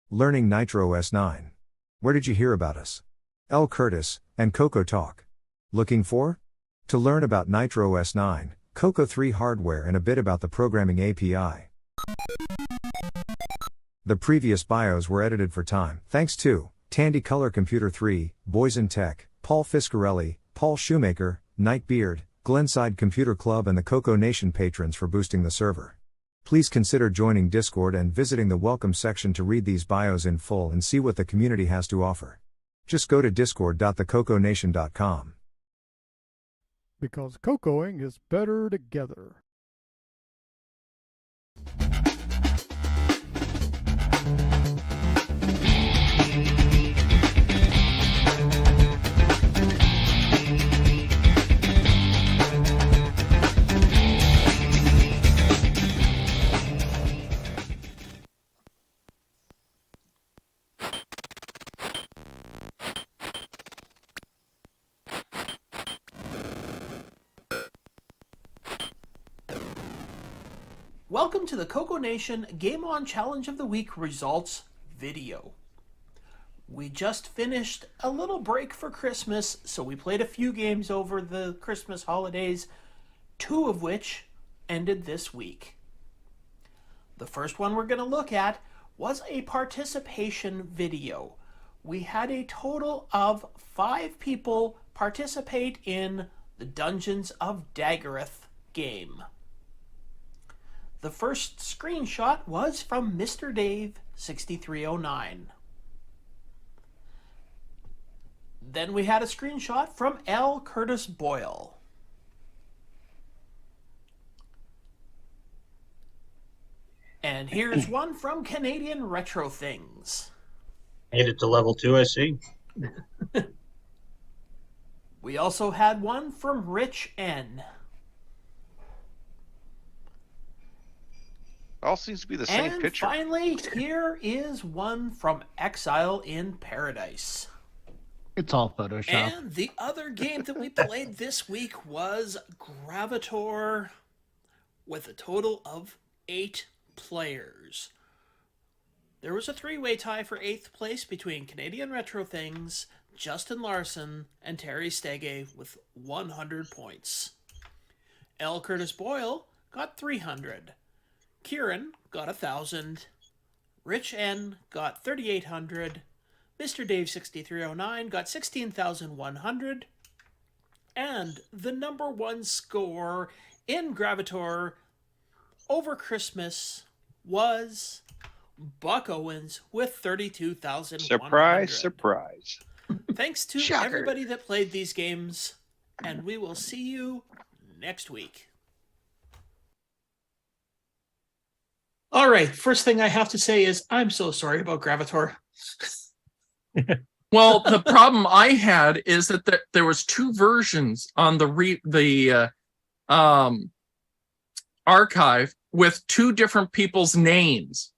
Learning Nitro OS 9. Where did you hear about us? L. Curtis, and CoCo Talk. Looking for? To learn about Nitro OS 9, CoCo 3 hardware and a bit about the programming API." The previous bios were edited for time. Thanks to Tandy Color Computer 3, Boysen Tech, Paul Fiscarelli, Paul Shoemaker, Nightbeard, Glenside Computer Club and the CoCo Nation patrons for boosting the server. Please consider joining Discord and visiting the welcome section to read these bios in full and see what the community has to offer. Just go to discord.thecoconation.com. Because CoCoing is better together. Welcome to the CoCo Nation Game On Challenge of the Week results video. We just finished a little break for Christmas, so we played a few games over the Christmas holidays, 2 of which ended this week. The first one we're going to look at was a participation video. We had a total of 5 people participate in the Dungeons of Daggorath game. The first screenshot was from Mr. Dave 6309. Then we had a screenshot from L. Curtis Boyle. And here's one from Canadian Retro Things. Made it to level 2, I see. We also had one from Rich N. All seems to be the same And picture. finally, here is one from Exile in Paradise. It's all Photoshop. And the other game that we played this week was Gravator with a total of 8 players. There was a 3-way tie for 8th place between Canadian Retro Things, Justin Larson, and Terry Stege with 100 points. L. Curtis Boyle got 300. Kieran got 1,000. Rich N got 3,800. Mr. Dave 6309 got 16,100. And the number one score in Gravator over Christmas was Buck Owens with 32,100. Surprise, surprise. Thanks to Shocker. everybody that played these games, and we will see you next week. All right, first thing I have to say is I'm so sorry about Gravator. Well, the problem I had is that there was 2 versions on the archive with 2 different people's names,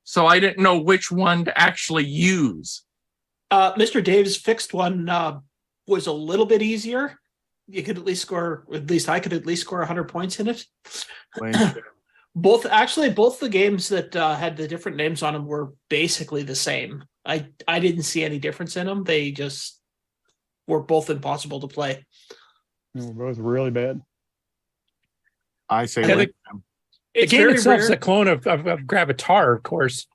so I didn't know which one to actually use. Mr. Dave's fixed one was a little bit easier. You could at least score, at least I could at least score 100 points in it. Both the games that had the different names on them were basically the same. I didn't see any difference in them. They just were both impossible to play. They were both really bad. I say the game itself is a clone of Gravatar, of course.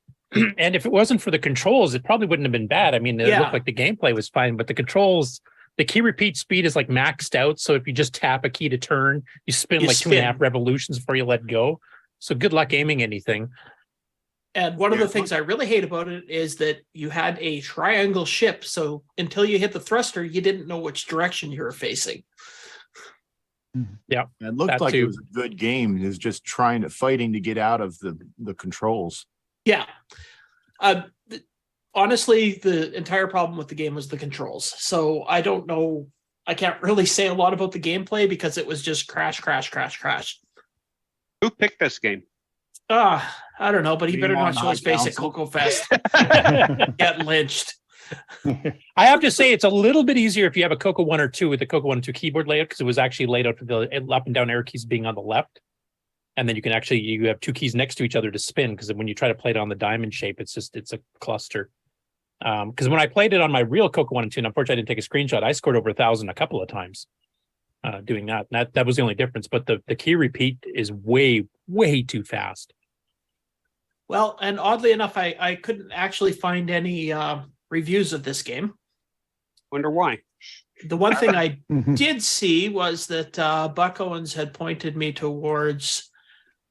And if it wasn't for the controls, it probably wouldn't have been bad. I mean, it looked like the gameplay was fine, but the controls, the key repeat speed is like maxed out. So if you just tap a key to turn, you spin 2.5 revolutions before you let go. So good luck aiming anything. And one of the things I really hate about it is that you had a triangle ship. So until you hit the thruster, you didn't know which direction you were facing. Yeah. It looked like it was a good game. It was just fighting to get out of the controls. Yeah. Honestly, the entire problem with the game was the controls. So I don't know. I can't really say a lot about the gameplay because it was just crash, crash, crash, crash. Who picked this game? I don't know, but he better not show his face at CoCo Fest. Get lynched. I have to say it's a little bit easier if you have a CoCo 1 or 2 with the CoCo 1 and 2 keyboard layout, because it was actually laid out for the up and down arrow keys being on the left. And then you have 2 keys next to each other to spin, because when you try to play it on the diamond shape, it's a cluster. Because when I played it on my real CoCo 1 and 2, and unfortunately I didn't take a screenshot, I scored over 1,000 a couple of times doing that. And that was the only difference. But the key repeat is way, way too fast. Well, and oddly enough, I couldn't actually find any reviews of this game. Wonder why. The one thing I did see was that Buck Owens had pointed me towards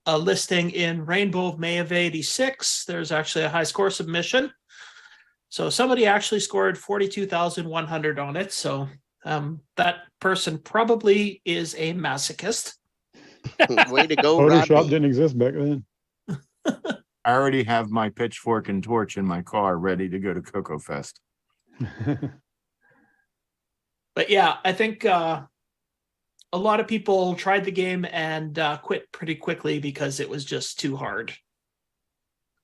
a listing in Rainbow of May of 86. There's actually a high score submission. So somebody actually scored 42,100 on it. So that person probably is a masochist. Way to go, Photoshop Rodney. didn't exist back then. I already have my pitchfork and torch in my car ready to go to CoCo Fest. But yeah, I think a lot of people tried the game and quit pretty quickly because it was just too hard.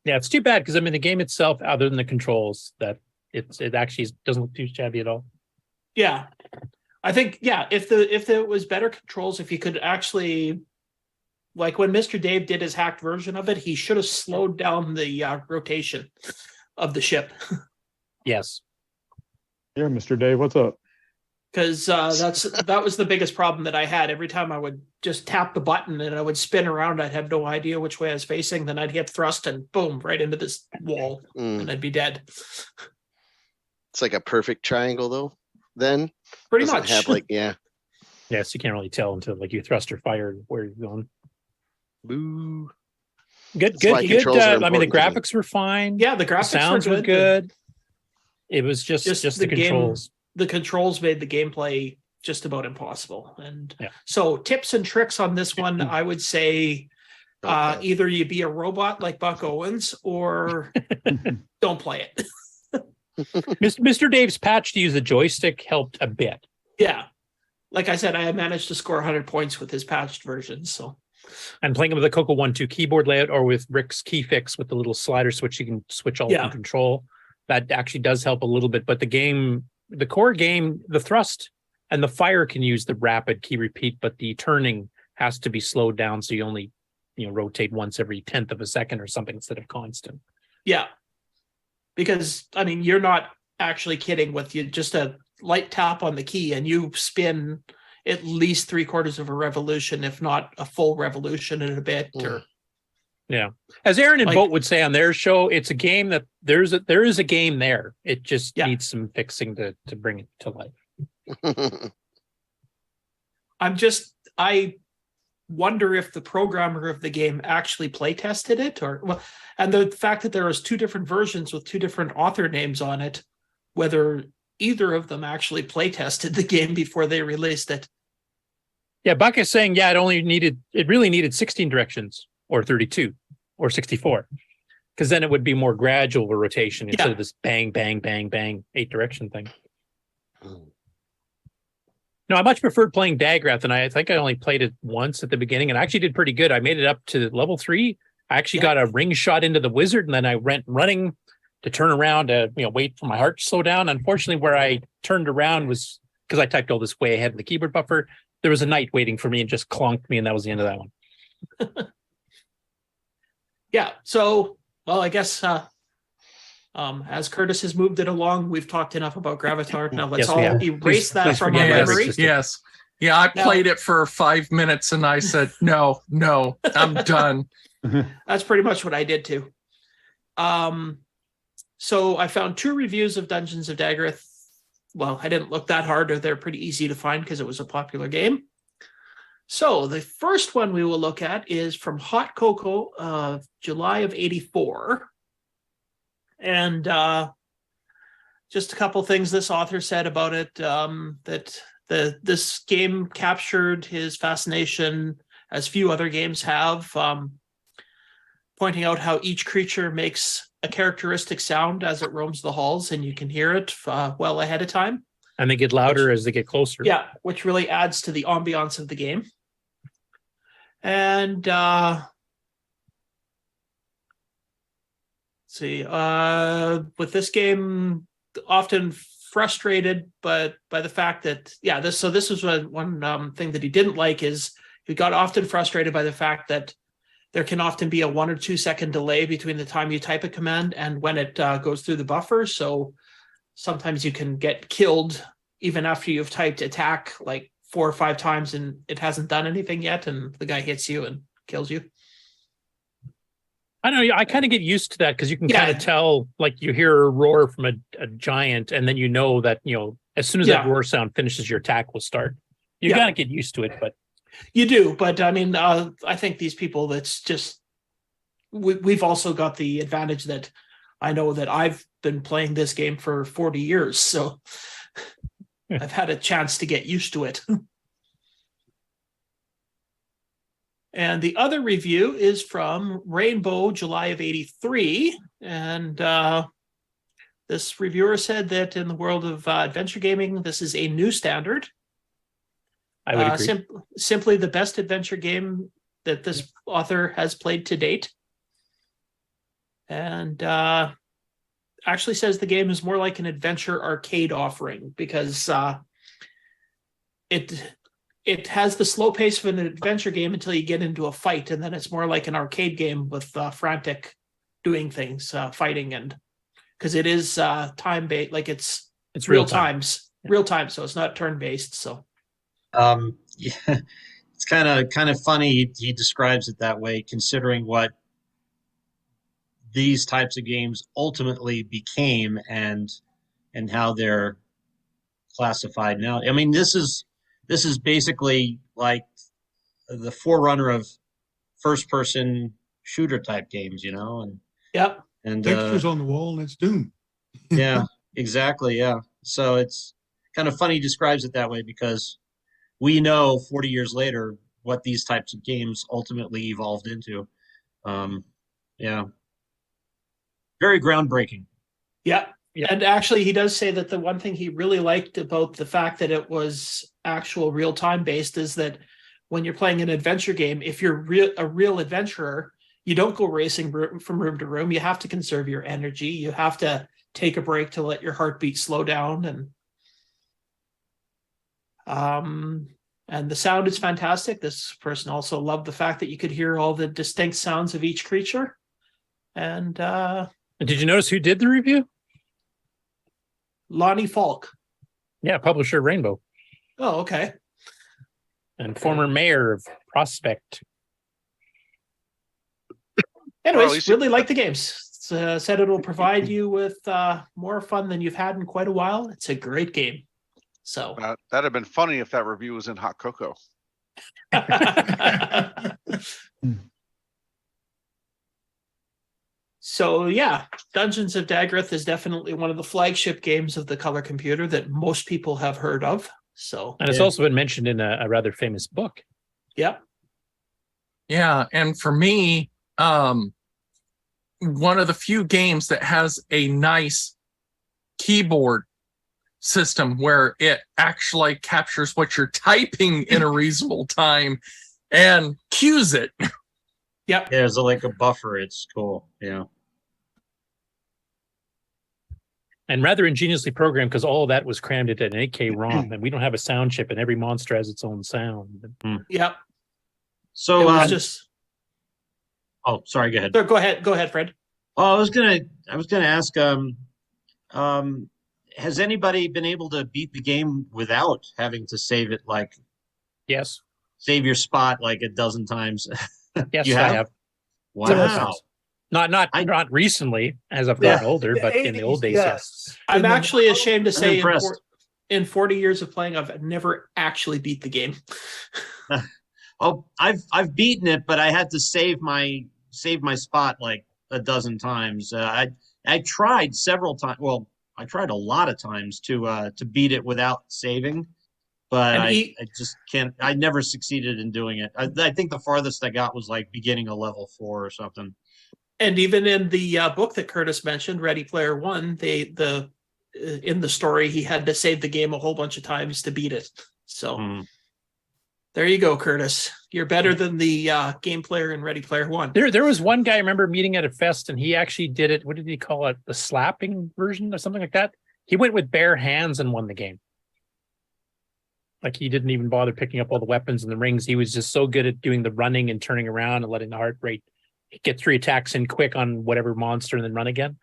Yeah, it's too bad because I mean the game itself, other than the controls, that it actually doesn't look too shabby at all. Yeah, I think if there was better controls, if you could actually, like when Mr. Dave did his hacked version of it, he should have slowed down the rotation of the ship. Yes. Yeah, Mr. Dave, what's up? Because that was the biggest problem that I had. Every time I would just tap the button and I would spin around, I'd have no idea which way I was facing. Then I'd get thrust and boom, right into this wall, and I'd be dead. It's like a perfect triangle, though. Then pretty doesn't much have Yes, you can't really tell until like you thrust or fire where you're going. Boo. Good. I mean, the graphics were fine. Yeah, the graphics sounds were good. It was just the controls. the controls made the gameplay just about impossible. And Yeah. so tips and tricks on this one, I would say either you be a robot like Buck Owens or don't play it. Mr. Dave's patch to use the joystick helped a bit. Yeah. Like I said, I managed to score 100 points with his patched version. So And playing with the CoCo 1.2 keyboard layout or with Rick's key fix with the little slider switch, you can switch all from control. That actually does help a little bit. But the core game, the thrust and the fire can use the rapid key repeat, but the turning has to be slowed down. So you only, rotate once every 1/10 of a second or something instead of constant. yeah. Because I mean, you're not actually kidding with you just a light tap on the key and you spin at least 3/4 of a revolution, if not a full revolution in a bit. Or yeah, as Aaron and Boat would say on their show, it's a game that there is a game there. It just needs some fixing to bring it to life. I wonder if the programmer of the game actually play tested it, and the fact that there was 2 different versions with 2 different author names on it, whether either of them actually play tested the game before they released it. Yeah, Buck is saying, it really needed 16 directions or 32 or 64, because then it would be more gradual rotation instead of this bang, bang, bang, bang, 8 direction thing. No, I much preferred playing Dagrath, and I think I only played it once at the beginning, and I actually did pretty good. I made it up to level 3. I actually got a ring shot into the wizard, and then I went running to turn around to wait for my heart to slow down. Unfortunately, where I turned around was because I typed all this way ahead in the keyboard buffer. There was a knight waiting for me and just clonked me, and that was the end of that one. Yeah. So, well, I guess as Curtis has moved it along, we've talked enough about Gravatar. Now let's all erase that from our memory. Yes. Yeah, I played it for 5 minutes and I said, no, I'm done. That's pretty much what I did too. So I found 2 reviews of Dungeons of Dagrath. Well, I didn't look that hard, or they're pretty easy to find because it was a popular game. So the first one we will look at is from Hot Cocoa of July of '84. And just a couple things this author said about it, that this game captured his fascination as few other games have, pointing out how each creature makes a characteristic sound as it roams the halls, and you can hear it well ahead of time. And they get louder as they get closer. Yeah, which really adds to the ambiance of the game. And with this game, often frustrated, but by the fact that this was one thing that he didn't like, is he got often frustrated by the fact that there can often be a 1 or 2 second delay between the time you type a command and when it goes through the buffer. So sometimes you can get killed even after you've typed attack like 4 or 5 times and it hasn't done anything yet, and the guy hits you and kills you. I don't know. I kind of get used to that because you can kind of tell, like you hear a roar from a giant, and then you know that as soon as that roar sound finishes, your attack will start. You gotta get used to it, but you do. But I mean, I think these people, that's just we've also got the advantage that I know that I've been playing this game for 40 years, so I've had a chance to get used to it. And the other review is from Rainbow, July of '83. And this reviewer said that in the world of adventure gaming, this is a new standard. I would agree. Simply the best adventure game that this author has played to date. And actually says the game is more like an adventure arcade offering because it has the slow pace of an adventure game until you get into a fight, and then it's more like an arcade game with frantic doing things, fighting, and because it is time based, like it's real time, so it's not turn based. So, it's kind of funny he describes it that way, considering what these types of games ultimately became and how they're classified now. I mean, this is basically like the forerunner of first-person shooter type games, and textures on the wall and it's Doom. Yeah, exactly. Yeah, so it's kind of funny he describes it that way, because we know 40 years later what these types of games ultimately evolved into. Yeah. Very groundbreaking. Yeah. And actually, he does say that the one thing he really liked about the fact that it was actual real-time based is that when you're playing an adventure game, if you're a real adventurer, you don't go racing from room to room. You have to conserve your energy. You have to take a break to let your heartbeat slow down. And the sound is fantastic. This person also loved the fact that you could hear all the distinct sounds of each creature. And did you notice who did the review? Lonnie Falk. Yeah, publisher Rainbow. Oh, okay. And former mayor of Prospect. Anyways, really like the games. Said it'll provide you with more fun than you've had in quite a while. It's a great game. So that'd have been funny if that review was in Hot Cocoa. So yeah, Dungeons of Daggerath is definitely one of the flagship games of the color computer that most people have heard of. So, and it's also been mentioned in a rather famous book. Yep. Yeah, and for me, one of the few games that has a nice keyboard system where it actually captures what you're typing in a reasonable time and cues it. Yep. Yeah, there's like a buffer. It's cool. Yeah. And rather ingeniously programmed, because all of that was crammed into an 8K ROM, and we don't have a sound chip, and every monster has its own sound. Yep. So just. Oh, sorry. Go ahead. Go ahead, Fred. Oh, I was gonna ask. Has anybody been able to beat the game without having to save it? Like, yes, save your spot like a dozen times. Yes, you I have. Wow. Not recently, as I've gotten older, but in the old days, yes. I'm actually ashamed to say impressed. in 40 years of playing, I've never actually beat the game. Oh, I've beaten it, but I had to save my spot like a dozen times. I tried several times. Well, I tried a lot of times to beat it without saving, but I just can't. I never succeeded in doing it. I think the farthest I got was like beginning a level 4 or something. And even in the book that Curtis mentioned, Ready Player One, in the story, he had to save the game a whole bunch of times to beat it. So there you go, Curtis. You're better than the game player in Ready Player One. There was one guy I remember meeting at a fest, and he actually did it. What did he call it? The slapping version or something like that. He went with bare hands and won the game. Like, he didn't even bother picking up all the weapons and the rings. He was just so good at doing the running and turning around and letting the heart rate get 3 attacks in quick on whatever monster and then run again,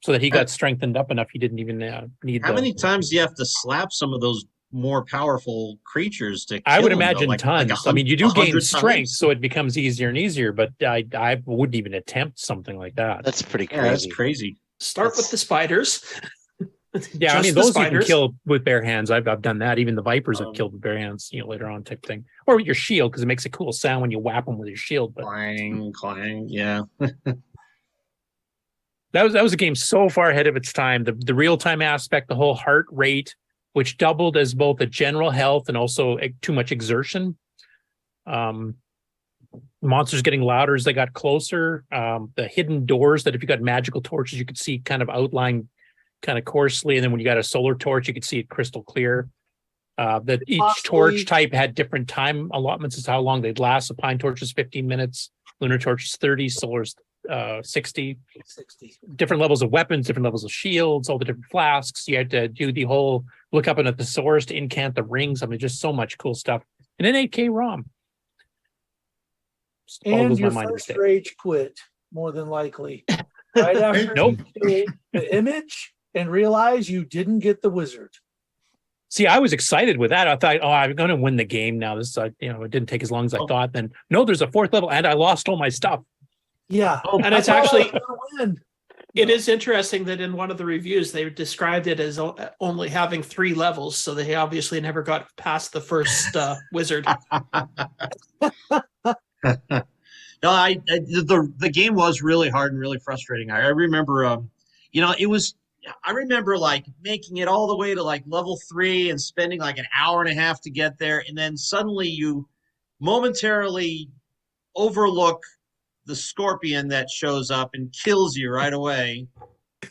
so that he got strengthened up enough he didn't even need. How many times do you have to slap some of those more powerful creatures to kill I would them, imagine like tons. 100 I mean, you do gain strength, times? so it becomes easier and easier, but I wouldn't even attempt something like that. That's pretty Yeah, that's crazy. Start with the spiders. Yeah, I Just mean, the those you can spiders. kill with bare hands. I've done that. Even the vipers have killed with bare hands, later on type thing. Or with your shield, because it makes a cool sound when you whap them with your shield. But Clang, clang, yeah. that was a game so far ahead of its time. The real-time aspect, the whole heart rate, which doubled as both a general health and also too much exertion. Monsters getting louder as they got closer. The hidden doors that if you got magical torches, you could see kind of outlined kind of coarsely, and then when you got a solar torch, you could see it crystal clear. That each torch type had different time allotments as to how long they'd last. So pine torch is 15 minutes, lunar torch is 30, solar's 60. Different levels of weapons, different levels of shields, all the different flasks. You had to do the whole look up in a thesaurus to incant the rings. I mean, just so much cool stuff. And an 8K ROM. And your first rage quit, more than likely. Right after Nope. you did the image and realize you didn't get the wizard. See, I was excited with that. I thought, I'm going to win the game now. This, it didn't take as long as I thought. Then, no, there's a 4th level, and I lost all my stuff. Yeah. And it's actually, it is interesting that in one of the reviews, they described it as only having 3 levels. So they obviously never got past the first wizard. No, the game was really hard and really frustrating. I remember, it I remember like making it all the way to like level 3 and spending like an hour and a half to get there. And then suddenly you momentarily overlook the scorpion that shows up and kills you right away.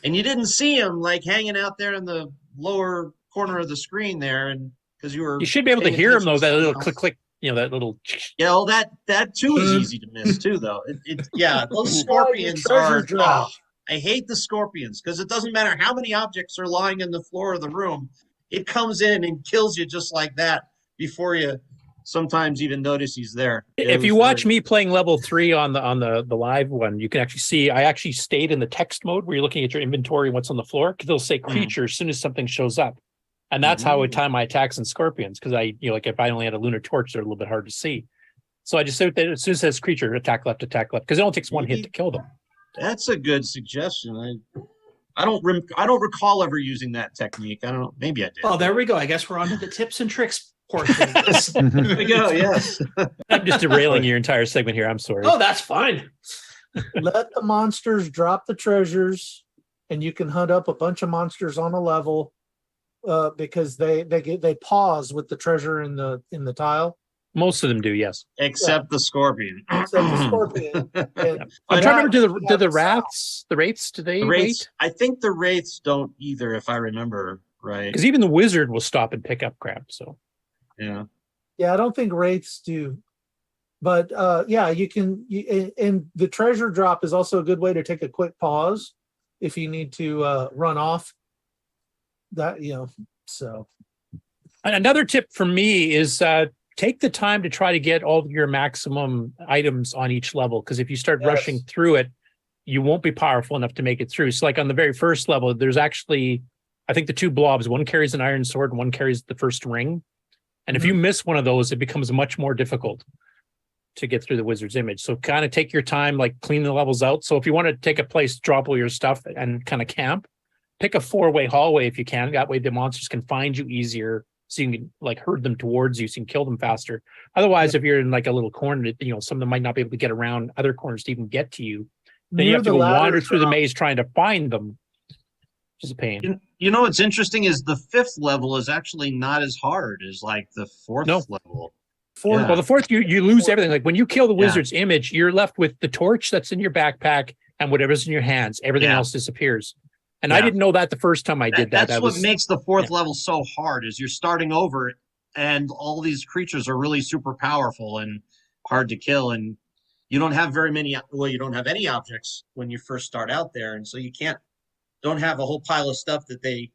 And you didn't see him like hanging out there in the lower corner of the screen there. And because you should be able to hear him though, that little click, click, that little. Yeah, well, that too is easy to miss too, though. Yeah, those scorpions are. Oh, I hate the scorpions because it doesn't matter how many objects are lying in the floor of the room. It comes in and kills you just like that before you sometimes even notice he's there. If you watch me playing level 3 on the live one, you can actually see I actually stayed in the text mode where you're looking at your inventory and what's on the floor, because they'll say creature as soon as something shows up. And that's how I would time my attacks and scorpions, because like if I only had a lunar torch, they're a little bit hard to see. So I just said that as soon as it says creature, attack left, because it only takes one hit to kill them. That's a good suggestion. I don't recall ever using that technique. I don't know. Maybe I did. Oh, there we go. I guess we're on to the tips and tricks portion of this. There we go. Yes. I'm just derailing your entire segment here. I'm sorry. Oh, that's fine. Let the monsters drop the treasures, and you can hunt up a bunch of monsters on a level, because they pause with the treasure in the tile. Most of them do, yes. Except the scorpion. Except the scorpion. I'm trying to remember, do the wraiths, do they wait? I think the wraiths don't either, if I remember right. Because even the wizard will stop and pick up crap, so. Yeah. Yeah, I don't think wraiths do. But yeah, you can, and the treasure drop is also a good way to take a quick pause if you need to run off. That, so. Another tip from me is take the time to try to get all of your maximum items on each level, because if you start rushing through it, you won't be powerful enough to make it through. So like on the very first level, there's actually, I think the 2 blobs, one carries an iron sword and one carries the first ring. And if you miss one of those, it becomes much more difficult to get through the wizard's image. So kind of take your time, like clean the levels out. So if you want to take a place, drop all your stuff and kind of camp, pick a 4-way hallway if you can. That way the monsters can find you easier, so you can like herd them towards you, so you can kill them faster. Otherwise, if you're in like a little corner, some of them might not be able to get around other corners to even get to you. Then you have to go wander through the maze trying to find them, which is a pain. What's interesting is the 5th level is actually not as hard as like the 4th level. Well, the 4th, you lose everything. Like when you kill the wizard's image, you're left with the torch that's in your backpack and whatever's in your hands. Everything else disappears. And I didn't know that the first time I did that. That's what makes the 4th level so hard, is you're starting over and all these creatures are really super powerful and hard to kill. And you don't have you don't have any objects when you first start out there. And so you don't have a whole pile of stuff that they,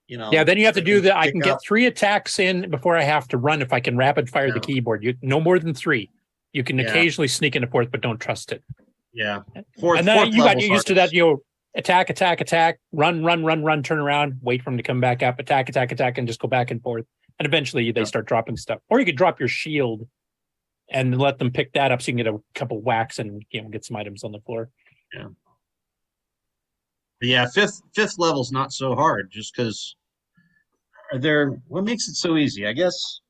Yeah, then you have to do I can get 3 attacks in before I have to run if I can rapid fire the keyboard. No more than 3. You can occasionally sneak in a 4th, but don't trust it. Yeah. And then you got used to that, attack, run, turn around, wait for them to come back up, attack, and just go back and forth. And eventually they start dropping stuff. Or you could drop your shield and let them pick that up so you can get a couple whacks and get some items on the floor. Yeah. But yeah, fifth level's not so hard, just because what makes it so easy? I guess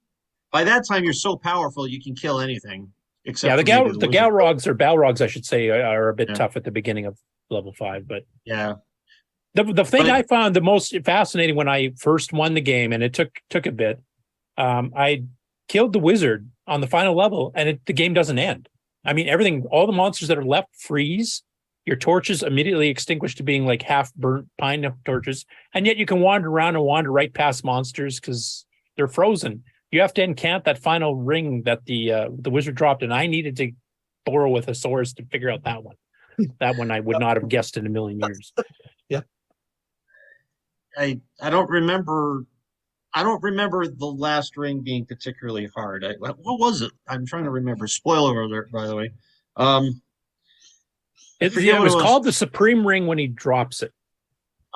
by that time you're so powerful you can kill anything. Except the Galrogs or Balrogs, I should say, are a bit tough at the beginning of level 5, but the thing I found the most fascinating when I first won the game, and it took a bit, I killed the wizard on the final level, and the game doesn't end. I mean, all the monsters that are left freeze. Your torches immediately extinguish to being like half burnt pine torches, and yet you can wander around and wander right past monsters because they're frozen. You have to encant that final ring that the wizard dropped, and I needed to borrow with a source to figure out that one. That one I would not have guessed in a million years. Yeah. I don't remember the last ring being particularly hard. What was it? I'm trying to remember. Spoiler alert, by the way. It was called the Supreme Ring when he drops it.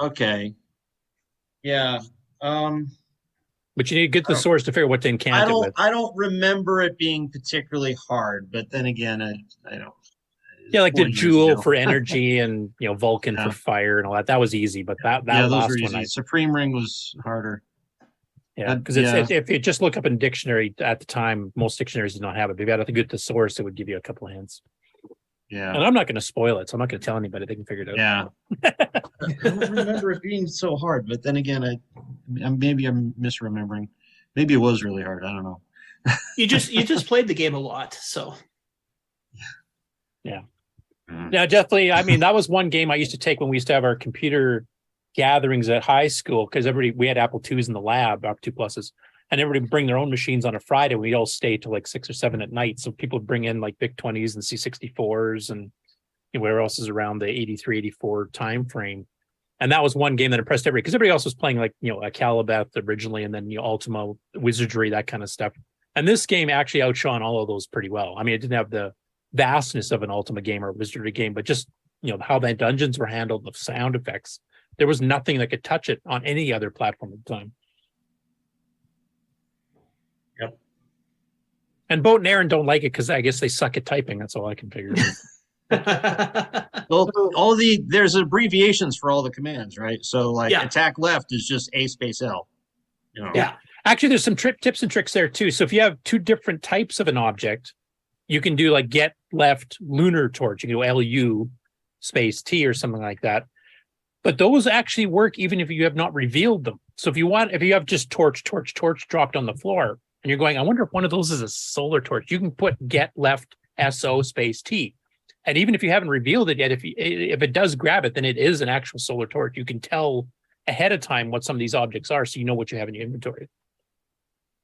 Okay. Yeah. But you need to get the source to figure out what to encant it with. I don't remember it being particularly hard, but then again, I don't. Yeah, like the jewel for energy and Vulcan for fire and all that. That was easy, but that those last were easy. one, Supreme Ring was harder. Yeah, because if you just look up in dictionary at the time, most dictionaries did not have it. But if you had to get the source, it would give you a couple of hints. Yeah. And I'm not going to spoil it, so I'm not going to tell anybody. They can figure it out. Yeah. I don't remember it being so hard, but then again, maybe I'm misremembering. Maybe it was really hard. I don't know. You just played the game a lot, so. Yeah. Yeah, definitely. I mean, that was one game I used to take when we used to have our computer gatherings at high school, because we had Apple IIs in the lab, Apple II Pluses, and everybody would bring their own machines on a Friday. We'd all stay till like 6 or 7 at night. So people would bring in like VIC 20s and C64s and whatever else is around the 83, 84 time frame. And that was one game that impressed everybody, because everybody else was playing like, a Calibeth originally, and then Ultima, Wizardry, that kind of stuff. And this game actually outshone all of those pretty well. I mean, it didn't have the vastness of an Ultima game or a Wizardry game, but just, how the dungeons were handled, the sound effects. There was nothing that could touch it on any other platform at the time. Yep. And Boat and Aaron don't like it because I guess they suck at typing. That's all I can figure. Well, there's abbreviations for all the commands, right? So like attack left is just A space L. Yeah. Actually, there's some tips and tricks there too. So if you have 2 different types of an object, you can do like get left lunar torch. You can do LU space T or something like that. But those actually work even if you have not revealed them. So if you have just torch dropped on the floor, and you're going, I wonder if one of those is a solar torch, you can put get left SO space T. And even if you haven't revealed it yet, if it does grab it, then it is an actual solar torch. You can tell ahead of time what some of these objects are, so you know what you have in your inventory,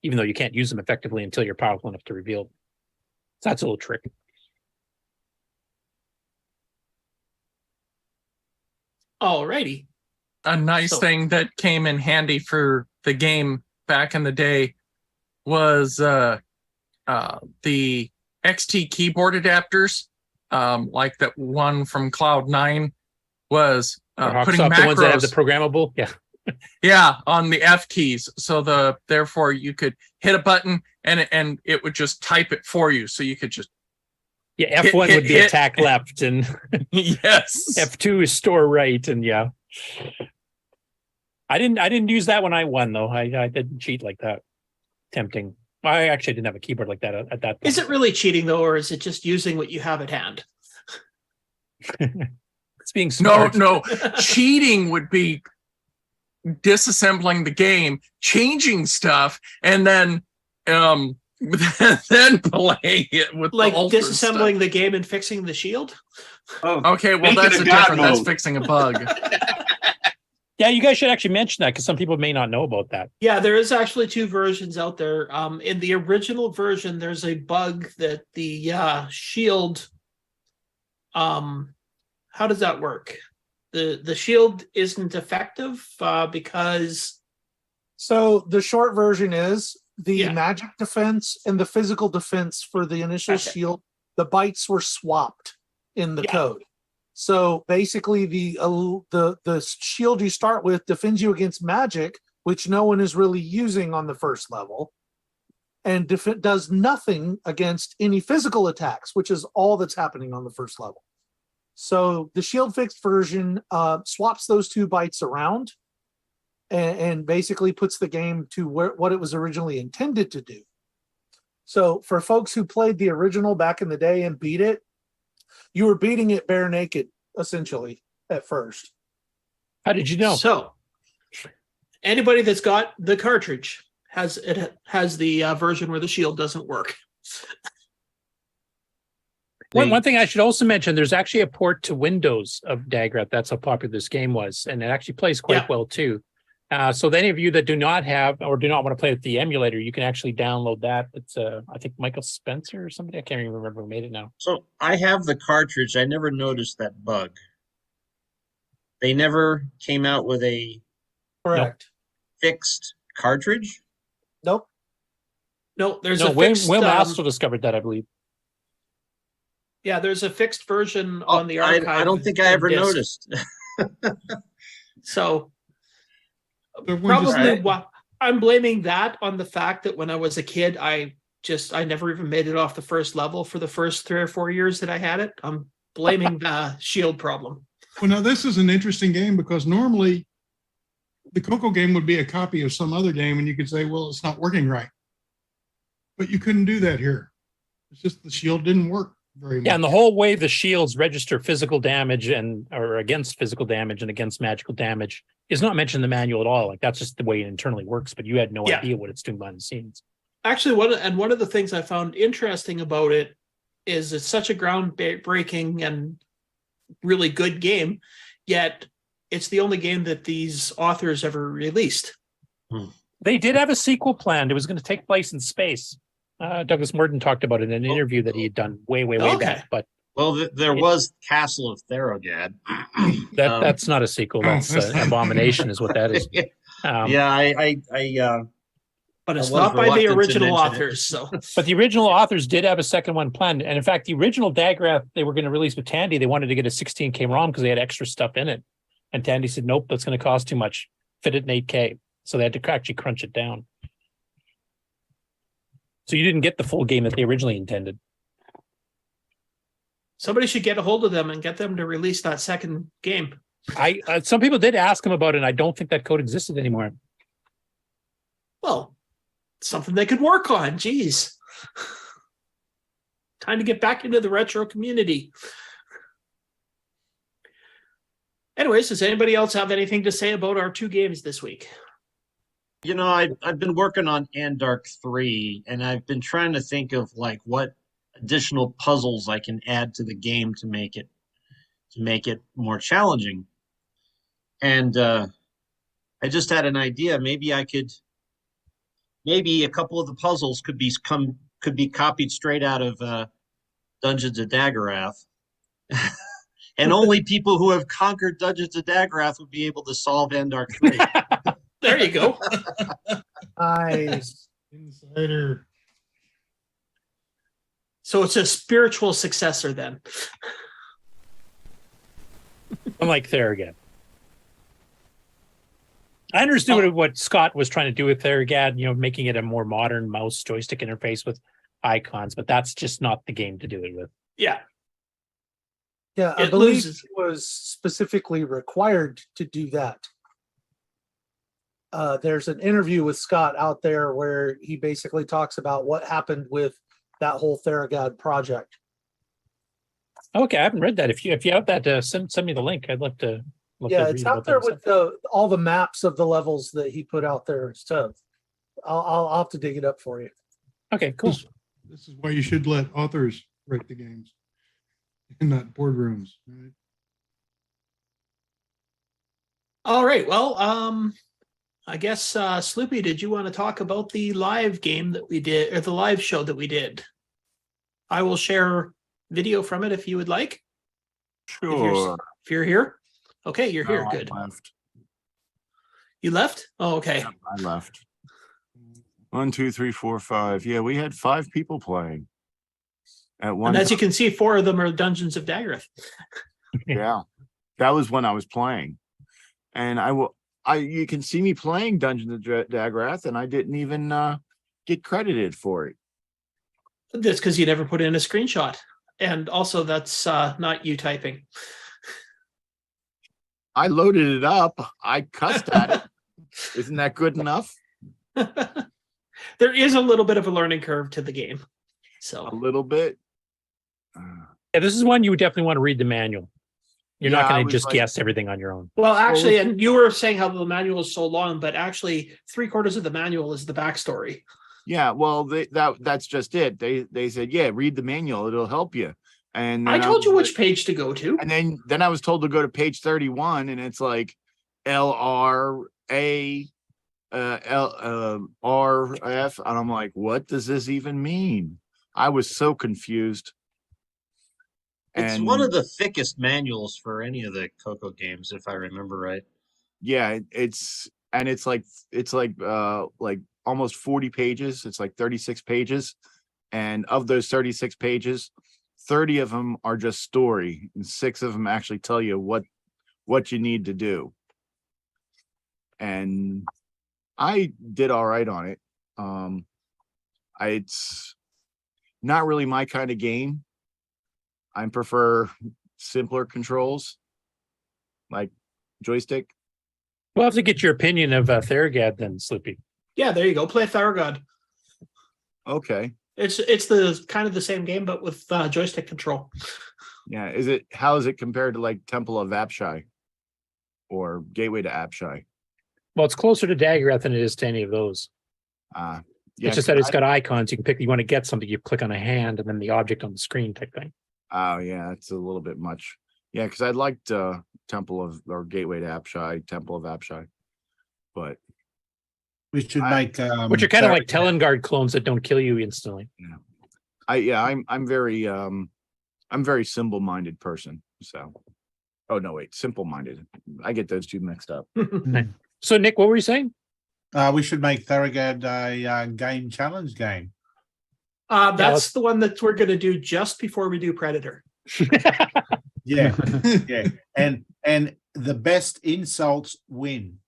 even though you can't use them effectively until you're powerful enough to reveal them. So that's a little trick. Alrighty. A nice thing that came in handy for the game back in the day was the XT keyboard adapters, like that one from Cloud9 was putting macros. The ones that have the programmable, yeah, on the F keys. So therefore you could hit a button and it would just type it for you. So you could just F1 would be attack left, and yes, F2 is store right, and I didn't use that when I won though. I didn't cheat like that. Tempting. I actually didn't have a keyboard like that at that point. Is it really cheating though, or is it just using what you have at hand? It's being smart. No. Cheating would be disassembling the game, changing stuff, and then playing it with like the disassembling the game and fixing the shield. Oh, okay, well that's different. That's fixing a bug. Yeah, you guys should actually mention that, because some people may not know about that. Yeah, there is actually 2 versions out there. In the original version, there's a bug that the shield. How does that work? The shield isn't effective because. So the short version is the magic defense and the physical defense for the initial shield. The bytes were swapped in the code. So basically, the shield you start with defends you against magic, which no one is really using on the first level, and does nothing against any physical attacks, which is all that's happening on the first level. So the shield fixed version swaps those 2 bytes around, and basically puts the game to what it was originally intended to do. So for folks who played the original back in the day and beat it, you were beating it bare naked, essentially, at first. How did you know? So, anybody that's got the cartridge has the version where the shield doesn't work. One thing I should also mention, there's actually a port to Windows of Dagrat. That's how popular this game was, and it actually plays quite well too. So any of you that do not have or do not want to play with the emulator, you can actually download that. It's I think Michael Spencer or somebody. I can't even remember who made it now. So I have the cartridge. I never noticed that bug. They never came out with a fixed cartridge? Nope. No, there's a fixed... Will also discovered that, I believe. Yeah, there's a fixed version on the archive. I don't think I ever noticed. So... Probably I'm blaming that on the fact that when I was a kid, I never even made it off the first level for the first 3 or 4 years that I had it. I'm blaming the shield problem. Well, now this is an interesting game because normally the CoCo game would be a copy of some other game and you could say, well, it's not working right. But you couldn't do that here. It's just the shield didn't work. very much. Yeah, and the whole way the shields register physical damage or against physical damage and against magical damage is not mentioned in the manual at all. Like that's just the way it internally works, but you had no idea what it's doing behind the scenes. Actually, one of the things I found interesting about it is it's such a groundbreaking and really good game, yet it's the only game that these authors ever released. They did have a sequel planned. It was going to take place in space. Douglas Morton talked about it in an interview that he had done way back. But there was Castle of Therogad. That's not a sequel. That's Abomination, is what that is. But it's not by the original authors. So, but the original authors did have a second one planned, and in fact, the original Dagrath they were going to release with Tandy. They wanted to get a 16K ROM because they had extra stuff in it, and Tandy said, "Nope, that's going to cost too much. Fit it in 8K." So they had to actually crunch it down. So you didn't get the full game that they originally intended. Somebody should get a hold of them and get them to release that second game. Some people did ask him about it, and I don't think that code existed anymore. Well, something they could work on. Geez. Time to get back into the retro community. Anyways, does anybody else have anything to say about our 2 games this week? You know, I've been working on Andark 3, and I've been trying to think of like what additional puzzles I can add to the game to make it more challenging. And I just had an idea. Maybe a couple of the puzzles could be copied straight out of Dungeons of Daggerath. And only people who have conquered Dungeons of Daggerath would be able to solve Andark 3. There you go. Nice. Insider. So it's a spiritual successor then. Unlike Theragad. I understood what Scott was trying to do with Theragad, making it a more modern mouse joystick interface with icons, but that's just not the game to do it with. Yeah. Yeah, I believe it was specifically required to do that. There's an interview with Scott out there where he basically talks about what happened with that whole Theragad project. Okay, I haven't read that. If you have that, send me the link. I'd love to. It's out there with all the maps of the levels that he put out there. So I'll have to dig it up for you. Okay, cool. This is why you should let authors write the games and not boardrooms. Right? All right. Well, I guess Sloopy, did you want to talk about the live game that we did, or the live show that we did? I will share video from it if you would like. Sure. If you're here. Okay, you're here. Good. I left. You left? Oh, okay. Yeah, I left. 1, 2, 3, 4, 5. Yeah, we had 5 people playing at one. And as you can see, 4 of them are Dungeons of Daggerath. Yeah, that was when I was playing, and you can see me playing Dungeons of Daggerath, and I didn't even get credited for it. That's because you never put in a screenshot, and also that's not you typing. I loaded it up. I cussed at it. Isn't that good enough? There is a little bit of a learning curve to the game. So a little bit. Yeah, this is one you would definitely want to read the manual. You're not going to just guess everything on your own. Well, actually, and you were saying how the manual is so long, but actually 3/4 of the manual is the backstory. Yeah, well, that's just it. They said, yeah, read the manual. It'll help you. And I told you which page to go to. And then I was told to go to page 31, and it's like LRA RF, and I'm like, what does this even mean? I was so confused. It's one of the thickest manuals for any of the CoCo games, if I remember right. Yeah, it's like almost 40 pages. It's like 36 pages, and of those 36 pages, 30 of them are just story, and 6 of them actually tell you what you need to do. And I did all right on it. It's not really my kind of game. I prefer simpler controls, like joystick. We'll have to get your opinion of Theragad then, Slippy. Yeah, there you go. Play Theragad. Okay. It's the kind of the same game, but with joystick control. Yeah. How is it compared to like Temple of Apshai or Gateway to Apshai? Well, it's closer to Daggerath than it is to any of those. Yeah, it's just that it's got icons. You can pick. You want to get something, you click on a hand, and then the object on the screen type thing. Oh yeah, it's a little bit much. Yeah, because I liked Gateway to Apshai, Temple of Apshai, but we should make which are kind of like Telengard clones that don't kill you instantly. Yeah, I'm very simple-minded person. So, oh no, wait, simple-minded. I get those two mixed up. So Nick, what were you saying? We should make Thorogad a game challenge game. That's the one that we're going to do just before we do Predator. Yeah, yeah, and the best insults win.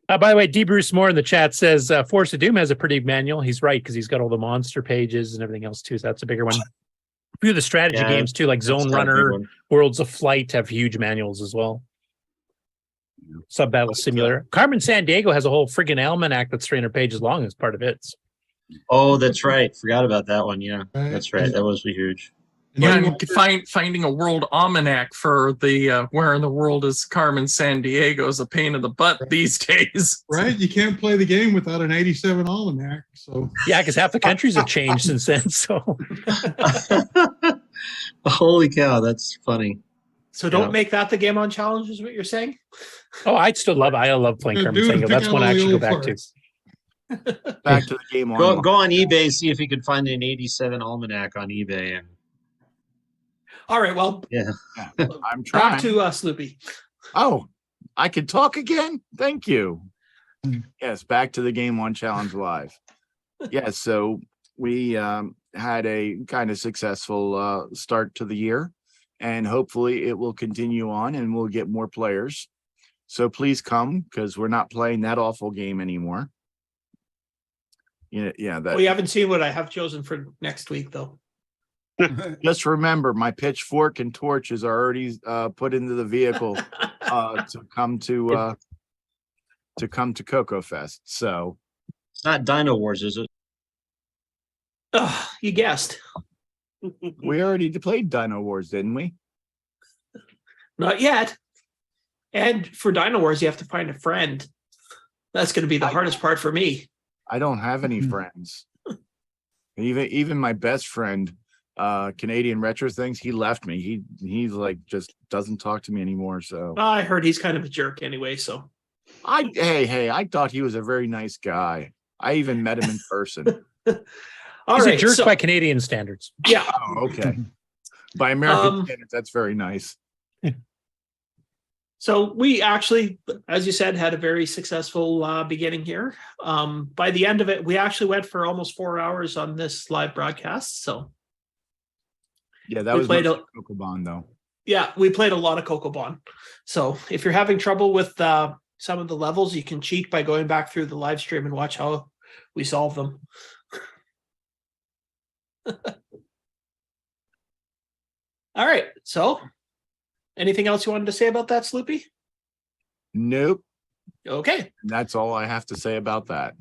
By the way, D. Bruce Moore in the chat says Force of Doom has a pretty manual. He's right because he's got all the monster pages and everything else too. So that's a bigger one. A few of the strategy games too, like Zone Runner, Worlds of Flight, have huge manuals as well. Sub Battle Simulator. Carmen Sandiego has a whole friggin' almanac that's 300 pages long as part of it. Oh, that's right. Forgot about that one. Yeah, that's right. That was huge. Yeah, and finding a world almanac for the where in the world is Carmen Sandiego is a pain in the butt these days. Right? You can't play the game without an 87 almanac. So yeah, because half the countries have changed since then. So holy cow, that's funny. So don't make that the game on challenge, is what you're saying? Oh, I love playing Carmen Sandiego. That's one I actually go back to. Back to the game on. Go on eBay, see if you can find an 87 almanac on eBay. And all right, well, yeah, I'm trying. Back to Sloopy. Oh, I can talk again. Thank you. Yes, back to the Game On Challenge Live. Yes, so we had a kind of successful start to the year, and hopefully it will continue on, and we'll get more players. So please come, because we're not playing that awful game anymore. Yeah. That. We haven't seen what I have chosen for next week, though. Just remember, my pitchfork and torches are already put into the vehicle to come to CoCo Fest. So it's not Dino Wars, is it? You guessed. We already played Dino Wars, didn't we? Not yet. And for Dino Wars, you have to find a friend. That's going to be the hardest part for me. I don't have any friends. Even my best friend, Canadian Retro Things, he left me. He's like just doesn't talk to me anymore. So I heard he's kind of a jerk anyway. So I thought he was a very nice guy. I even met him in person. He's a jerk by Canadian standards. Yeah. Oh, okay. By American standards, that's very nice. So we actually, as you said, had a very successful beginning here. By the end of it, we actually went for almost 4 hours on this live broadcast. So yeah, that was CoCo though. Yeah, we played a lot of CoCo. So if you're having trouble with some of the levels, you can cheat by going back through the live stream and watch how we solve them. All right. So anything else you wanted to say about that, Sloopy? Nope. Okay. That's all I have to say about that.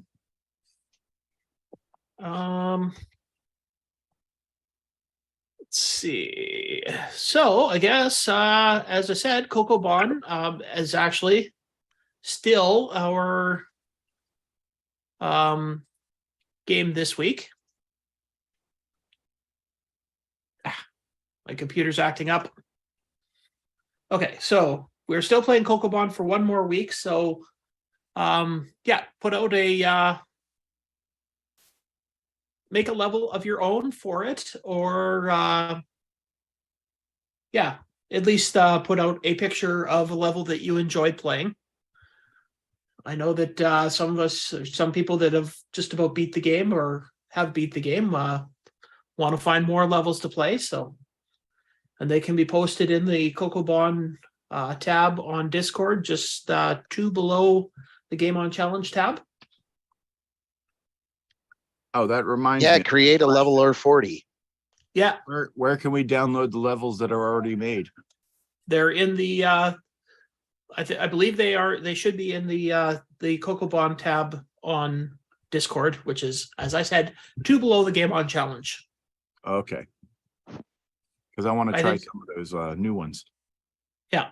Let's see. So I guess, as I said, CoCo is actually still our game this week. My computer's acting up. Okay, so we're still playing CoCo for one more week. So, yeah, put out a make a level of your own for it, or yeah, at least put out a picture of a level that you enjoyed playing. I know that some people that have just about beat the game or have beat the game want to find more levels to play. So. And they can be posted in the CoCo tab on Discord, just 2 below the Game On Challenge tab. Oh, that reminds me. Yeah, create a level or 40. Yeah. Where can we download the levels that are already made? They're in the I believe they should be in the CoCo tab on Discord, which is, as I said, 2 below the Game On Challenge. Okay. Because I want to I try think- some of those new ones. Yeah.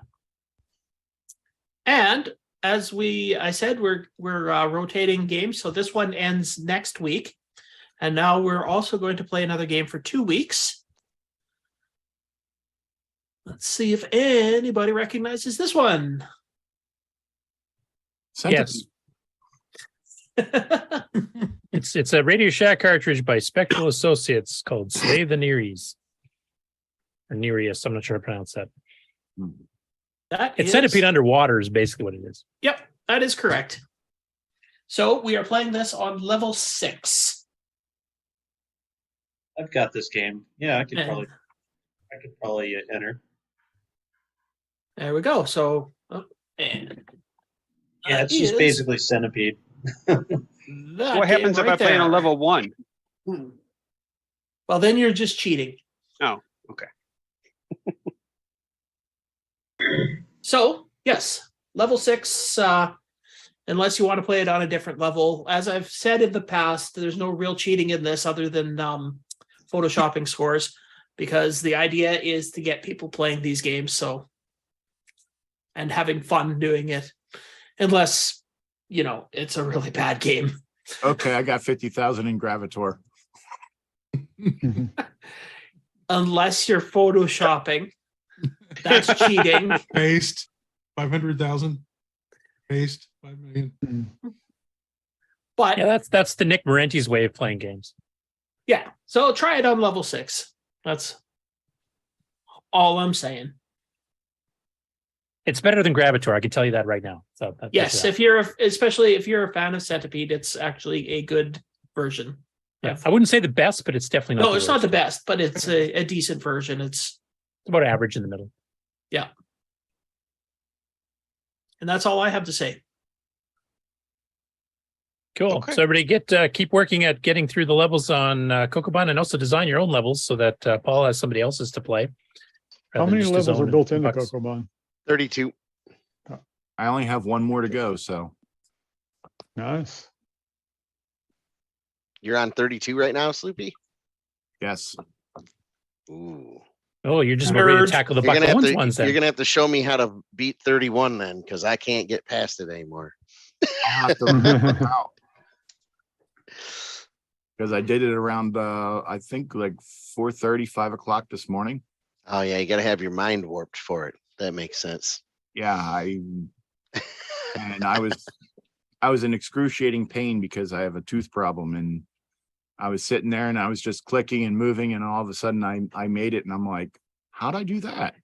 And as I said, we're rotating games. So this one ends next week. And now we're also going to play another game for 2 weeks. Let's see if anybody recognizes this one. Yes. It's a Radio Shack cartridge by Spectral Associates called Slay the Nereus. Or Nereus, I'm not sure how to pronounce that. It's Centipede Underwater is basically what it is. Yep, that is correct. So we are playing this on level 6. I've got this game. Yeah, I could And- probably enter. There we go. So, and Yeah, it's that just is- basically Centipede. that What happens game if I right play on there. level 1? Well, then you're just cheating. Oh, okay. So, yes, level 6, unless you want to play it on a different level. As I've said in the past, there's no real cheating in this other than photoshopping scores, because the idea is to get people playing these games and having fun doing it, unless, it's a really bad game. Okay, I got 50,000 in Gravator. Unless you're photoshopping. That's cheating. Paste 500,000. Paste 5 million. But yeah, that's the Nick Marenti's way of playing games. Yeah, so try it on level 6. That's all I'm saying. It's better than Gravator, I can tell you that right now. So Yes, especially if you're a fan of Centipede, it's actually a good version. Yeah, I wouldn't say the best, but it's definitely not. No, it's not the best, but it's a decent version. It's about average in the middle. Yeah. And that's all I have to say. Cool. Okay. So everybody keep working at getting through the levels on CoCoBun, and also design your own levels so that Paul has somebody else's to play. How rather than many just his levels are own built into bucks. CoCoBun? 32. I only have one more to go, so Nice. You're on 32 right now, Sloopy? yes. Ooh. Oh, you're just about ready to tackle the You're gonna Buck have Owens to- ones then. You're gonna have to show me how to beat 31 then, because I can't get past it anymore. I'll have to remember out. Because I did it around I think like 4:30, 5 o'clock this morning. Oh yeah, you gotta have your mind warped for it. That makes sense. Yeah, and I was in excruciating pain because I have a tooth problem, and I was sitting there and I was just clicking and moving, and all of a sudden I made it, and I'm like, how'd I do that?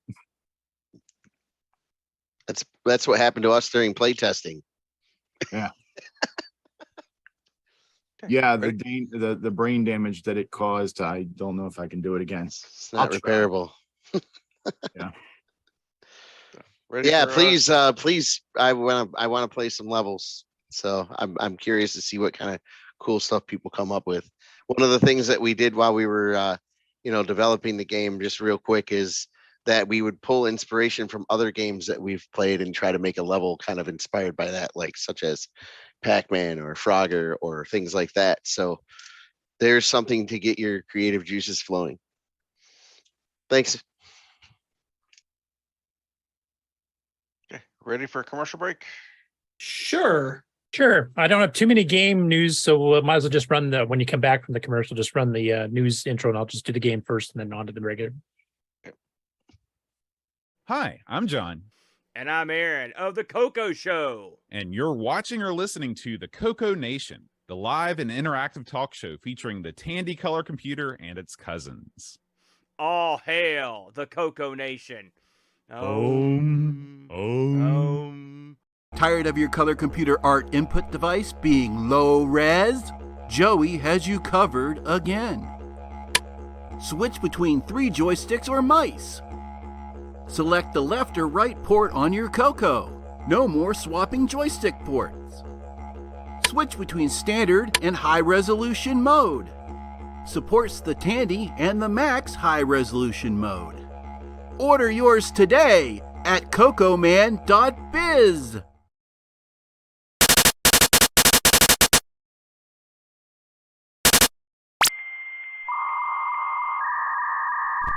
That's what happened to us during playtesting. Yeah. Yeah, the brain damage that it caused, I don't know if I can do it again. It's not I'll try. repairable. Yeah. Ready Yeah, for, please. I want to play some levels. So I'm curious to see what kind of cool stuff people come up with. One of the things that we did while we were, developing the game, just real quick, is that we would pull inspiration from other games that we've played and try to make a level kind of inspired by that, like such as Pac-Man or Frogger or things like that. So there's something to get your creative juices flowing. Thanks. okay, ready for a commercial break? Sure. Sure. I don't have too many game news, so might as well just run when you come back from the commercial, just run the news intro, and I'll just do the game first and then on to the regular. Hi, I'm John. And I'm Aaron of the CoCo Show. And you're watching or listening to the CoCo Nation, the live and interactive talk show featuring the Tandy Color Computer and its cousins. All hail the CoCo Nation. Tired of your color computer art input device being low res? Joey has you covered again. Switch between 3 joysticks or mice. Select the left or right port on your CoCo. No more swapping joystick ports. Switch between standard and high resolution mode. Supports the Tandy and the Max high resolution mode. Order yours today at cocoman.biz.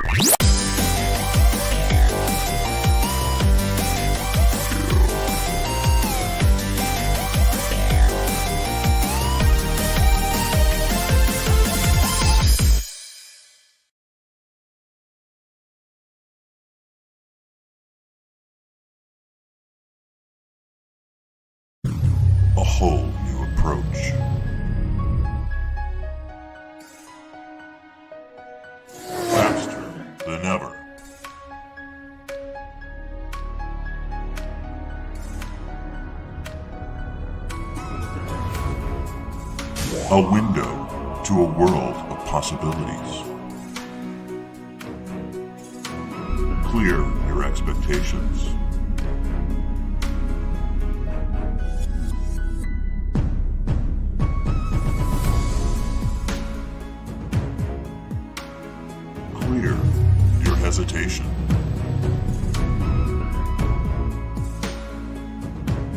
A whole new approach. Faster than ever. A window to a world of possibilities. Clear your expectations. Clear your hesitation.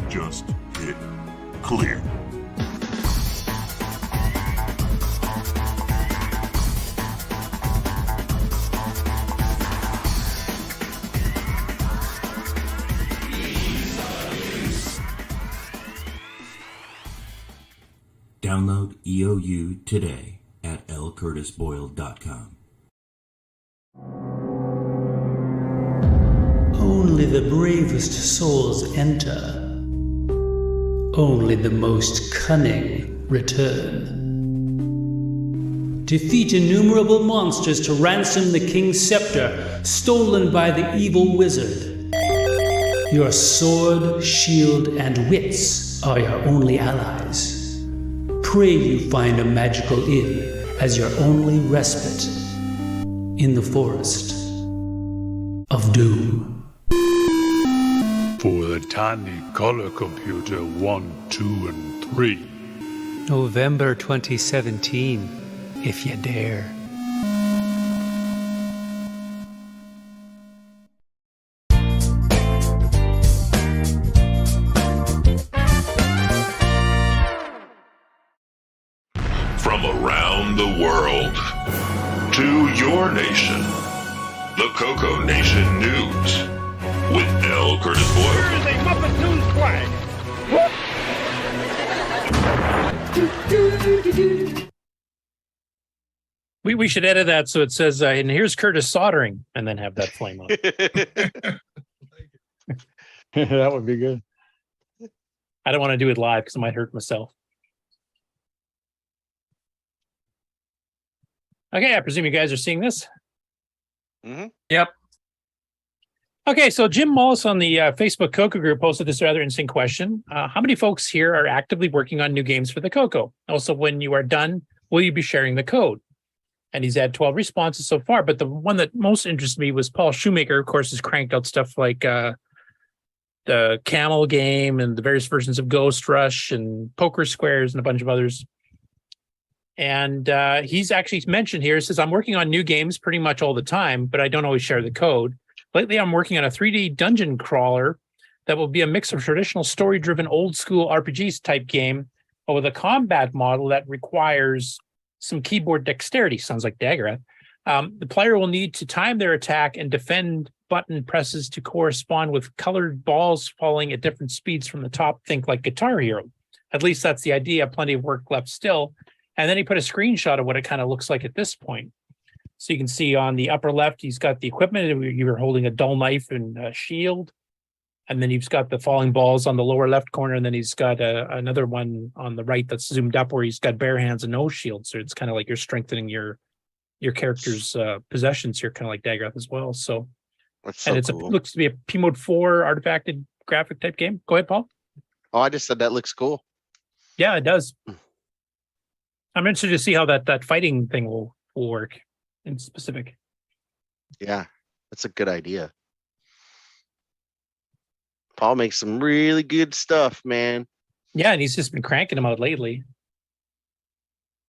Just hit clear. Download EOU today at lcurtisboyle.com. Only the bravest souls enter. Only the most cunning return. Defeat innumerable monsters to ransom the king's scepter, stolen by the evil wizard. Your sword, shield, and wits are your only allies. Pray you find a magical inn as your only respite in the forest of doom. For the tiny color computer 1, 2, and 3. November 2017, if you dare. From around the world to your nation, the CoCo Nation News with L. Curtis Boyle. Here is a Muppet Tunes flag. We should edit that so it says, and here's Curtis soldering, and then have that flame on. That would be good. I don't want to do it live because I might hurt myself. Okay, I presume you guys are seeing this. Mm-hmm. Yep. Okay, so Jim Mullis on the Facebook CoCo group posted this rather interesting question. How many folks here are actively working on new games for the CoCo? Also, when you are done, will you be sharing the code? And he's had 12 responses so far, but the one that most interested me was Paul Shoemaker, of course, has cranked out stuff like the Camel game and the various versions of Ghost Rush and Poker Squares and a bunch of others. And he's actually mentioned here, says, I'm working on new games pretty much all the time, but I don't always share the code. Lately, I'm working on a 3D dungeon crawler that will be a mix of traditional story-driven old school RPGs type game, but with a combat model that requires some keyboard dexterity. Sounds like Daggereth. The player will need to time their attack and defend button presses to correspond with colored balls falling at different speeds from the top. Think like Guitar Hero. At least that's the idea. Plenty of work left still. And then he put a screenshot of what it kind of looks like at this point. So you can see on the upper left, he's got the equipment. You were holding a dull knife and a shield. And then he's got the falling balls on the lower left corner. And then he's got another one on the right that's zoomed up where he's got bare hands and no shield. So it's kind of like you're strengthening your character's possessions here, kind of like Daggereth as well. So, and it's cool. looks to be a P Mode 4 artifacted graphic type game. Go ahead, Paul. Oh, I just said that looks cool. Yeah, it does. I'm interested to see how that fighting thing will work in specific. Yeah, that's a good idea. Paul makes some really good stuff, man. Yeah, and he's just been cranking them out lately.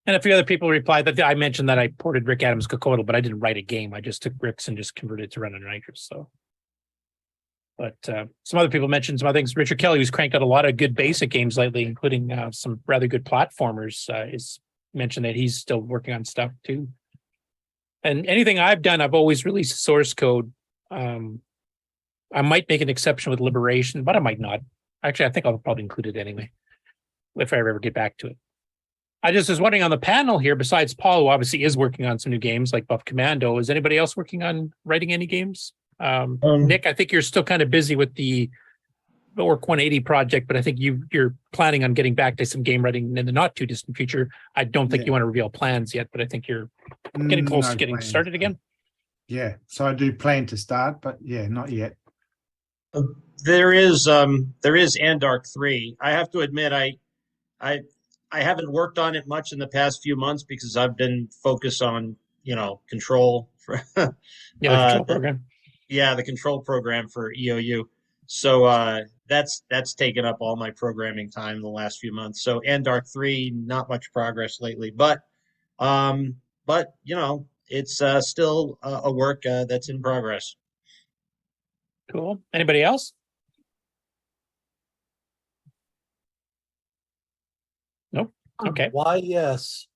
And a few other people replied that I mentioned that I ported Rick Adams' Cocodle, but I didn't write a game. I just took Rick's and just converted it to run on Nitrous. So, but some other people mentioned some other things. Richard Kelly, who's cranked out a lot of good basic games lately, including some rather good platformers, is mentioned that he's still working on stuff too. And anything I've done, I've always released source code. I might make an exception with Liberation, but I might not. Actually, I think I'll probably include it anyway, if I ever get back to it. I just was wondering on the panel here, besides Paul, who obviously is working on some new games like Buff Commando, is anybody else working on writing any games? Nick, I think you're still kind of busy with the Orc 180 project, but I think you're planning on getting back to some game writing in the not too distant future. I don't think you want to reveal plans yet, but I think you're getting close to getting started again. Yeah, so I do plan to start, but yeah, not yet. There is Andark 3. I have to admit, I haven't worked on it much in the past few months because I've been focused on control for the control program. Yeah, the control program for EOU. So that's taken up all my programming time the last few months. So Andark 3, not much progress lately, but it's still a work that's in progress. Cool. Anybody else? Nope. Okay. Why, yes.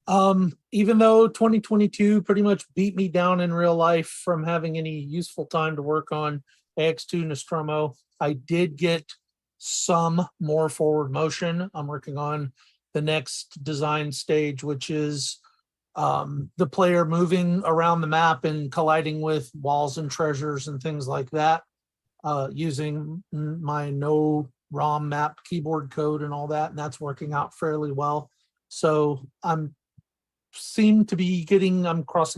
Even though 2022 pretty much beat me down in real life from having any useful time to work on AX2 Nostromo, I did get some more forward motion. I'm working on the next design stage, which is the player moving around the map and colliding with walls and treasures and things like that, using my no ROM map keyboard code and all that, and that's working out fairly well. So I'm crossing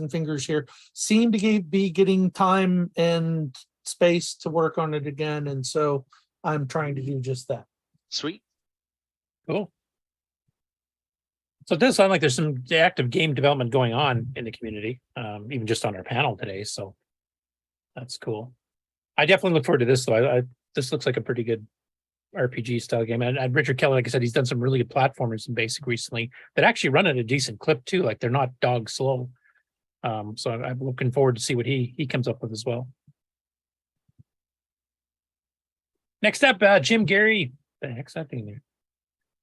fingers here, be getting time and space to work on it again, and so I'm trying to do just that. Sweet. Cool. So it does sound like there's some active game development going on in the community, even just on our panel today. So that's cool. I definitely look forward to this, though. This looks like a pretty good RPG style game. And Richard Kelly, like I said, he's done some really good platformers in BASIC recently that actually run at a decent clip too. Like they're not dog slow. So I'm looking forward to see what he comes up with as well. Next up, Jim Gary. The heck's that thing there?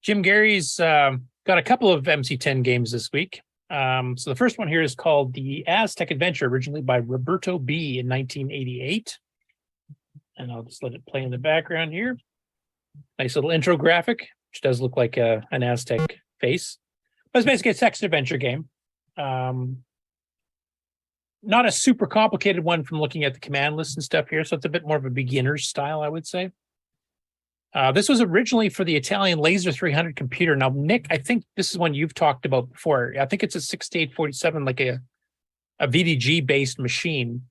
Jim Gary's got a couple of MC10 games this week. So the first one here is called The Aztec Adventure, originally by Roberto B. in 1988. And I'll just let it play in the background here. Nice little intro graphic, which does look like an Aztec face. But it's basically a text adventure game. Not a super complicated one from looking at the command list and stuff here. So it's a bit more of a beginner's style, I would say. This was originally for the Italian Laser 300 computer. Now, Nick, I think this is one you've talked about before. I think it's a 6847, like a VDG-based machine.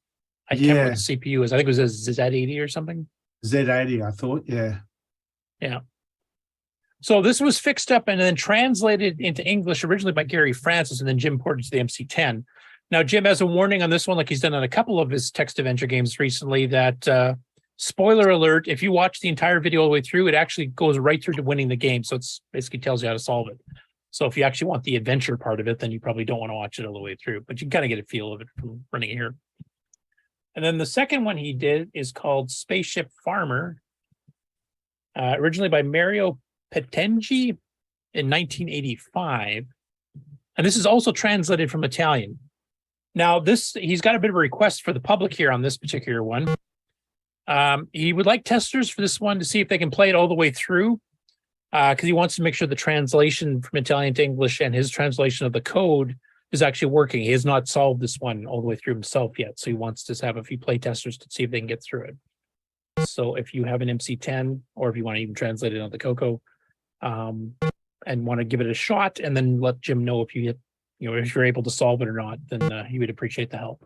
I can't remember what the CPU is. I think it was a Z80 or something. Z80, I thought, yeah. Yeah. So this was fixed up and then translated into English originally by Gary Francis, and then Jim ported to the MC10. Now, Jim has a warning on this one, like he's done on a couple of his text adventure games recently, that spoiler alert, if you watch the entire video all the way through, it actually goes right through to winning the game. So it's basically tells you how to solve it. So if you actually want the adventure part of it, then you probably don't want to watch it all the way through, but you can kind of get a feel of it from running it here. And then the second one he did is called Spaceship Farmer, originally by Mario Petengi in 1985. And this is also translated from Italian. Now, he's got a bit of a request for the public here on this particular one. He would like testers for this one to see if they can play it all the way through, because he wants to make sure the translation from Italian to English and his translation of the code is actually working. He has not solved this one all the way through himself yet, so he wants to have a few play testers to see if they can get through it. So if you have an MC10, or if you want to even translate it on the CoCo, and want to give it a shot, and then let Jim know if if you're able to solve it or not, then he would appreciate the help.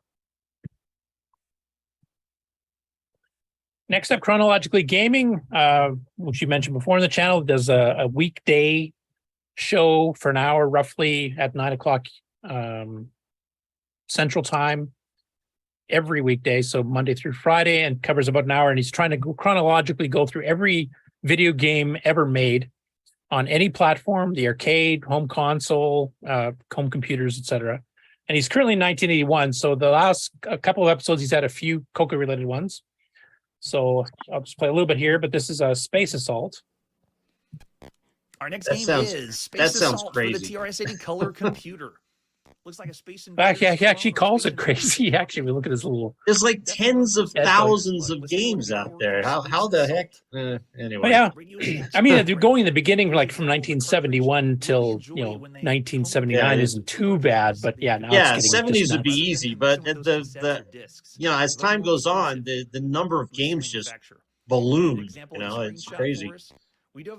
Next up, Chronologically Gaming, which you mentioned before on the channel, does a weekday show for an hour, roughly at 9 o'clock Central Time, every weekday, so Monday through Friday, and covers about an hour. And he's trying to chronologically go through every video game ever made on any platform, the arcade, home console, home computers, etc. And he's currently in 1981. So the last couple of episodes, he's had a few CoCo related ones. So I'll just play a little bit here, but this is a Space Assault. Our next game is Space Assault for the TRS-80 color computer. Looks like a space Actually, he actually calls it crazy. Actually, we look at his little. There's like tens of thousands of games out there. How the heck? Anyway. But yeah, I mean, they're going in the beginning, like from 1971 till 1979 isn't too bad. But yeah, now yeah, it's getting 70s would be easy, but the as time goes on, the number of games just balloon. It's crazy.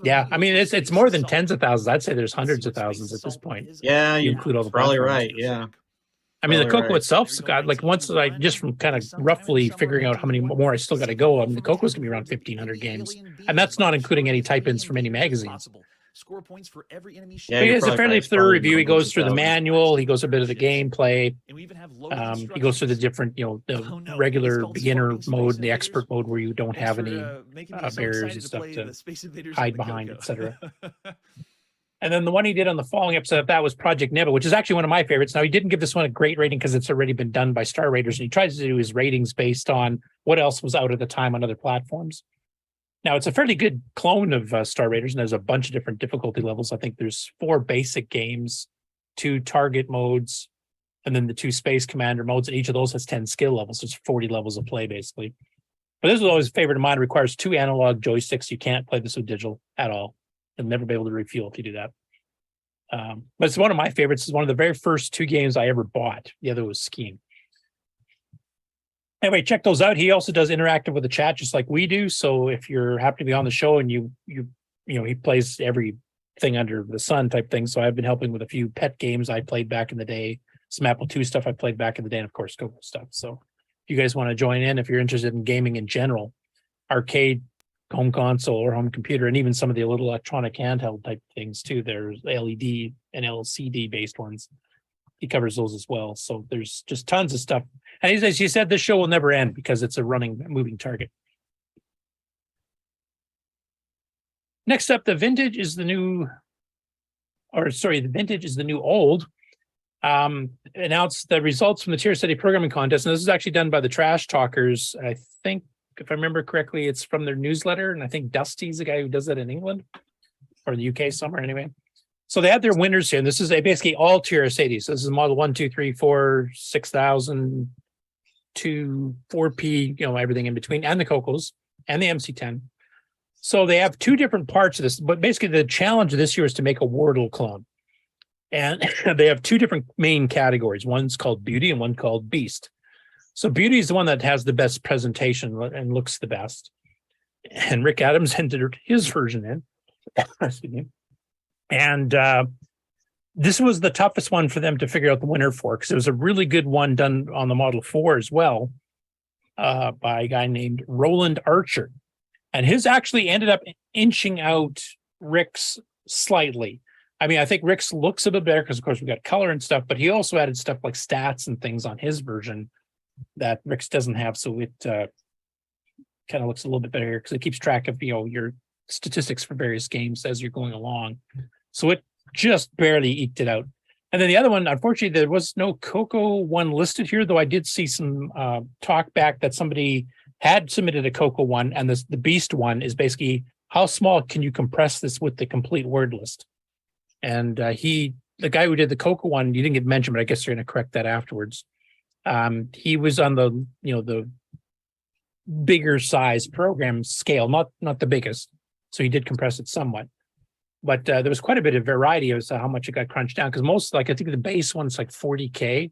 Yeah, I mean, it's more than tens of thousands. I'd say there's hundreds of thousands at this point. Yeah, you include all the probably platforms. right. Yeah. I mean, the Probably CoCo right. itself's got like once I just from kind of roughly figuring out how many more I still got to go. I mean, the CoCo's gonna be around 1,500 games, and that's not including any type-ins from any magazines. Score points for every enemy. Yeah, he has a fairly thorough review. He goes through the manual. He goes a bit of the gameplay. He goes through the different, the regular beginner mode and the expert mode where you don't have any barriers and stuff to hide behind, etc. And then the one he did on the following episode, that was Project Nebula, which is actually one of my favorites. Now, he didn't give this one a great rating because it's already been done by Star Raters, and he tries to do his ratings based on what else was out at the time on other platforms. Now, it's a fairly good clone of Star Raiders, and there's a bunch of different difficulty levels. I think there's 4 basic games, 2 target modes, and then the 2 space commander modes, and each of those has 10 skill levels. So it's 40 levels of play, basically. But this was always a favorite of mine. It requires 2 analog joysticks. You can't play this with digital at all. You'll never be able to refuel if you do that. But it's one of my favorites. It's one of the very first 2 games I ever bought. The other was Skiing. Anyway, check those out. He also does interactive with the chat, just like we do. So if you're happy to be on the show and he plays everything under the sun type thing. So I've been helping with a few pet games I played back in the day, some Apple II stuff I played back in the day, and of course CoCo stuff. So if you guys want to join in, if you're interested in gaming in general, arcade, home console, or home computer, and even some of the little electronic handheld type things too. There's LED and LCD based ones. He covers those as well. So there's just tons of stuff. And as you said, this show will never end because it's a moving target. Next up, the vintage is the new old. Announced the results from the Tier Study Programming Contest. And this is actually done by the Trash Talkers. I think, if I remember correctly, it's from their newsletter. And I think Dusty's the guy who does that in England or the UK somewhere anyway. So they had their winners here, and this is basically all TRS-80s. So this is model 1, 2, 3, 4, 6000, 2, 4P, everything in between, and the CoCos and the MC10. So they have 2 different parts of this, but basically the challenge of this year is to make a Wordle clone. And they have 2 different main categories. One's called Beauty and one called Beast. So Beauty is the one that has the best presentation and looks the best. And Rick Adams entered his version in. Excuse me. And this was the toughest one for them to figure out the winner for, because it was a really good one done on the Model 4 as well by a guy named Roland Archer. And his actually ended up inching out Rick's slightly. I mean, I think Rick's looks a bit better because, of course, we got color and stuff, but he also added stuff like stats and things on his version that Rick's doesn't have. So it kind of looks a little bit better here because it keeps track of, your statistics for various games as you're going along. So it just barely eked it out. And then the other one, unfortunately, there was no CoCo one listed here, though I did see some talk back that somebody had submitted a CoCo one, and the Beast one is basically how small can you compress this with the complete word list? And the guy who did the CoCo one, you didn't get mentioned, but I guess you're going to correct that afterwards. He was on the bigger size program scale, not the biggest. So he did compress it somewhat. But there was quite a bit of variety as to how much it got crunched down, because most, I think the base one's like 40K.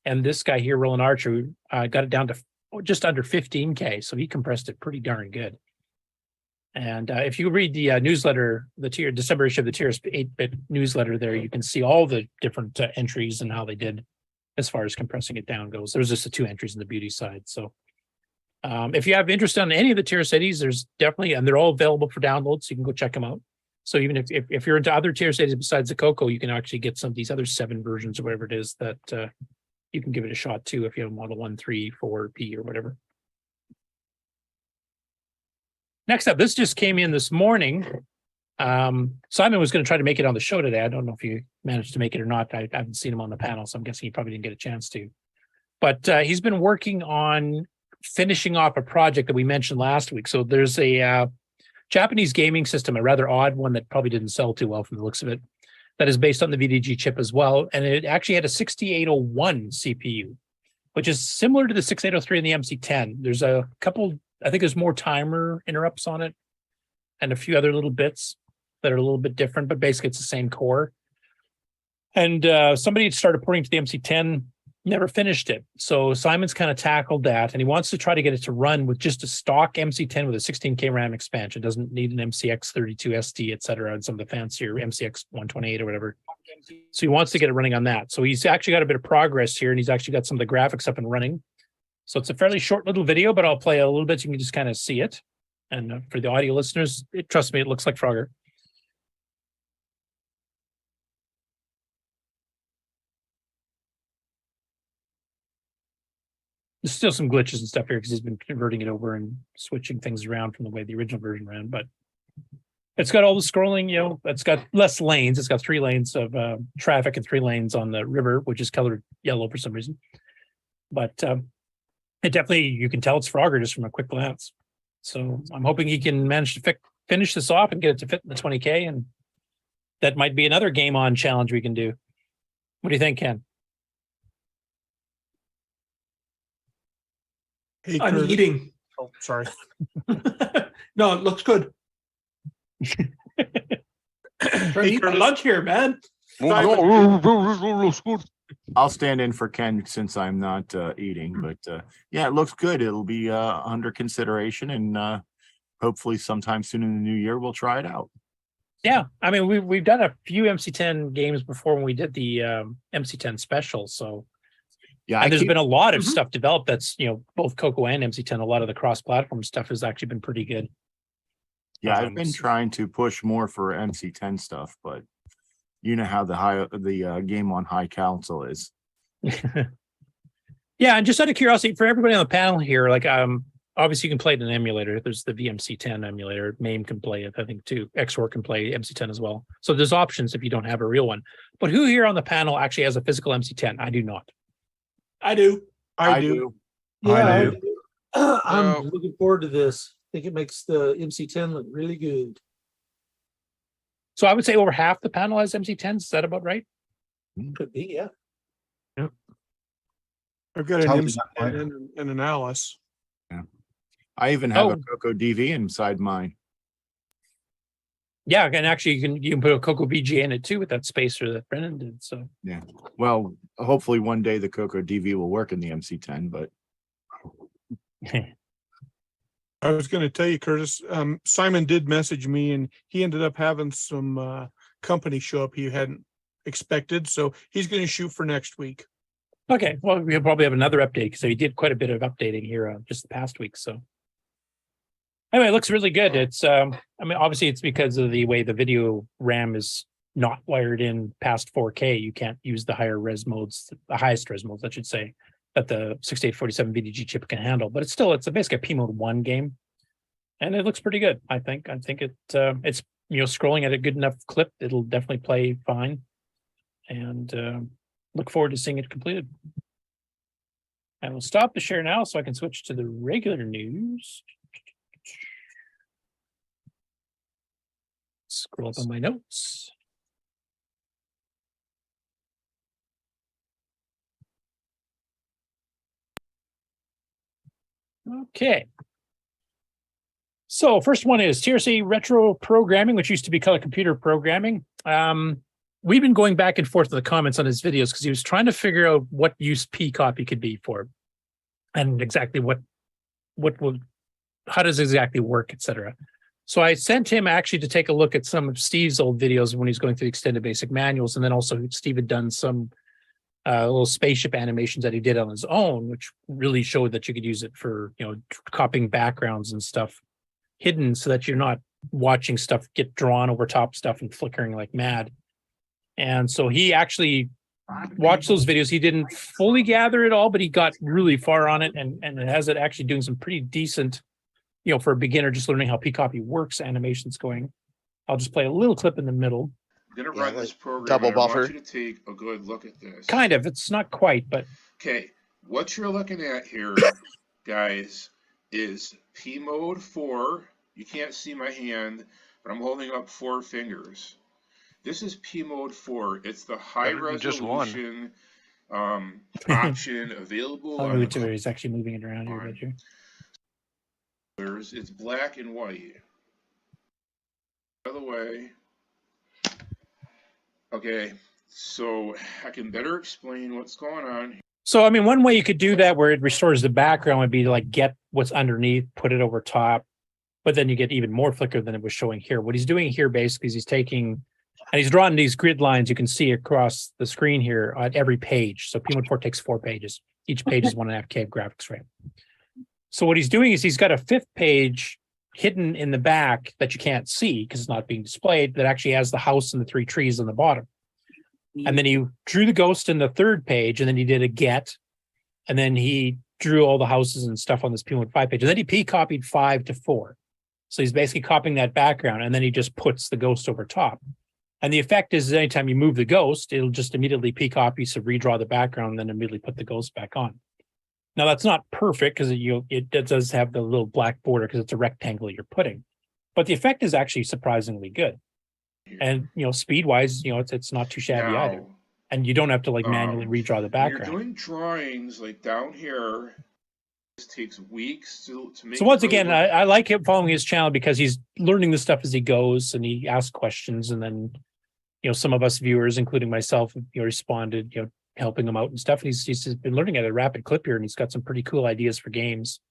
And this guy here, Roland Archer, got it down to just under 15K. So he compressed it pretty darn good. And if you read the newsletter, the December issue of the Tier 8-bit newsletter there, you can see all the different entries and how they did as far as compressing it down goes. There was just the 2 entries in the beauty side. So if you have interest on any of the Tier cities, there's definitely, and they're all available for download, so you can go check them out. So even if you're into other Tier cities besides the CoCo, you can actually get some of these other 7 versions or whatever it is that you can give it a shot too if you have Model 1, 3, 4P or whatever. Next up, this just came in this morning. Simon was going to try to make it on the show today. I don't know if you managed to make it or not. I haven't seen him on the panel, so I'm guessing he probably didn't get a chance to. But he's been working on finishing off a project that we mentioned last week. So there's a Japanese gaming system, a rather odd one that probably didn't sell too well from the looks of it, that is based on the VDG chip as well. And it actually had a 6801 CPU, which is similar to the 6803 and the MC10. There's a couple, I think there's more timer interrupts on it and a few other little bits that are a little bit different, but basically it's the same core. And somebody had started porting to the MC10, never finished it. So Simon's kind of tackled that, and he wants to try to get it to run with just a stock MC10 with a 16K RAM expansion. Doesn't need an MCX32 SD, et cetera, and some of the fancier MCX 128 or whatever. So he wants to get it running on that. So he's actually got a bit of progress here, and he's actually got some of the graphics up and running. So it's a fairly short little video, but I'll play a little bit so you can just kind of see it. And for the audio listeners, trust me, it looks like Frogger. There's still some glitches and stuff here because he's been converting it over and switching things around from the way the original version ran. But it's got all the scrolling, you know, it's got less lanes. It's got 3 lanes of traffic and 3 lanes on the river, which is colored yellow for some reason. But it definitely, you can tell it's Frogger just from a quick glance. So I'm hoping he can manage to finish this off and get it to fit in the 20K. And that might be another game on challenge we can do. What do you think, Ken? Hey, I'm Curtis. eating. Oh, sorry. No, it looks good. Trying to eat my lunch here, man. I'll stand in for Ken since I'm not eating, but yeah, it looks good. It'll be under consideration, and hopefully sometime soon in the new year we'll try it out. Yeah, I mean we've done a few MC10 games before when we did the MC10 special, so yeah, and there's been a lot of stuff developed that's, you know, both CoCo and MC10. A lot of the cross-platform stuff has actually been pretty good. Yeah, I've been trying to push more for MC10 stuff, but you know how the game on High Council is. Yeah, and just out of curiosity, for everybody on the panel here, like obviously you can play it in an emulator. There's the VMC10 emulator. MAME can play it, I think, too. XOR can play MC10 as well. So there's options if you don't have a real one. But who here on the panel actually has a physical MC10? I do not. I do. I do. Yeah, I do. I'm looking forward to this. I think it makes the MC10 look really good. So I would say over half the panel has MC10s. Is that about right? Could be, yeah. Yeah. I've got an Sounds MC that way. and an Alice. Yeah. I even have a CoCo DV inside mine. Yeah, and actually you can put a CoCo VGA in it too with that spacer that Brennan did. So yeah. Well, hopefully one day the CoCo DV will work in the MC10, but I was going to tell you, Curtis, Simon did message me, and he ended up having some company show up he hadn't expected. So he's going to shoot for next week. okay, well we'll probably have another update because he did quite a bit of updating here just the past week. So anyway, it looks really good. It's I mean, obviously it's because of the way the video RAM is not wired in past 4K. You can't use the higher res modes, the highest res modes, I should say, that the 6847 VDG chip can handle. But it's basically a P mode 1 game, and it looks pretty good. I think it's, you know, scrolling at a good enough clip, it'll definitely play fine, and look forward to seeing it completed. And we'll stop the share now so I can switch to the regular news. Scroll up on my notes. Okay. So first one is TRC retro programming, which used to be color computer programming. We've been going back and forth in the comments on his videos because he was trying to figure out what use P copy could be for, and exactly what would, how does it exactly work, etc. So I sent him actually to take a look at some of Steve's old videos when he's going through extended basic manuals, and then also Steve had done some little spaceship animations that he did on his own, which really showed that you could use it for, you know, copying backgrounds and stuff hidden so that you're not watching stuff get drawn over top stuff and flickering like mad. And so he actually watched those videos. He didn't fully gather it all, but he got really far on it, and it has it actually doing some pretty decent, you know, for a beginner just learning how P-copy works, animations going. I'll just play a little clip in the middle. I'm going to run this program. Double and I buffer. want you to take a good look at this. Kind of. It's not quite, but... Okay. What you're looking at here, guys, is P mode 4. You can't see my hand, but I'm holding up 4 fingers. This is P mode 4. It's the high Just one. resolution option available I'll on move the it to he's actually moving it around here a bit here. colors. It's black and white. By the way, okay, so I can better explain what's going on here. So, I mean, one way you could do that where it restores the background would be to like get what's underneath, put it over top, but then you get even more flicker than it was showing here. What he's doing here basically is he's taking, and he's drawing these grid lines you can see across the screen here on every page. So P-Mode 4 takes 4 pages. Each page is 1.5K of graphics RAM. So what he's doing is he's got a 5th page hidden in the back that you can't see because it's not being displayed, that actually has the house and the 3 trees on the bottom. And then he drew the ghost in the 3rd page, and then he did a get, and then he drew all the houses and stuff on this P-Mode 5 page. And then he P-copied 5 to 4. So he's basically copying that background, and then he just puts the ghost over top. And the effect is anytime you move the ghost, it'll just immediately P-copy, so redraw the background, and then immediately put the ghost back on. Now, that's not perfect because it does have the little black border because it's a rectangle you're putting. But the effect is actually surprisingly good. And, speed-wise, it's not too shabby either. And you don't have to, manually redraw the background. When you're doing drawings, like down here, this takes weeks to make. So once again, I like him following his channel because he's learning the stuff as he goes, and he asks questions, and then, some of us viewers, including myself, responded, helping him out and stuff. And he's been learning at a rapid clip here, and he's got some pretty cool ideas for games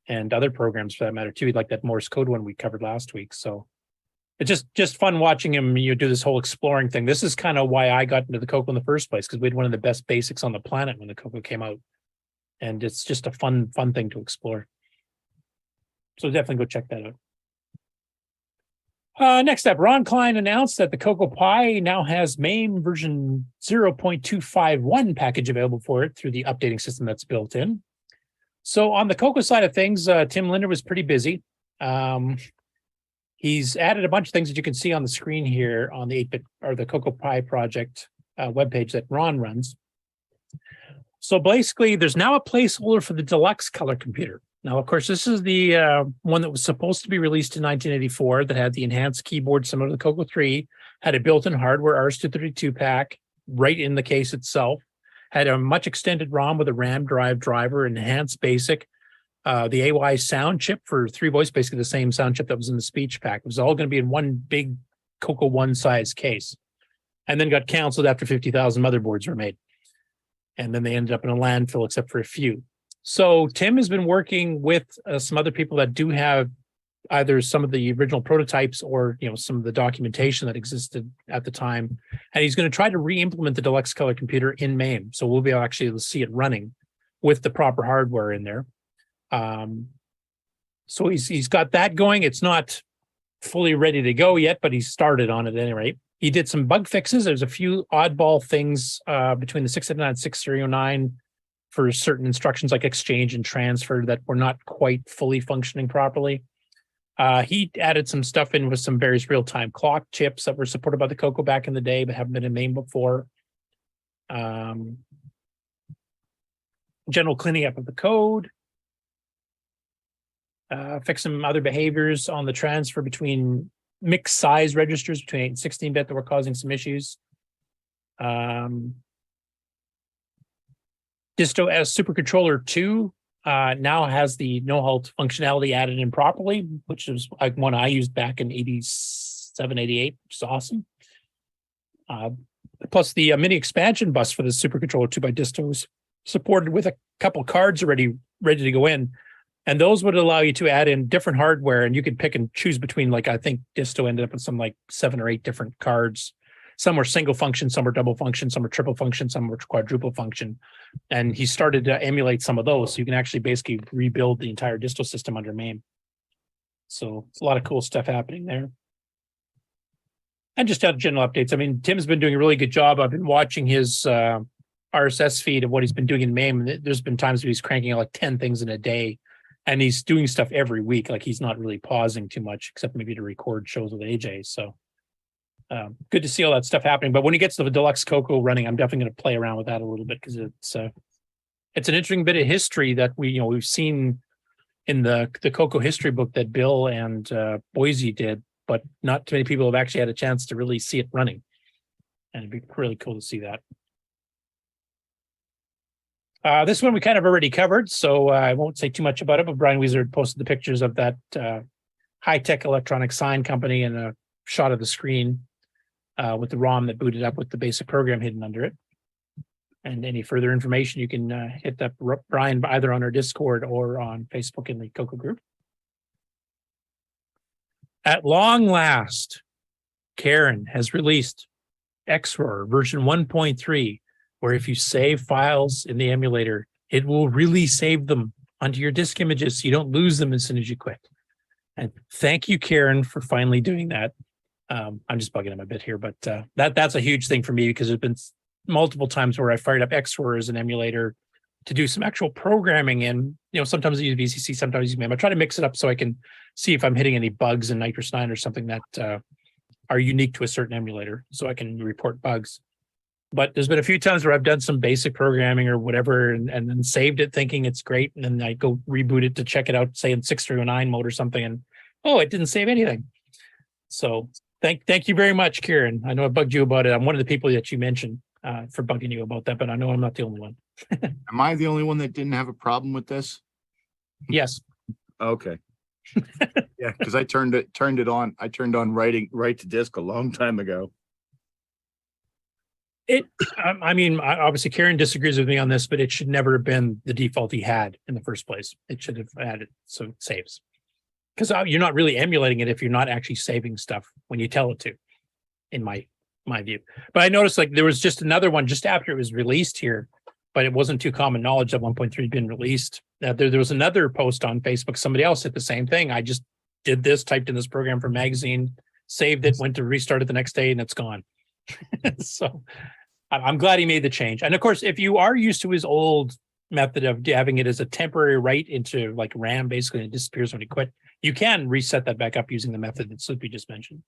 and other programs for that matter too, like that Morse code one we covered last week. So it's just fun watching him do this whole exploring thing. This is kind of why I got into the CoCo in the first place, because we had one of the best basics on the planet when the CoCo came out. And it's just a fun thing to explore. So definitely go check that out. Next up, Ron Klein announced that the CoCo Pi now has MAME version 0.251 package available for it through the updating system that's built in. So on the CoCo side of things, Tim Linder was pretty busy. He's added a bunch of things that you can see on the screen here on the 8-bit or the CoCo Pi project webpage that Ron runs. So basically, there's now a placeholder for the deluxe color computer. Now, of course, this is the one that was supposed to be released in 1984 that had the enhanced keyboard similar to the CoCo 3, had a built-in hardware RS-232 pack right in the case itself, had a much extended ROM with a RAM driver, enhanced basic, the AY sound chip for 3 voice, basically the same sound chip that was in the speech pack. It was all going to be in one big CoCo 1 size case, and then got canceled after 50,000 motherboards were made. And then they ended up in a landfill except for a few. So Tim has been working with some other people that do have either some of the original prototypes or some of the documentation that existed at the time. And he's going to try to re-implement the deluxe color computer in MAME. So we'll be able to see it running with the proper hardware in there. So he's got that going. It's not fully ready to go yet, but he's started on it at any rate. He did some bug fixes. There's a few oddball things between the 679 and 6309 for certain instructions like exchange and transfer that were not quite fully functioning properly. He added some stuff in with some various real-time clock chips that were supported by the CoCo back in the day but haven't been in MAME before. General cleaning up of the code. Fix some other behaviors on the transfer between mixed size registers between 8 and 16-bit that were causing some issues. Disto S Supercontroller 2 now has the no-halt functionality added in properly, which is like one I used back in 87, 88, which is awesome. Plus the mini expansion bus for the Supercontroller 2 by Disto is supported with a couple cards already ready to go in. And those would allow you to add in different hardware, and you could pick and choose between, I think Disto ended up with some 7 or 8 different cards. Some were single function, some were double function, some were triple function, some were quadruple function. And he started to emulate some of those. So you can actually basically rebuild the entire Disto system under MAME. So it's a lot of cool stuff happening there. And just out of general updates. I mean, Tim's been doing a really good job. I've been watching his RSS feed of what he's been doing in MAME. There's been times where he's cranking out 10 things in a day. And he's doing stuff every week. He's not really pausing too much, except maybe to record shows with AJ. So good to see all that stuff happening. But when he gets to the deluxe CoCo running, I'm definitely going to play around with that a little bit because it's an interesting bit of history that we've seen in the CoCo history book that Bill and Boise did but not too many people have actually had a chance to really see it running. And it'd be really cool to see that. This one we kind of already covered, so I won't say too much about it, but Brian Weezer posted the pictures of that high-tech electronic sign company and a shot of the screen with the ROM that booted up with the basic program hidden under it. And any further information, you can hit up Brian either on our Discord or on Facebook in the CoCo group. At long last, Karen has released XROR version 1.3, where if you save files in the emulator, it will really save them onto your disk images so you don't lose them as soon as you quit. And thank you, Karen, for finally doing that. I'm just bugging him a bit here, but that's a huge thing for me because there's been multiple times where I fired up XROR as an emulator to do some actual programming, and sometimes I use VCC, sometimes I use MAM. I try to mix it up so I can see if I'm hitting any bugs in Nitrous 9 or something that are unique to a certain emulator, so I can report bugs. But there's been a few times where I've done some basic programming or whatever, and then saved it thinking it's great, and then I go reboot it to check it out, say in 6309 mode or something, and it didn't save anything. So thank you very much, Kieran. I know I bugged you about it. I'm one of the people that you mentioned for bugging you about that, but I know I'm not the only one. Am I the only one that didn't have a problem with this? Yes. Okay. Yeah, because I turned it on. I turned on write to disk a long time ago. Obviously Karen disagrees with me on this, but it should never have been the default he had in the first place. It should have had it so it saves. Because you're not really emulating it if you're not actually saving stuff when you tell it to, in my view. But I noticed there was just another one just after it was released here, but it wasn't too common knowledge that 1.3 had been released. There was another post on Facebook. Somebody else did the same thing. I just did this, typed in this program for magazine, saved it, went to restart it the next day, and it's gone. So I'm glad he made the change. And of course, if you are used to his old method of having it as a temporary write into RAM, basically, and it disappears when you quit, you can reset that back up using the method that Slippy just mentioned.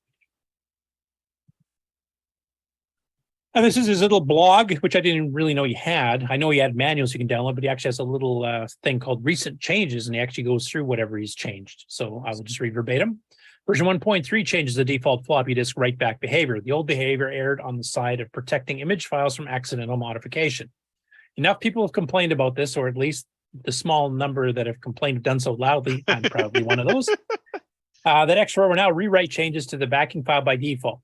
And this is his little blog, which I didn't really know he had. I know he had manuals you can download, but he actually has a little thing called recent changes, and he actually goes through whatever he's changed. So I will just read verbatim. Version 1.3 changes the default floppy disk write-back behavior. The old behavior erred on the side of protecting image files from accidental modification. Enough people have complained about this, or at least the small number that have complained have done so loudly. I'm probably one of those. That XROR will now rewrite changes to the backing file by default.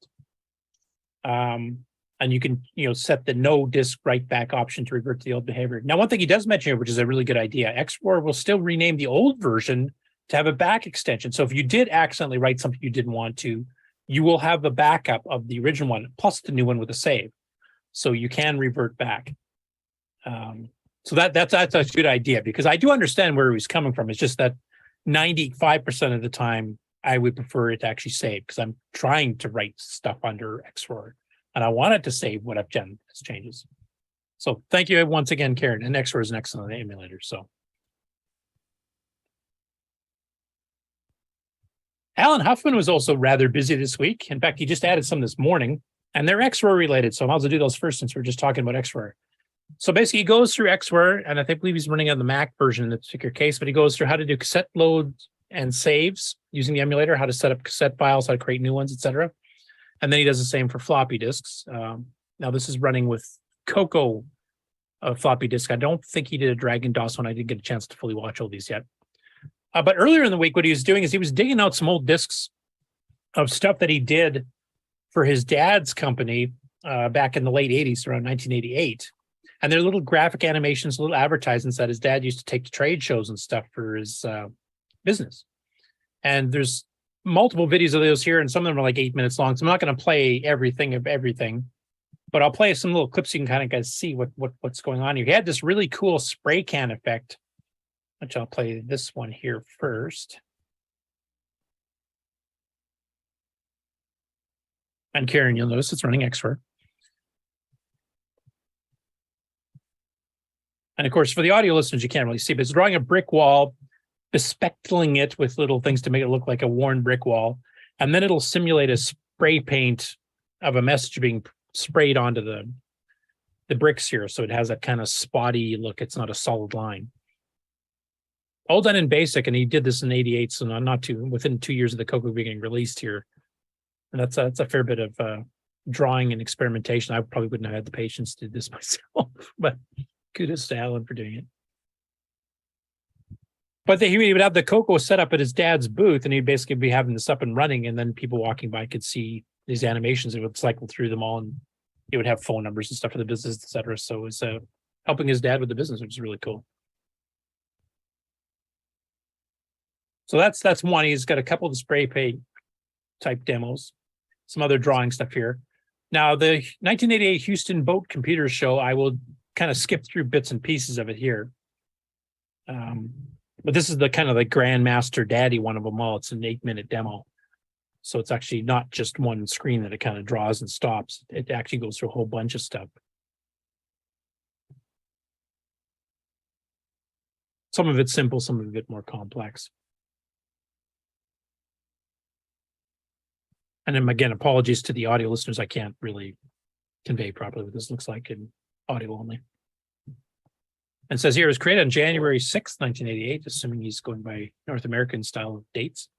And you can, set the no disk write back option to revert to the old behavior. Now, one thing he does mention here, which is a really good idea, XROR will still rename the old version to have a back extension. So if you did accidentally write something you didn't want to, you will have a backup of the original one plus the new one with a save. So you can revert back. So that's a good idea, because I do understand where he's coming from. It's just that 95% of the time, I would prefer it to actually save, because I'm trying to write stuff under XROR. And I wanted to save what I've done as changes. So thank you once again, Karen. And XROR is an excellent emulator. So Alan Huffman was also rather busy this week. In fact, he just added some this morning, and they're XROR related. So I might as well do those first, since we're just talking about XROR. So basically, he goes through XROR, and I believe he's running on the Mac version in this particular case, but he goes through how to do cassette loads and saves using the emulator, how to set up cassette files, how to create new ones, etc. And then he does the same for floppy disks. Now this is running with CoCo floppy disk. I don't think he did a drag and DOS one. I didn't get a chance to fully watch all these yet. But earlier in the week, what he was doing is he was digging out some old disks of stuff that he did for his dad's company back in the late 80s, around 1988. And they're little graphic animations, little advertisements that his dad used to take to trade shows and stuff for his business. And there's multiple videos of those here, and some of them are like 8 minutes long. So I'm not going to play everything of everything, but I'll play some little clips so you can kind of guys see what's going on here. He had this really cool spray can effect, which I'll play this one here first. And Karen, you'll notice it's running XROR. And of course, for the audio listeners, you can't really see, but it's drawing a brick wall, bespeckling it with little things to make it look like a worn brick wall. And then it'll simulate a spray paint of a message being sprayed onto the bricks here. So it has that kind of spotty look. It's not a solid line. All done in BASIC, and he did this in '88, so not within 2 years of the CoCo being released here. And that's a fair bit of drawing and experimentation. I probably wouldn't have had the patience to do this myself, but kudos to Alan for doing it. But he would have the CoCo set up at his dad's booth, and he'd basically be having this up and running, and then people walking by could see these animations. It would cycle through them all, and it would have phone numbers and stuff for the business, et cetera. So it was helping his dad with the business, which is really cool. So that's one. He's got a couple of spray paint type demos, some other drawing stuff here. Now, the 1988 Houston Boat Computer Show, I will kind of skip through bits and pieces of it here. But this is the kind of the Grandmaster Daddy one of them all. It's an 8-minute demo. So it's actually not just one screen that it kind of draws and stops. It actually goes through a whole bunch of stuff. Some of it's simple, some of it more complex. And then again, apologies to the audio listeners. I can't really convey properly what this looks like in audio only. And it says here it was created on January 6th, 1988, assuming he's going by North American style of dates.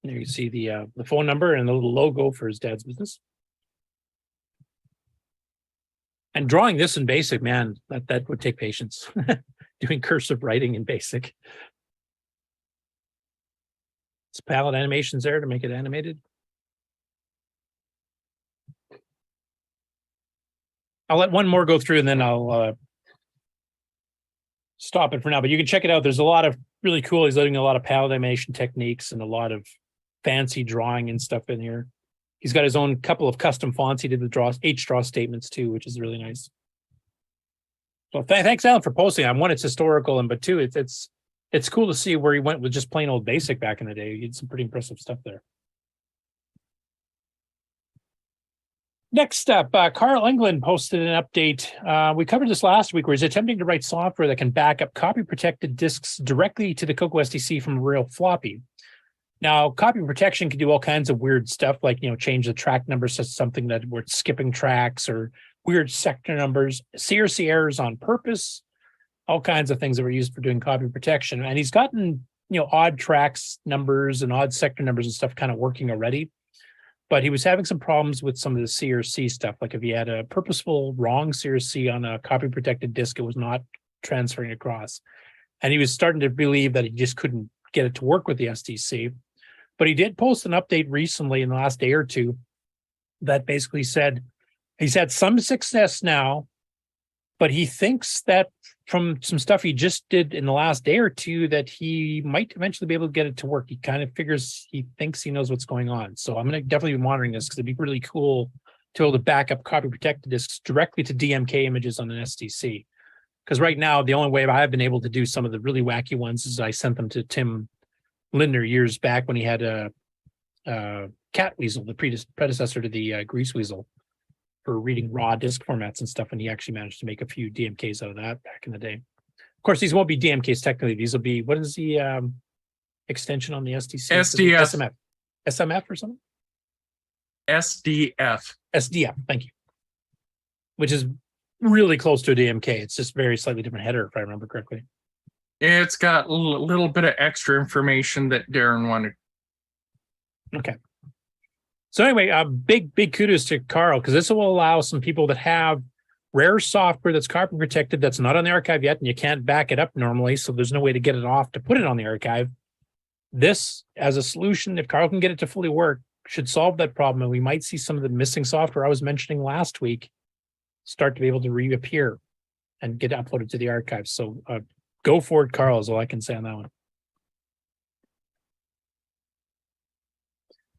There you see the phone number and the little logo for his dad's business. And drawing this in BASIC, man, that would take patience. Doing cursive writing in BASIC. It's palette animations there to make it animated. I'll let one more go through and then I'll stop it for now. But you can check it out. There's a lot of really cool. He's letting a lot of palette animation techniques and a lot of fancy drawing and stuff in here. He's got his own couple of custom fonts. He did the draw statements too, which is really nice. So thanks, Alan, for posting. One, it's historical, and but two, it's cool to see where he went with just plain old BASIC back in the day. He did some pretty impressive stuff there. Next up, Carl England posted an update. We covered this last week, where he's attempting to write software that can back up copy-protected disks directly to the CoCo SDC from a real floppy. Now, copy protection can do all kinds of weird stuff, like change the track number to something that we're skipping tracks, or weird sector numbers, CRC errors on purpose, all kinds of things that were used for doing copy protection. And he's gotten odd tracks numbers and odd sector numbers and stuff kind of working already. But he was having some problems with some of the CRC stuff. Like if he had a purposeful wrong CRC on a copy protected disk, it was not transferring across. And he was starting to believe that he just couldn't get it to work with the SDC. But he did post an update recently in the last day or two that basically said he's had some success now, but he thinks that from some stuff he just did in the last day or two that he might eventually be able to get it to work. He kind of thinks he knows what's going on. So I'm going to definitely be monitoring this, because it'd be really cool to be able to back up copy protected disks directly to DMK images on an SDC. Because right now, the only way I've been able to do some of the really wacky ones is I sent them to Tim Lindner years back when he had a Cat Weasel, the predecessor to the Grease Weasel, for reading raw disk formats and stuff, and he actually managed to make a few DMKs out of that back in the day. Of course, these won't be DMKs technically. These will be, what is the extension on the SDC? SDF. SMF or something? SDF. SDF, thank you. Which is really close to a DMK. It's just very slightly different header, if I remember correctly. It's got a little bit of extra information that Darren wanted. Okay. So anyway, big kudos to Carl, because this will allow some people that have rare software that's copy protected, that's not on the archive yet, and you can't back it up normally, so there's no way to get it off to put it on the archive. This, as a solution, if Carl can get it to fully work, should solve that problem, and we might see some of the missing software I was mentioning last week start to be able to reappear and get uploaded to the archive. So go for it, Carl, is all I can say on that one.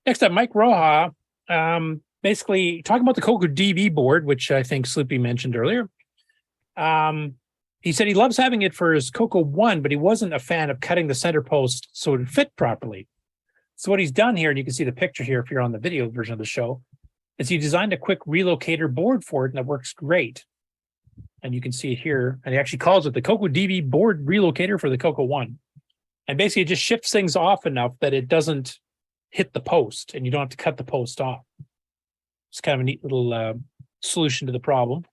Next up, Mike Roja, basically talking about the CoCo DB board, which I think Sloopy mentioned earlier. He said he loves having it for his CoCo 1, but he wasn't a fan of cutting the center post so it would fit properly. So what he's done here, and you can see the picture here if you're on the video version of the show, is he designed a quick relocator board for it, and that works great. And you can see it here, and he actually calls it the CoCo DB board relocator for the CoCo 1. And basically it just shifts things off enough that it doesn't hit the post, and you don't have to cut the post off. It's kind of a neat little solution to the problem.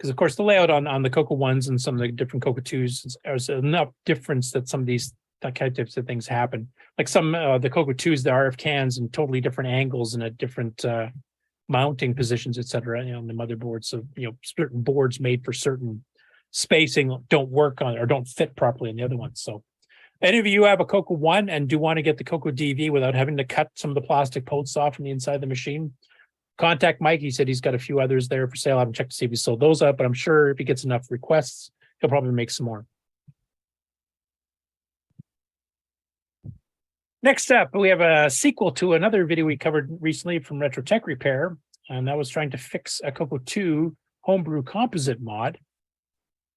because of course the layout on the CoCo 1s and some of the different CoCo 2s, there's enough difference that some of these types of things happen. Like some the CoCo 2s, the RF cans in totally different angles and at different mounting positions, etc. On the motherboard. So certain boards made for certain spacing don't work on or don't fit properly in the other ones. So any of you have a CoCo 1 and do want to get the CoCo DV without having to cut some of the plastic posts off from the inside of the machine, contact Mike. He said he's got a few others there for sale. I haven't checked to see if he sold those up, but I'm sure if he gets enough requests, he'll probably make some more. Next up, we have a sequel to another video we covered recently from Retro Tech Repair, and that was trying to fix a CoCo 2 homebrew composite mod.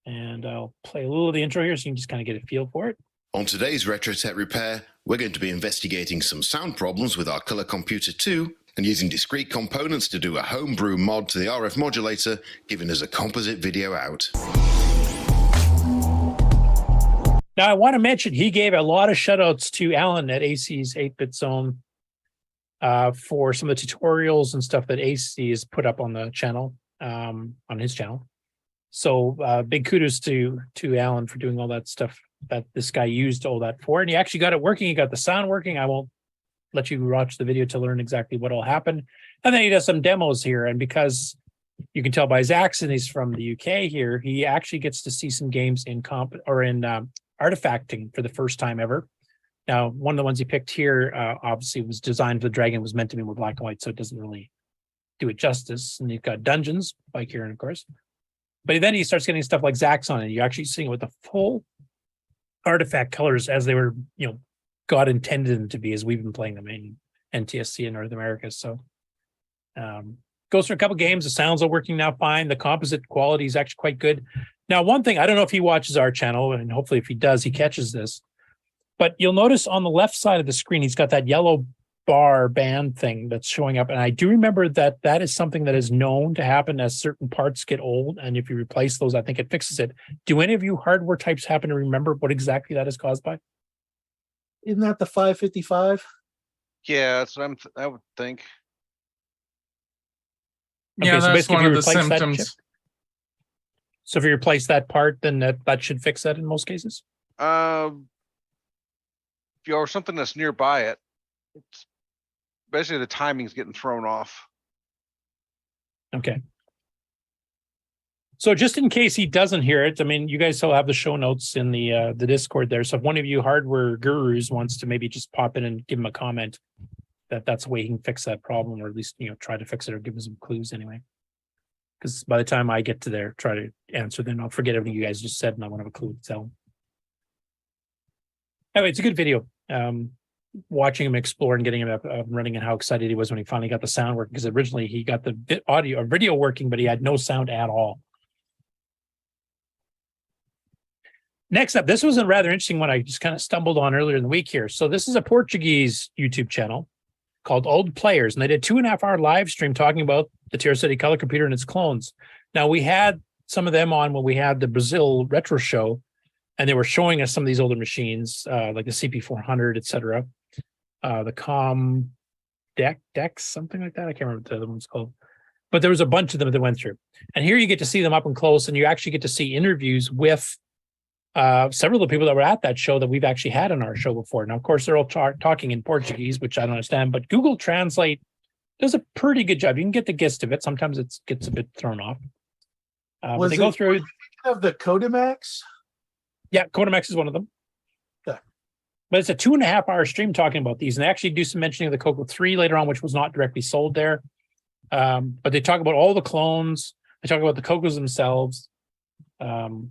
And I'll play a little of the intro here so you can just kind of get a feel for it. On today's Retro Tech Repair, we're going to be investigating some sound problems with our Color Computer 2 and using discrete components to do a homebrew mod to the RF modulator, giving us a composite video out. Now, I want to mention he gave a lot of shout-outs to Alan at AC's 8-Bit Zone for some of the tutorials and stuff that AC has put up on the channel, on his channel. So big kudos to Alan for doing all that stuff that this guy used all that for. And he actually got it working. He got the sound working. I won't let you watch the video to learn exactly what all happened. And then he does some demos here. And because you can tell by his accent, he's from the UK here, he actually gets to see some games in artifacting for the first time ever. Now, one of the ones he picked here obviously was designed for the Dragon, was meant to be more black and white, so it doesn't really do it justice. And you've got Dungeons by Kieran, of course. But then he starts getting stuff like Zaxxon, and you're actually seeing it with the full artifact colors as they were, God intended them to be, as we've been playing them in NTSC in North America. So goes through a couple games. The sounds are working now fine. The composite quality is actually quite good. Now, one thing, I don't know if he watches our channel, and hopefully if he does, he catches this. But you'll notice on the left side of the screen, he's got that yellow bar band thing that's showing up. And I do remember that that is something that is known to happen as certain parts get old. And if you replace those, I think it fixes it. Do any of you hardware types happen to remember what exactly that is caused by? Isn't that the 555? Yeah, that's what I would think. Okay, Yeah, so that's basically one if of you the replace that chip- symptoms. So if you replace that part, then that should fix that in most cases? If you are something that's nearby it, it's basically the timing's getting thrown off. Okay. So just in case he doesn't hear it, I mean, you guys still have the show notes in the Discord there. So if one of you hardware gurus wants to maybe just pop in and give him a comment, that's the way he can fix that problem, or at least try to fix it or give him some clues anyway. Because by the time I get to there, try to answer, then I'll forget everything you guys just said, and I won't have a clue to tell. Anyway, it's a good video. Watching him explore and getting him up running, and how excited he was when he finally got the sound working. Because originally he got the video working, but he had no sound at all. Next up, this was a rather interesting one I just kind of stumbled on earlier in the week here. So this is a Portuguese YouTube channel called Old Players, and they did 2.5-hour live stream talking about the TShirt Color Computer and its clones. Now, we had some of them on when we had the Brazil Retro Show, and they were showing us some of these older machines, like the CP400, etc. The Com Dex, something like that. I can't remember what the other one's called. But there was a bunch of them that went through. And here you get to see them up and close, and you actually get to see interviews with several of the people that were at that show that we've actually had on our show before. Now, of course, they're all talking in Portuguese, which I don't understand, but Google Translate does a pretty good job. You can get the gist of it. Sometimes it gets a bit thrown off. But they go through. Of the Codemax? Yeah, Codemax is one of them. Yeah. But it's a 2.5-hour stream talking about these. And they actually do some mentioning of the CoCo 3 later on, which was not directly sold there. But they talk about all the clones. They talk about the CoCos themselves. I'll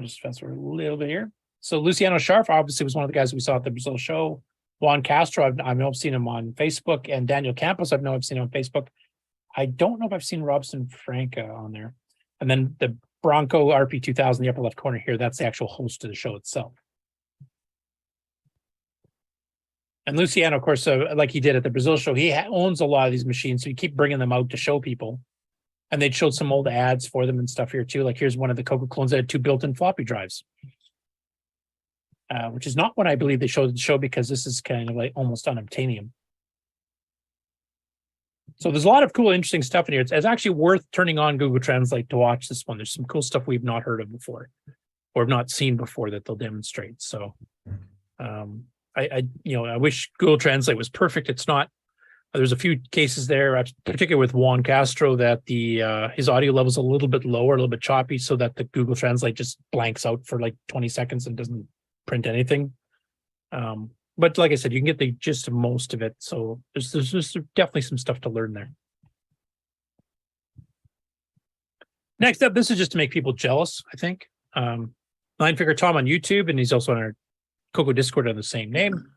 just fast forward a little bit here. So Luciano Scharf obviously was one of the guys we saw at the Brazil show. Juan Castro, I know I've seen him on Facebook, and Daniel Campos, I know I've seen him on Facebook. I don't know if I've seen Robson Franca on there. And then the Bronco RP2000 in the upper left corner here, that's the actual host of the show itself. And Luciano, of course, like he did at the Brazil show, he owns a lot of these machines, so you keep bringing them out to show people. And they showed some old ads for them and stuff here too. Like here's one of the CoCo clones that had 2 built-in floppy drives, which is not what I believe they showed at the show, because this is kind of like almost unobtainium. So there's a lot of cool, interesting stuff in here. It's actually worth turning on Google Translate to watch this one. There's some cool stuff we've not heard of before or have not seen before that they'll demonstrate. So I wish Google Translate was perfect. It's not. There's a few cases there, particularly with Juan Castro, that his audio level is a little bit lower, a little bit choppy, so that the Google Translate just blanks out for like 20 seconds and doesn't print anything. But like I said, you can get the gist of most of it. So there's definitely some stuff to learn there. Next up, this is just to make people jealous, I think. Nine Figure Tom on YouTube, and he's also on our CoCo Discord on the same name.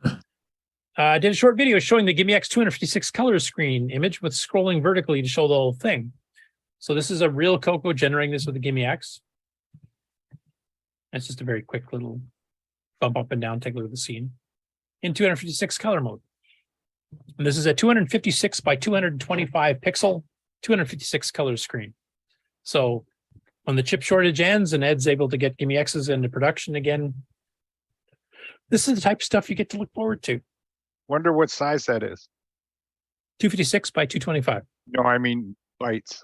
I did a short video showing the Gimme X 256 color screen image with scrolling vertically to show the whole thing. So this is a real CoCo generating this with the Gimme X. It's just a very quick little bump up and down, take a look at the scene in 256 color mode. And this is a 256 by 225 pixel, 256 color screen. So when the chip shortage ends and Ed's able to get Gimme X's into production again, this is the type of stuff you get to look forward to. Wonder what size that is. 256 by 225. No, I mean bytes.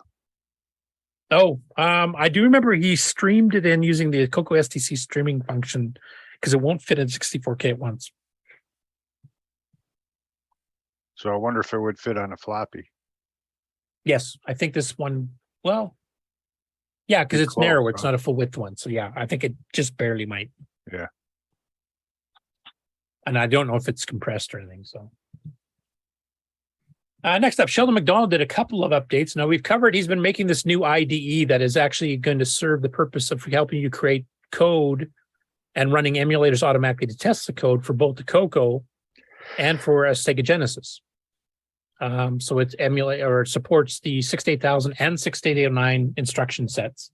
Oh, I do remember he streamed it in using the CoCo STC streaming function because it won't fit in 64K at once. So I wonder if it would fit on a floppy. Yes, I think this one, well, yeah, because it's narrow. It's not a full width one. So yeah, I think it just barely might. Yeah. And I don't know if it's compressed or anything. So next up, Sheldon McDonald did a couple of updates. Now we've covered, he's been making this new IDE that is actually going to serve the purpose of helping you create code and running emulators automatically to test the code for both the CoCo and for a Sega Genesis. So it's supports the 68000 and 68009 instruction sets.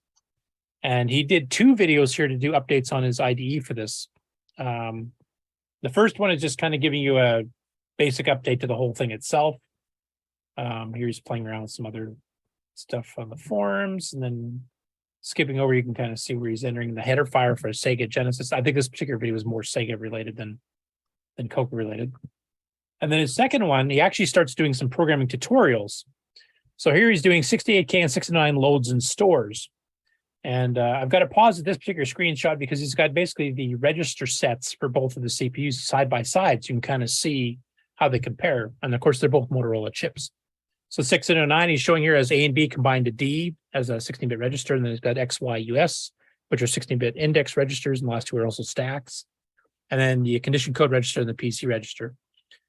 And he did 2 videos here to do updates on his IDE for this. The first one is just kind of giving you a basic update to the whole thing itself. Here he's playing around with some other stuff on the forums, and then skipping over, you can kind of see where he's entering the header file for Sega Genesis. I think this particular video was more Sega related than CoCo related. And then his second one, he actually starts doing some programming tutorials. So here he's doing 68K and 69 loads and stores. And I've got to pause at this particular screenshot because he's got basically the register sets for both of the CPUs side by side. So you can kind of see how they compare. And of course, they're both Motorola chips. So 609, he's showing here as A and B combined to D as a 16-bit register. And then he's got X, Y, US, which are 16-bit index registers. And the last 2 are also stacks. And then the condition code register and the PC register.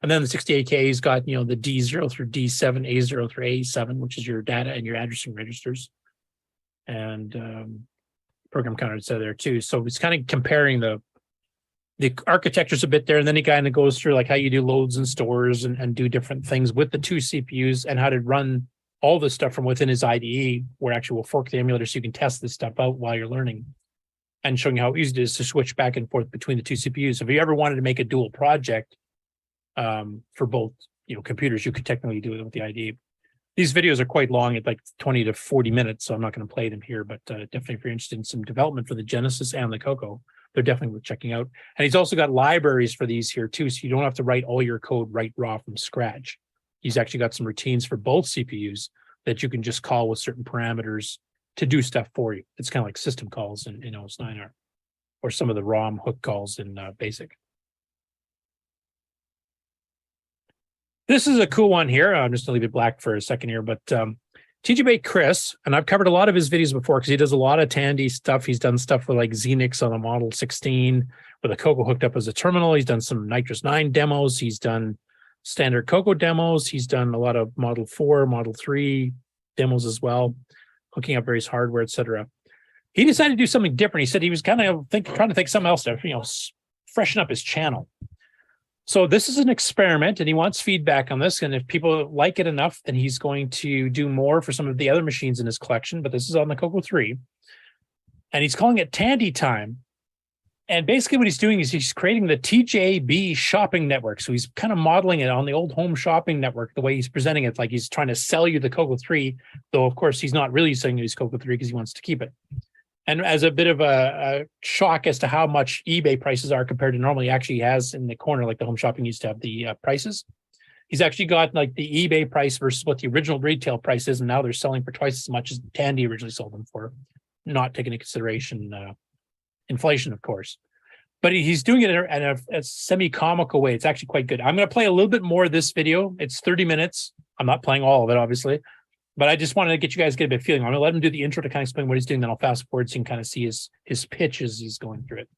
And then the 68K has got, the D0 through D7, A0 through A7, which is your data and your addressing registers. And program counter is there too. So it's kind of comparing the architectures a bit there. And then he kind of goes through like how you do loads and stores and do different things with the 2 CPUs and how to run all this stuff from within his IDE, where actually we'll fork the emulator so you can test this stuff out while you're learning, and showing you how easy it is to switch back and forth between the 2 CPUs. So if you ever wanted to make a dual project for both computers, you could technically do it with the IDE. These videos are quite long, at like 20 to 40 minutes, so I'm not going to play them here, but definitely if you're interested in some development for the Genesis and the CoCo, they're definitely worth checking out. And he's also got libraries for these here too, so you don't have to write all your code right raw from scratch. He's actually got some routines for both CPUs that you can just call with certain parameters to do stuff for you. It's kind of like system calls in OS9 or some of the ROM hook calls in BASIC. This is a cool one here. I'm just going to leave it black for a second here, but TGB Chris, and I've covered a lot of his videos before because he does a lot of Tandy stuff. He's done stuff with like Xenix on a Model 16 with a CoCo hooked up as a terminal. He's done some Nitrous 9 demos. He's done standard CoCo demos. He's done a lot of Model 4, Model 3 demos as well, hooking up various hardware, etc. He decided to do something different. He said he was kind of trying to think something else to freshen up his channel. So this is an experiment, and he wants feedback on this. And if people like it enough, then he's going to do more for some of the other machines in his collection. But this is on the CoCo 3. And he's calling it Tandy Time. And basically what he's doing is he's creating the TJB shopping network. So he's kind of modeling it on the old home shopping network, the way he's presenting it, like he's trying to sell you the CoCo 3, though, of course, he's not really selling you his CoCo 3 because he wants to keep it. And as a bit of a shock as to how much eBay prices are compared to normally, actually has in the corner, like the home shopping used to have the prices. He's actually got like the eBay price versus what the original retail price is, and now they're selling for twice as much as Tandy originally sold them for, not taking into consideration inflation, of course. But he's doing it in a semi-comical way. It's actually quite good. I'm going to play a little bit more of this video. It's 30 minutes. I'm not playing all of it, obviously. But I just wanted to get you guys get a bit of feeling. I'm going to let him do the intro to kind of explain what he's doing. Then I'll fast forward so you can kind of see his pitch as he's going through it.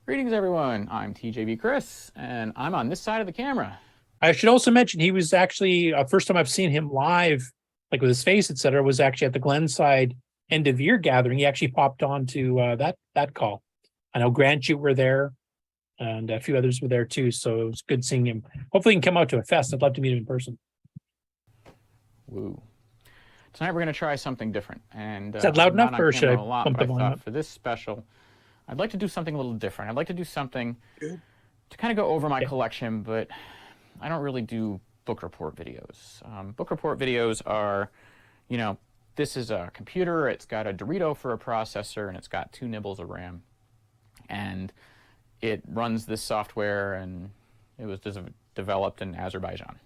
Greetings, everyone. I'm TJB Chris, and I'm on this side of the camera. I should also mention he was actually, first time I've seen him live, like with his face, etc., was actually at the Glenside end of year gathering. He actually popped on to that call. I know Grant, you were there, and a few others were there too. So it was good seeing him. Hopefully he can come out to a fest. I'd love to meet him in person. Woo. Tonight we're going to try something different. And is that loud enough, or should I bump the volume up? For this special, I'd like to do something a little different. I'd like to do something to kind of go over my collection, but I don't really do book report videos. Book report videos are, you know, this is a computer. It's got a Dorito for a processor, and it's got 2 nibbles of RAM. And it runs this software, and it was developed in Azerbaijan.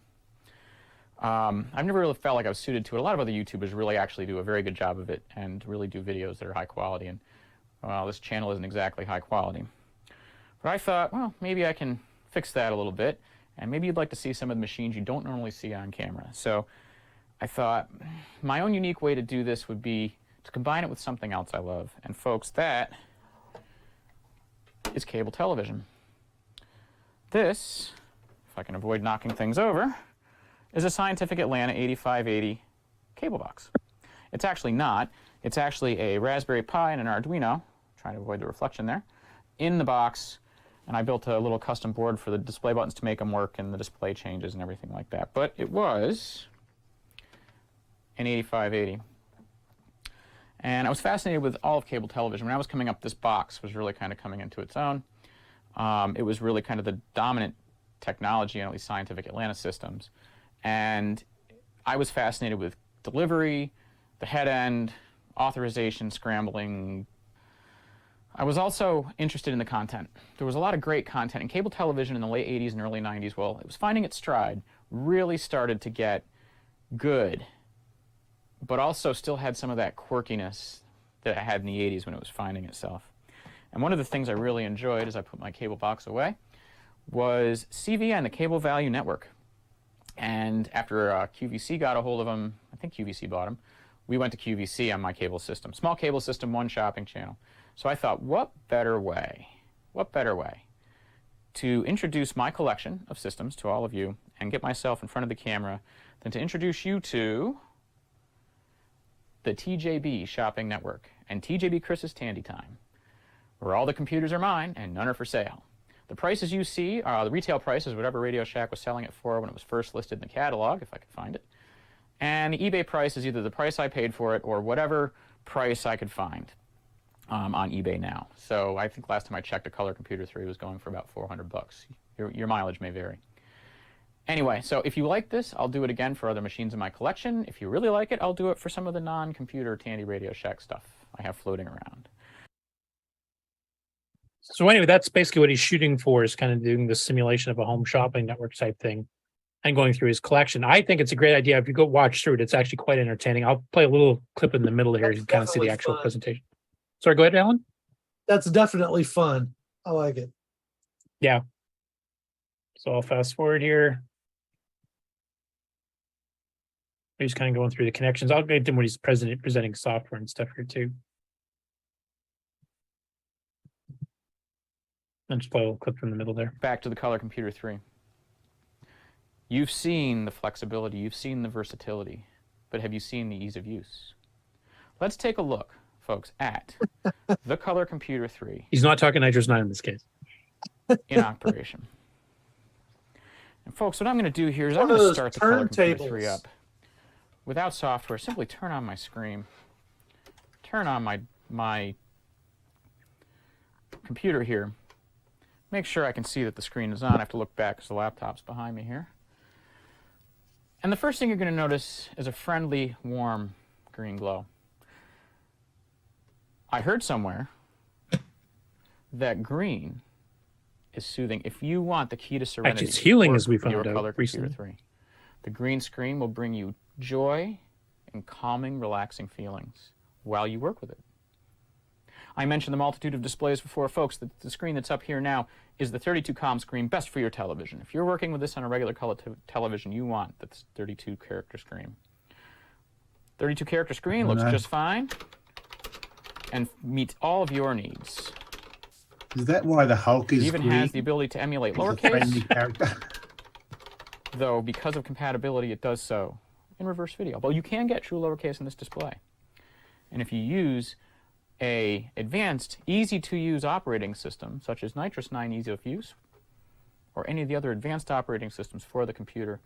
I've never really felt like I was suited to it. A lot of other YouTubers really actually do a very good job of it and really do videos that are high quality. And, well, this channel isn't exactly high quality. But I thought, well, maybe I can fix that a little bit, and maybe you'd like to see some of the machines you don't normally see on camera. So I thought my own unique way to do this would be to combine it with something else I love. And, folks, that is cable television. This, if I can avoid knocking things over, is a Scientific Atlanta 8580 cable box. It's actually not. It's actually a Raspberry Pi and an Arduino, trying to avoid the reflection there, in the box, and I built a little custom board for the display buttons to make them work and the display changes and everything like that. But it was an 8580. And I was fascinated with all of cable television. When I was coming up, this box was really kind of coming into its own. It was really kind of the dominant technology in at least Scientific Atlanta systems. And I was fascinated with delivery, the head end, authorization, scrambling. I was also interested in the content. There was a lot of great content. And cable television in the late 80s and early 90s, well, it was finding its stride, really started to get good, but also still had some of that quirkiness that I had in the 80s when it was finding itself. And one of the things I really enjoyed as I put my cable box away was CVN, the Cable Value Network. And after QVC got a hold of them, I think QVC bought them, we went to QVC on my cable system. Small cable system, one shopping channel. So I thought, what better way to introduce my collection of systems to all of you and get myself in front of the camera than to introduce you to the TJB Shopping Network and TJB Chris's Tandy Time, where all the computers are mine and none are for sale. The prices you see are the retail prices, whatever Radio Shack was selling it for when it was first listed in the catalog, if I could find it. And the eBay price is either the price I paid for it or whatever price I could find on eBay now. So I think last time I checked, a Color Computer 3 was going for about $400. Your mileage may vary. Anyway, so if you like this, I'll do it again for other machines in my collection. If you really like it, I'll do it for some of the non-computer Tandy Radio Shack stuff I have floating around. So anyway, that's basically what he's shooting for, is kind of doing the simulation of a home shopping network type thing and going through his collection. I think it's a great idea. If you go watch through it, it's actually quite entertaining. I'll play a little clip in the middle here. You can kind of see the actual presentation. Sorry, go ahead, Alan. That's definitely fun. I like it. Yeah. So I'll fast forward here. He's kind of going through the connections. I'll get to him when he's presenting software and stuff here too. And just play a little clip from the middle there. Back to the Color Computer 3. You've seen the flexibility, you've seen the versatility, but have you seen the ease of use? Let's take a look, folks, at the Color Computer 3. He's not talking Nitrous 9 in this case. In operation. And folks, what I'm going to do here is I'm going to start the Color Computer 3 up. Without software, simply turn on my screen, turn on my computer here, make sure I can see that the screen is on. I have to look back because the laptop's behind me here. And the first thing you're going to notice is a friendly, warm green glow. I heard somewhere that green is soothing. If you want the key to serenity, Actually, it's healing, work as we with your found out Color Computer recently. 3. The green screen will bring you joy and calming, relaxing feelings while you work with it. I mentioned the multitude of displays before, folks. The screen that's up here now is the 32-com screen, best for your television. If you're working with this on a regular color television, you want the 32-character screen. 32-character screen looks just fine and meets all of your needs. Is that why the Hulk is It even green? has the ability to emulate It's a friendly lowercase, character. though because of compatibility, it does so in reverse video. But you can get true lowercase in this display. And if you use a advanced, easy-to-use operating system, such as Nitrous 9 Easy of Use, or any of the other advanced operating systems for the computer,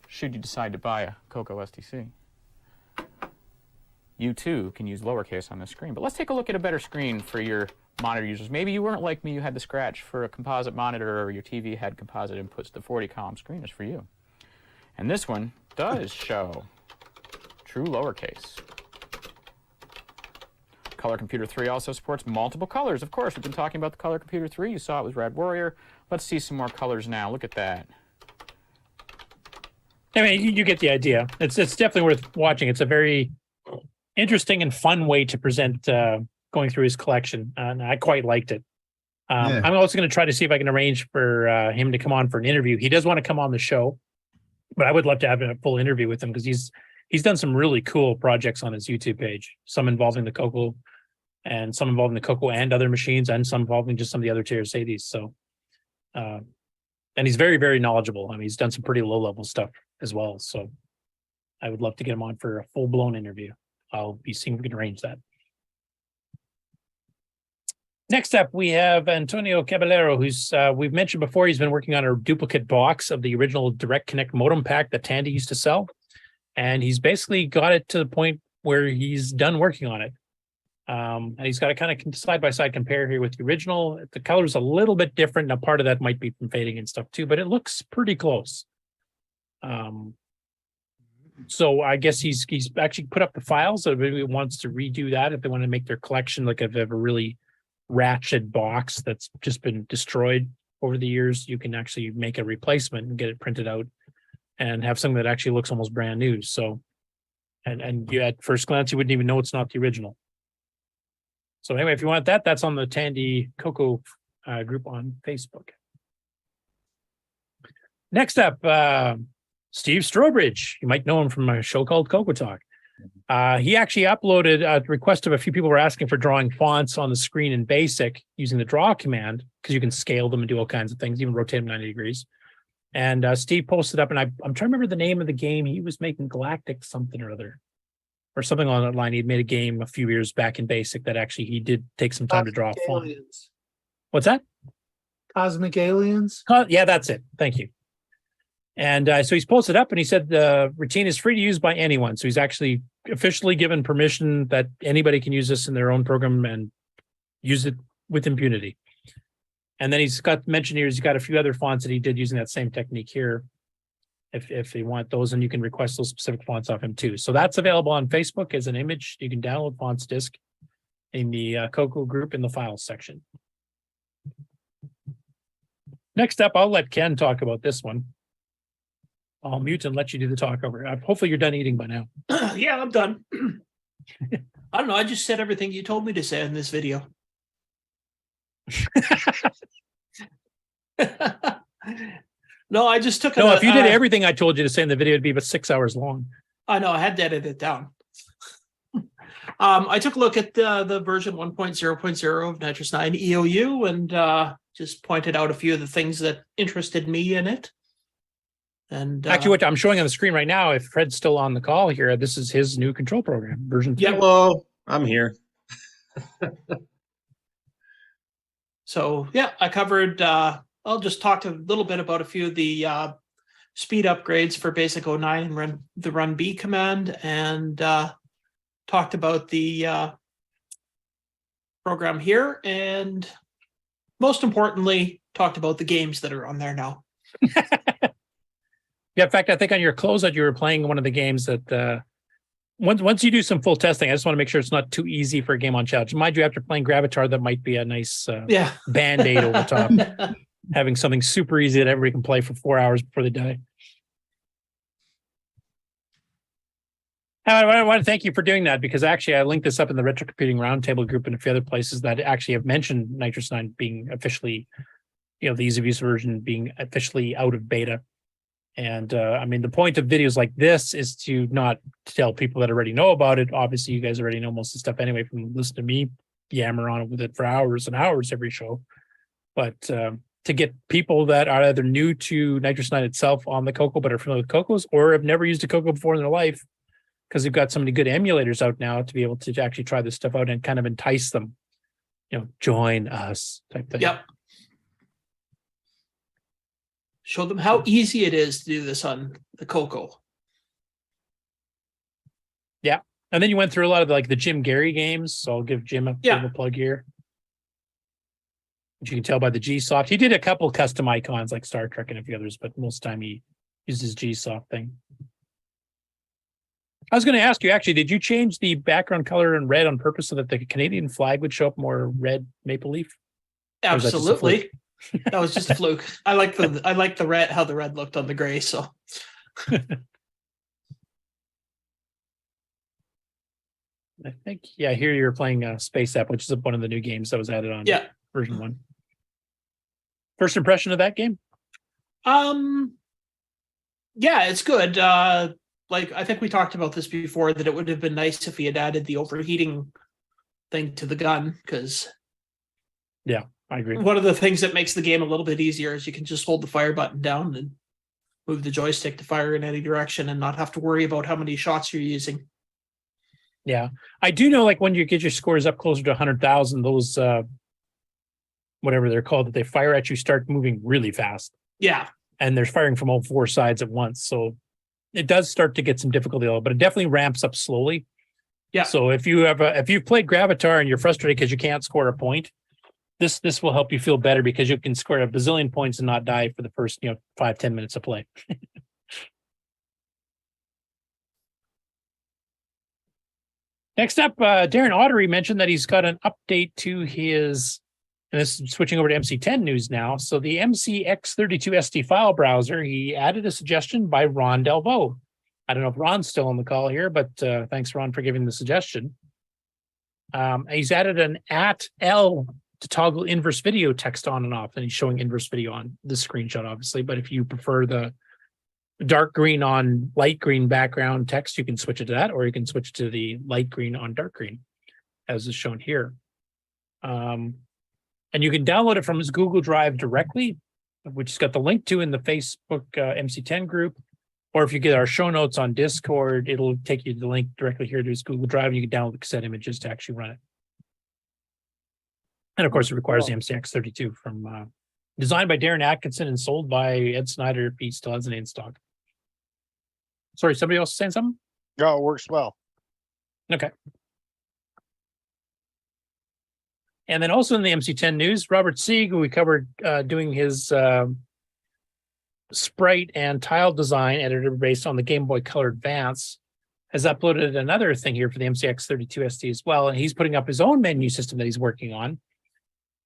should you decide to buy a CoCo STC, you too can use lowercase on this screen. But let's take a look at a better screen for your monitor users. Maybe you weren't like me, you had the scratch for a composite monitor, or your TV had composite inputs. The 40-column screen is for you. And this one does show true lowercase. Color Computer 3 also supports multiple colors. Of course, we've been talking about the Color Computer 3. You saw it with Red Warrior. Let's see some more colors now. Look at that. I mean, you get the idea. It's definitely worth watching. It's a very interesting and fun way to present going through his collection, and I quite liked it. I'm also going to try to see if I can arrange for him to come on for an interview. He does want to come on the show, but I would love to have a full interview with him because he's done some really cool projects on his YouTube page, some involving the CoCo and some involving the CoCo and other machines, and some involving just some of the other TSADs. So, and he's very, very knowledgeable. I mean, he's done some pretty low-level stuff as well. So I would love to get him on for a full-blown interview. I'll be seeing if we can arrange that. Next up, we have Antonio Caballero, who's we've mentioned before. He's been working on a duplicate box of the original Direct Connect modem pack that Tandy used to sell, and he's basically got it to the point where he's done working on it. And he's got a kind of side-by-side compare here with the original. The color's a little bit different. Now, part of that might be from fading and stuff too, but it looks pretty close. So I guess he's actually put up the files. So if anybody wants to redo that, if they want to make their collection like of a really ratchet box that's just been destroyed over the years, you can actually make a replacement and get it printed out and have something that actually looks almost brand new. So, and you at first glance, you wouldn't even know it's not the original. So anyway, if you want that, that's on the Tandy CoCo group on Facebook. Next up, Steve Strobridge. You might know him from a show called CoCo Talk. He actually uploaded a request of a few people were asking for drawing fonts on the screen in BASIC using the draw command, because you can scale them and do all kinds of things, even rotate them 90 degrees. And Steve posted up, and I'm trying to remember the name of the game. He was making Galactic something or other, or something on that line. He'd made a game a few years back in BASIC that actually he did take some time to draw a font. What's that? Cosmic Aliens? Yeah, that's it. Thank you. And so he's posted up and he said the routine is free to use by anyone. So he's actually officially given permission that anybody can use this in their own program and use it with impunity. And then he's got mentioned here, he's got a few other fonts that he did using that same technique here. If you want those, and you can request those specific fonts off him too. So that's available on Facebook as an image. You can download fonts disk in the CoCo group in the files section. Next up, I'll let Ken talk about this one. I'll mute and let you do the talk over. Hopefully you're done eating by now. Yeah, I'm done. I don't know. I just said everything you told me to say in this video. No, I just took. No, if you did everything I told you to say in the video, it'd be about 6 hours long. I know. I had to edit it down. I took a look at the version 1.0.0 of Nitrous 9 EOU and just pointed out a few of the things that interested me in it. And actually, what I'm showing on the screen right now, if Fred's still on the call here, this is his new control program, version 3. Yeah, well, I'm here. So, yeah, I covered, I'll just talk a little bit about a few of the speed upgrades for Basic 09 and the run B command, and talked about the program here, and most importantly, talked about the games that are on there now. Yeah, in fact, I think on your closeout, you were playing one of the games that once you do some full testing, I just want to make sure it's not too easy for a game on challenge. Mind you, after playing Gravatar, that might be a nice Band-Aid over top. having something super easy that everybody can play for 4 hours before they die. I want to thank you for doing that, because actually I linked this up in the Retro Computing Roundtable group and a few other places that actually have mentioned Nitrous 9 being officially, the ease of use version being officially out of beta. And I mean, the point of videos like this is to not tell people that already know about it. Obviously, you guys already know most of the stuff anyway from listening to me yammer on with it for hours and hours every show. But to get people that are either new to Nitrous 9 itself on the CoCo but are familiar with CoCos, or have never used a CoCo before in their life, because we've got so many good emulators out now to be able to actually try this stuff out and kind of entice them, join us type thing. Yep. Show them how easy it is to do this on the CoCo. Yeah. And then you went through a lot of the Jim Gary games. So I'll give Jim a plug here. Which you can tell by the Gsoft. He did a couple custom icons like Star Trek and a few others, but most of the time he used his Gsoft thing. I was going to ask you, actually, did you change the background color in red on purpose so that the Canadian flag would show up more red maple leaf? Absolutely. That was just a fluke. I like the red, how the red looked on the gray. So I think, here you're playing Space App, which is one of the new games that was added on version 1. First impression of that game? Yeah, it's good. I think we talked about this before, that it would have been nice if he had added the overheating thing to the gun, because I agree. One of the things that makes the game a little bit easier is you can just hold the fire button down and move the joystick to fire in any direction and not have to worry about how many shots you're using. Yeah. I do know, when you get your scores up closer to 100,000, those, whatever they're called, that they fire at you start moving really fast. Yeah. And they're firing from all 4 sides at once. So it does start to get some difficulty, but it definitely ramps up slowly. Yeah. So if you've played Gravatar and you're frustrated because you can't score a point, this will help you feel better, because you can score a bazillion points and not die for the first 5-10 minutes of play. Next up, Darren Ottery mentioned that he's got an update to his, and this is switching over to MC10 news now. So the MCX32SD file browser, he added a suggestion by Ron Delvaux. I don't know if Ron's still on the call here, but thanks, Ron, for giving the suggestion. He's added an @L to toggle inverse video text on and off, and he's showing inverse video on this screenshot, obviously. But if you prefer the dark green on light green background text, you can switch it to that, or you can switch to the light green on dark green, as is shown here. And you can download it from his Google Drive directly, which has got the link to in the Facebook MC10 group. Or if you get our show notes on Discord, it'll take you to the link directly here to his Google Drive, and you can download the cassette images to actually run it. And of course, it requires the MCX32 from designed by Darren Atkinson and sold by Ed Snyder. He still has it in stock. Sorry, somebody else saying something? No, it works well. Okay. And then also in the MC10 news, Robert Sieg, who we covered doing his sprite and tile design editor based on the Game Boy Color Advance, has uploaded another thing here for the MCX32SD as well. And he's putting up his own menu system that he's working on.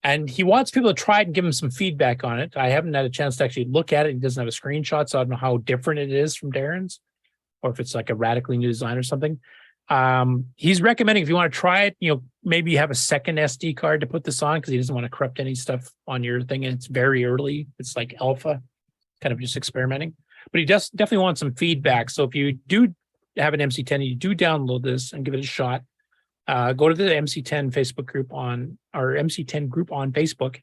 And he wants people to try it and give him some feedback on it. I haven't had a chance to actually look at it. He doesn't have a screenshot, so I don't know how different it is from Darren's, or if it's like a radically new design or something. He's recommending, if you want to try it, maybe you have a second SD card to put this on, because he doesn't want to corrupt any stuff on your thing. And it's very early. It's like alpha, kind of just experimenting. But he does definitely want some feedback. So if you do have an MC10 and you do download this and give it a shot, go to the MC10 Facebook group or MC10 group on Facebook,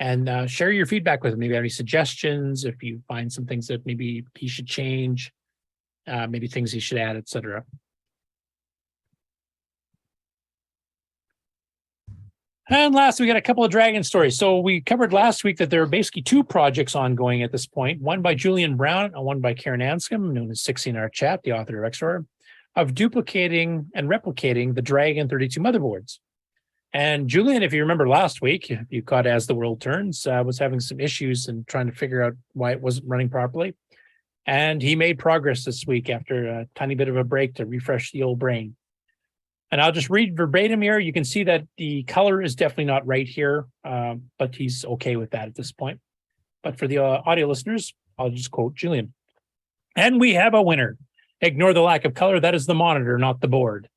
and share your feedback with him. Maybe have any suggestions, if you find some things that maybe he should change, maybe things he should add, etc. And last, we got a couple of Dragon stories. So we covered last week that there are basically 2 projects ongoing at this point, one by Julian Brown and one by Karen Anscombe, known as 16 Our Chat, the author of XOR, of duplicating and replicating the Dragon 32 motherboards. And Julian, if you remember last week, if you caught As the World Turns, was having some issues and trying to figure out why it wasn't running properly. And he made progress this week after a tiny bit of a break to refresh the old brain. And I'll just read verbatim here. You can see that the color is definitely not right here, but he's okay with that at this point. But for the audio listeners, I'll just quote Julian. And we have a winner. Ignore the lack of color. That is the monitor, not the board.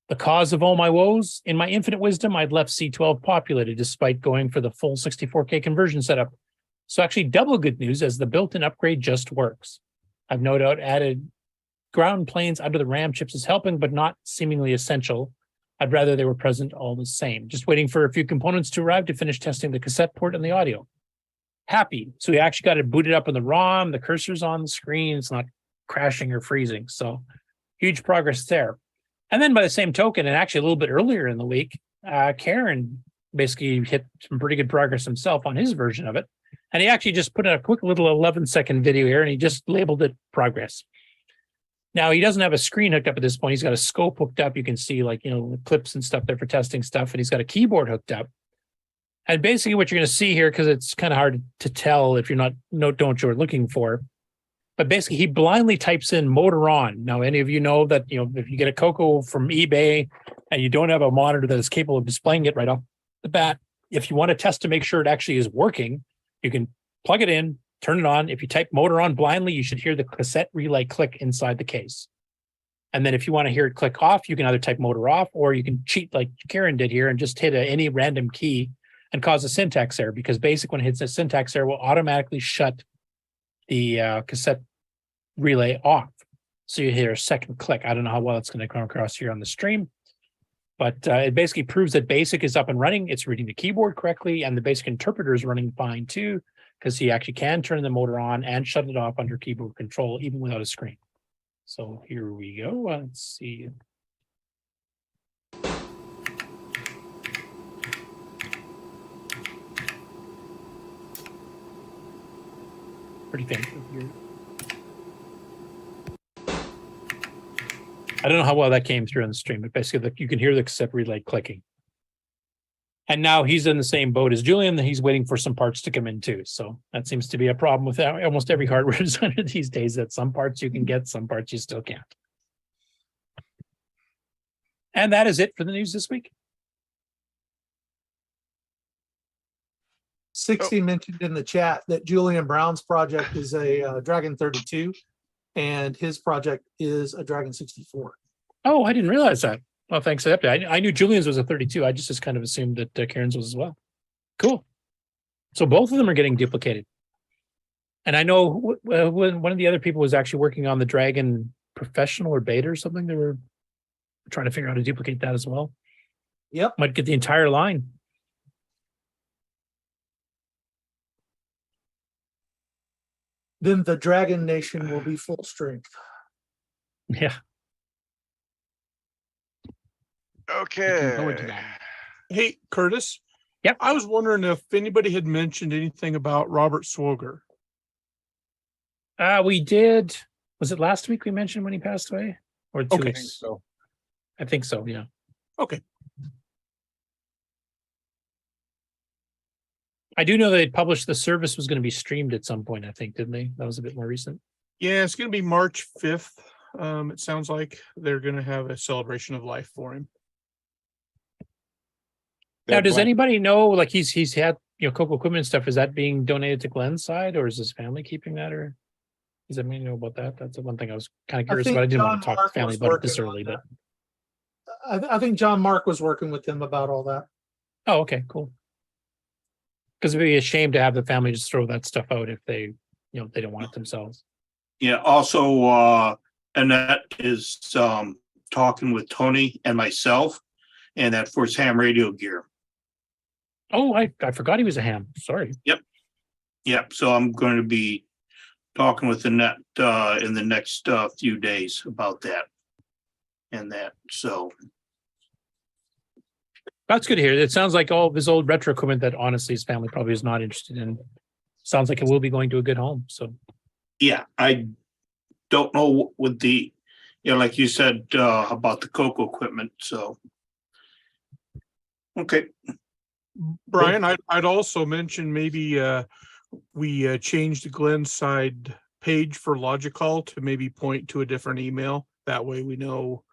The cause of all my woes, in my infinite wisdom, I'd left C12 populated despite going for the full 64K conversion setup. So actually double good news as the built-in upgrade just works. I've no doubt added ground planes under the RAM chips is helping, but not seemingly essential. I'd rather they were present all the same. Just waiting for a few components to arrive to finish testing the cassette port and the audio. Happy. So we actually got it booted up in the ROM. The cursor's on the screen. It's not crashing or freezing. So huge progress there. And then by the same token, and actually a little bit earlier in the week, Karen basically hit some pretty good progress himself on his version of it. And he actually just put in a quick little 11-second video here, and he just labeled it progress. Now, he doesn't have a screen hooked up at this point. He's got a scope hooked up. You can see the clips and stuff there for testing stuff. And he's got a keyboard hooked up. And basically what you're going to see here, because it's kind of hard to tell if you're don't know what you're looking for. But basically, he blindly types in motor on. Now, any of you know that, if you get a CoCo from eBay and you don't have a monitor that is capable of displaying it right off the bat, if you want to test to make sure it actually is working, you can plug it in, turn it on. If you type motor on blindly, you should hear the cassette relay click inside the case. And then if you want to hear it click off, you can either type motor off, or you can cheat like Karen did here and just hit any random key and cause a syntax error, because basically when it hits a syntax error, it will automatically shut the cassette relay off. So you hear a second click. I don't know how well it's going to come across here on the stream, but it basically proves that BASIC is up and running. It's reading the keyboard correctly, and the BASIC interpreter is running fine too, because he actually can turn the motor on and shut it off under keyboard control, even without a screen. So here we go. Let's see. Pretty faint here. I don't know how well that came through on the stream, but basically you can hear the cassette relay clicking. And now he's in the same boat as Julian. He's waiting for some parts to come in too. So that seems to be a problem with almost every hardware designer these days, that some parts you can get, some parts you still can't. And that is it for the news this week. 60 mentioned in the chat that Julian Brown's project is a Dragon 32 and his project is a Dragon 64. Oh, I didn't realize that. Well, thanks for the update. I knew Julian's was a 32. I just kind of assumed that Karen's was as well. Cool. So both of them are getting duplicated. And I know one of the other people was actually working on the Dragon Professional or Beta or something. They were trying to figure out how to duplicate that as well. Yep. Might get the entire line. Then the Dragon Nation will be full strength. Yeah. Okay. Hey, Curtis. Yep. I was wondering if anybody had mentioned anything about Robert Swoger. We did. Was it last week we mentioned when he passed away? Or 2 weeks? I think so. I think so, yeah. Okay. I do know they published the service was going to be streamed at some point, I think, didn't they? That was a bit more recent. Yeah, it's going to be March 5th. It sounds like they're going to have a celebration of life for him. Now, does anybody know, like he's had, CoCo equipment and stuff, is that being donated to Glenn's side, or is his family keeping that, or does anybody know about that? That's the one thing I was kind of curious about. I didn't want to talk to family about it this early, but I think John Mark was working with him about all that. Oh, okay, cool. Because it'd be a shame to have the family just throw that stuff out if they, they don't want it themselves. Yeah. Also, Annette is talking with Tony and myself, and that for his ham radio gear. Oh, I forgot he was a ham. Sorry. Yep. So I'm going to be talking with Annette in the next few days about that and that. So that's good to hear. It sounds like all of his old retro equipment that honestly his family probably is not interested in. Sounds like it will be going to a good home. So yeah, I don't know with the, like you said about the CoCo equipment. So okay. Brian, I'd also mention maybe we changed the Glenn side page for Logical to maybe point to a different email. That way we know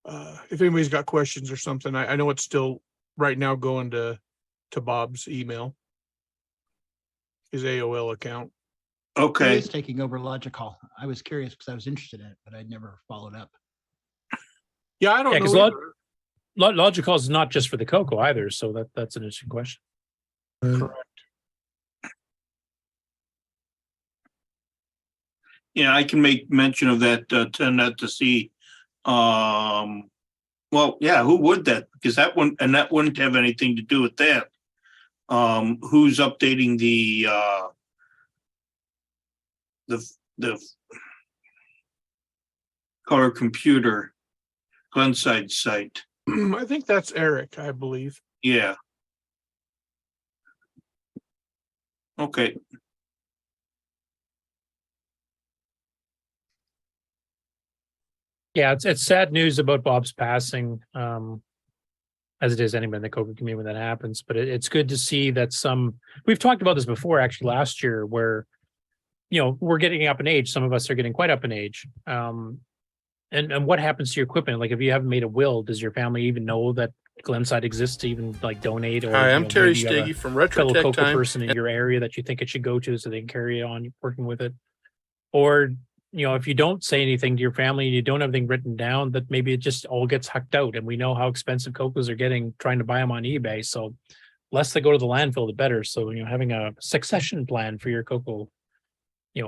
if anybody's got questions or something. I know it's still right now going to Bob's email. his AOL account. He Okay. is taking over Logical. I was curious because I was interested in it, but I'd never followed up. Yeah, I don't Yeah, know. because Logical is not just for the CoCo either, so that's an interesting question. Correct. Yeah, I can make mention of that, Annette, to see. Well, yeah, who would that? Because that wouldn't have anything to do with that. Who's updating the color computer Glenside site? I think that's Eric, I believe. Yeah. Okay. Yeah, it's sad news about Bob's passing, as it is anybody in the CoCo community when that happens. But it's good to see that we've talked about this before, actually, last year, where, we're getting up in age. Some of us are getting quite up in age. And what happens to your equipment? Like, if you haven't made a will, does your family even know that Glenside exists to even like donate? Or Hi, I'm Terry maybe you have Steggy a from fellow Retrotech CoCo Time. person in your area that you think it should go to, so they can carry on working with it? Or if you don't say anything to your family and you don't have anything written down, that maybe it just all gets hucked out. And we know how expensive CoCos are getting trying to buy them on eBay. So less they go to the landfill, the better. So, having a succession plan for your CoCo,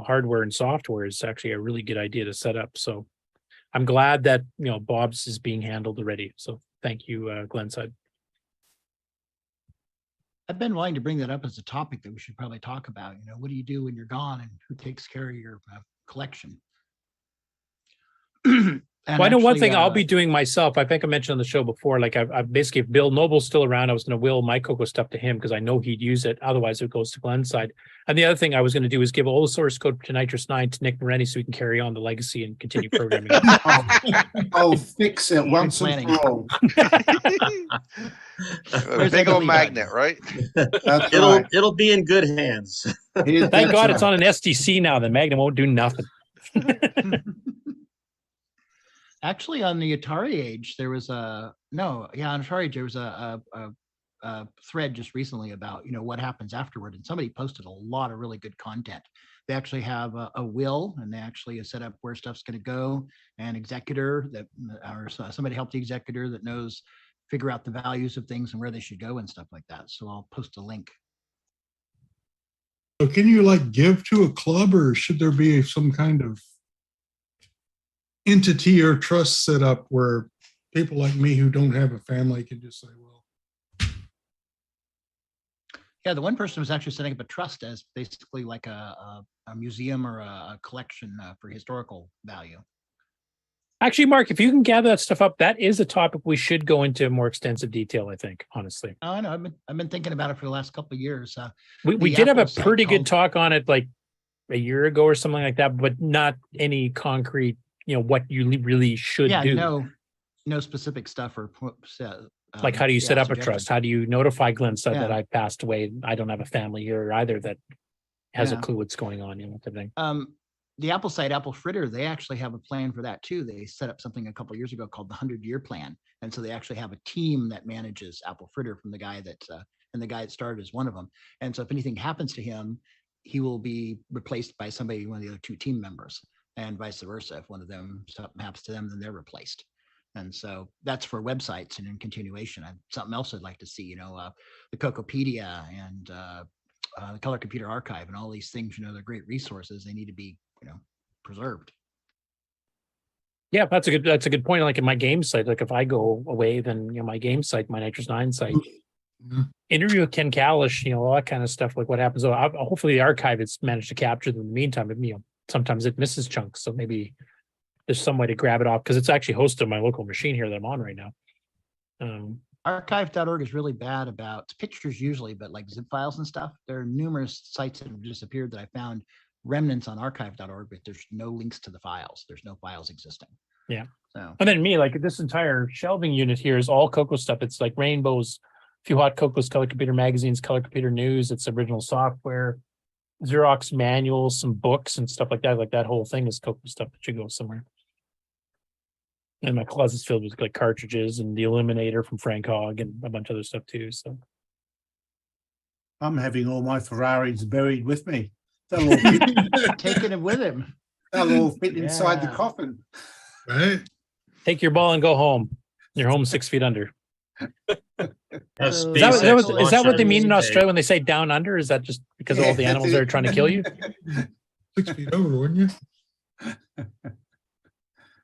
hardware and software is actually a really good idea to set up. So I'm glad that, Bob's is being handled already. So thank you, Glenside. I've been wanting to bring that up as a topic that we should probably talk about. What do you do when you're gone, and who takes care of your collection? Well, I know one thing I'll be doing myself. I think I mentioned on the show before, like I've basically, if Bill Noble's still around, I was going to will my CoCo stuff to him because I know he'd use it. Otherwise, it goes to Glenside. And the other thing I was going to do is give all the source code to Nitrous 9 to Nick Moretti so we can carry on the legacy and continue programming. Oh, fix it once and for all. A big old magnet, right? It'll be in good hands. Thank God it's on an SDC now. The magnet won't do nothing. Actually, on the Atari Age, there was on Atari Age, there was a thread just recently about, what happens afterward. And somebody posted a lot of really good content. They actually have a will, and they actually set up where stuff's going to go, and executor or somebody help the executor that knows, figure out the values of things and where they should go and stuff like that. So I'll post a link. So can you give to a club, or should there be some kind of entity or trust set up where people like me who don't have a family can just say, well, yeah, the one person was actually setting up a trust as basically like a museum or a collection for historical value. Actually, Mark, if you can gather that stuff up, that is a topic we should go into more extensive detail, I think, honestly. I know. I've been thinking about it for the last couple of years. We did have a pretty good talk on it like a year ago or something like that, but not any concrete, what you really should do. No specific stuff or like, how do you set up a trust? How do you notify Glenside that I passed away? I don't have a family here either that has a clue what's going on, type of thing. The Apple site, Apple Fritter, they actually have a plan for that too. They set up something a couple of years ago called the 100-year plan. And so they actually have a team that manages Apple Fritter from the guy and the guy that started is one of them. And so if anything happens to him, he will be replaced by one of the other two team members, and vice versa. If one of them, something happens to them, then they're replaced. And so that's for websites and in continuation. And something else I'd like to see, the Cocopedia and the Color Computer Archive and all these things, they're great resources. They need to be, preserved. Yeah, that's a good point. Like in my game site, like if I go away, then my game site, my Nitrous 9 site, interview with Ken Kalish, all that kind of stuff. Like what happens? Hopefully the archive has managed to capture them in the meantime. Sometimes it misses chunks, so maybe there's some way to grab it off because it's actually hosted on my local machine here that I'm on right now. Archive.org is really bad about pictures usually, but like zip files and stuff. There are numerous sites that have disappeared that I found remnants on archive.org, but there's no links to the files. There's no files existing. Yeah. So, and then like this entire shelving unit here is all CoCo stuff. It's like Rainbows, a few hot CoCos, Color Computer magazines, Color Computer News. It's original software, Xerox manuals, some books and stuff like that. Like that whole thing is CoCo stuff that should go somewhere. And my closet's filled with like cartridges and the Illuminator from Frank Hogg and a bunch of other stuff too. So I'm having all my Ferraris buried with me. They'll all fit, Taking it with him. they'll all fit inside the Yeah. coffin. Right? Take your ball and go home. You're home 6 feet under. So Is that what they mean in SpaceX Australia when they say down under? Is that just because all the Yeah, animals that's are trying to kill you? 6 feet over, wouldn't you?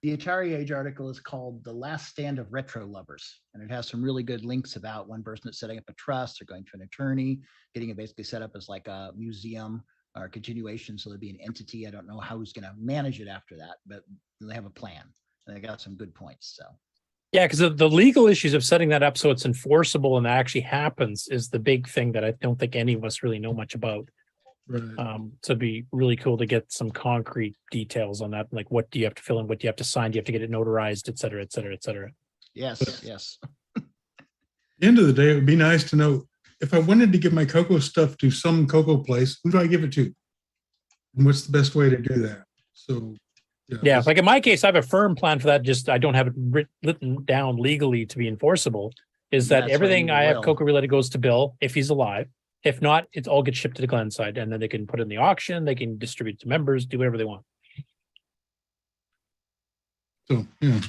The Atari Age article is called The Last Stand of Retro Lovers, and it has some really good links about one person that's setting up a trust or going to an attorney, getting it basically set up as like a museum or a continuation. So there'd be an entity. I don't know how who's going to manage it after that, but they have a plan and they got some good points. So Yeah, because the legal issues of setting that up so it's enforceable and that actually happens is the big thing that I don't think any of us really know much about. Right. So it'd be really cool to get some concrete details on that. Like, what do you have to fill in? What do you have to sign? Do you have to get it notarized, et cetera, et cetera, et cetera? yes, yes. At the end of the day, it would be nice to know if I wanted to give my CoCo stuff to some CoCo place, who do I give it to? And what's the best way to do that? So, Yeah, like in my case, I have a firm plan for that. Just I don't have it written down legally to be enforceable. Is that That's why everything you I have will. CoCo related goes to Bill if he's alive. If not, it all gets shipped to the Glen side, and then they can put it in the auction. They can distribute it to members, do whatever they want. So, yeah.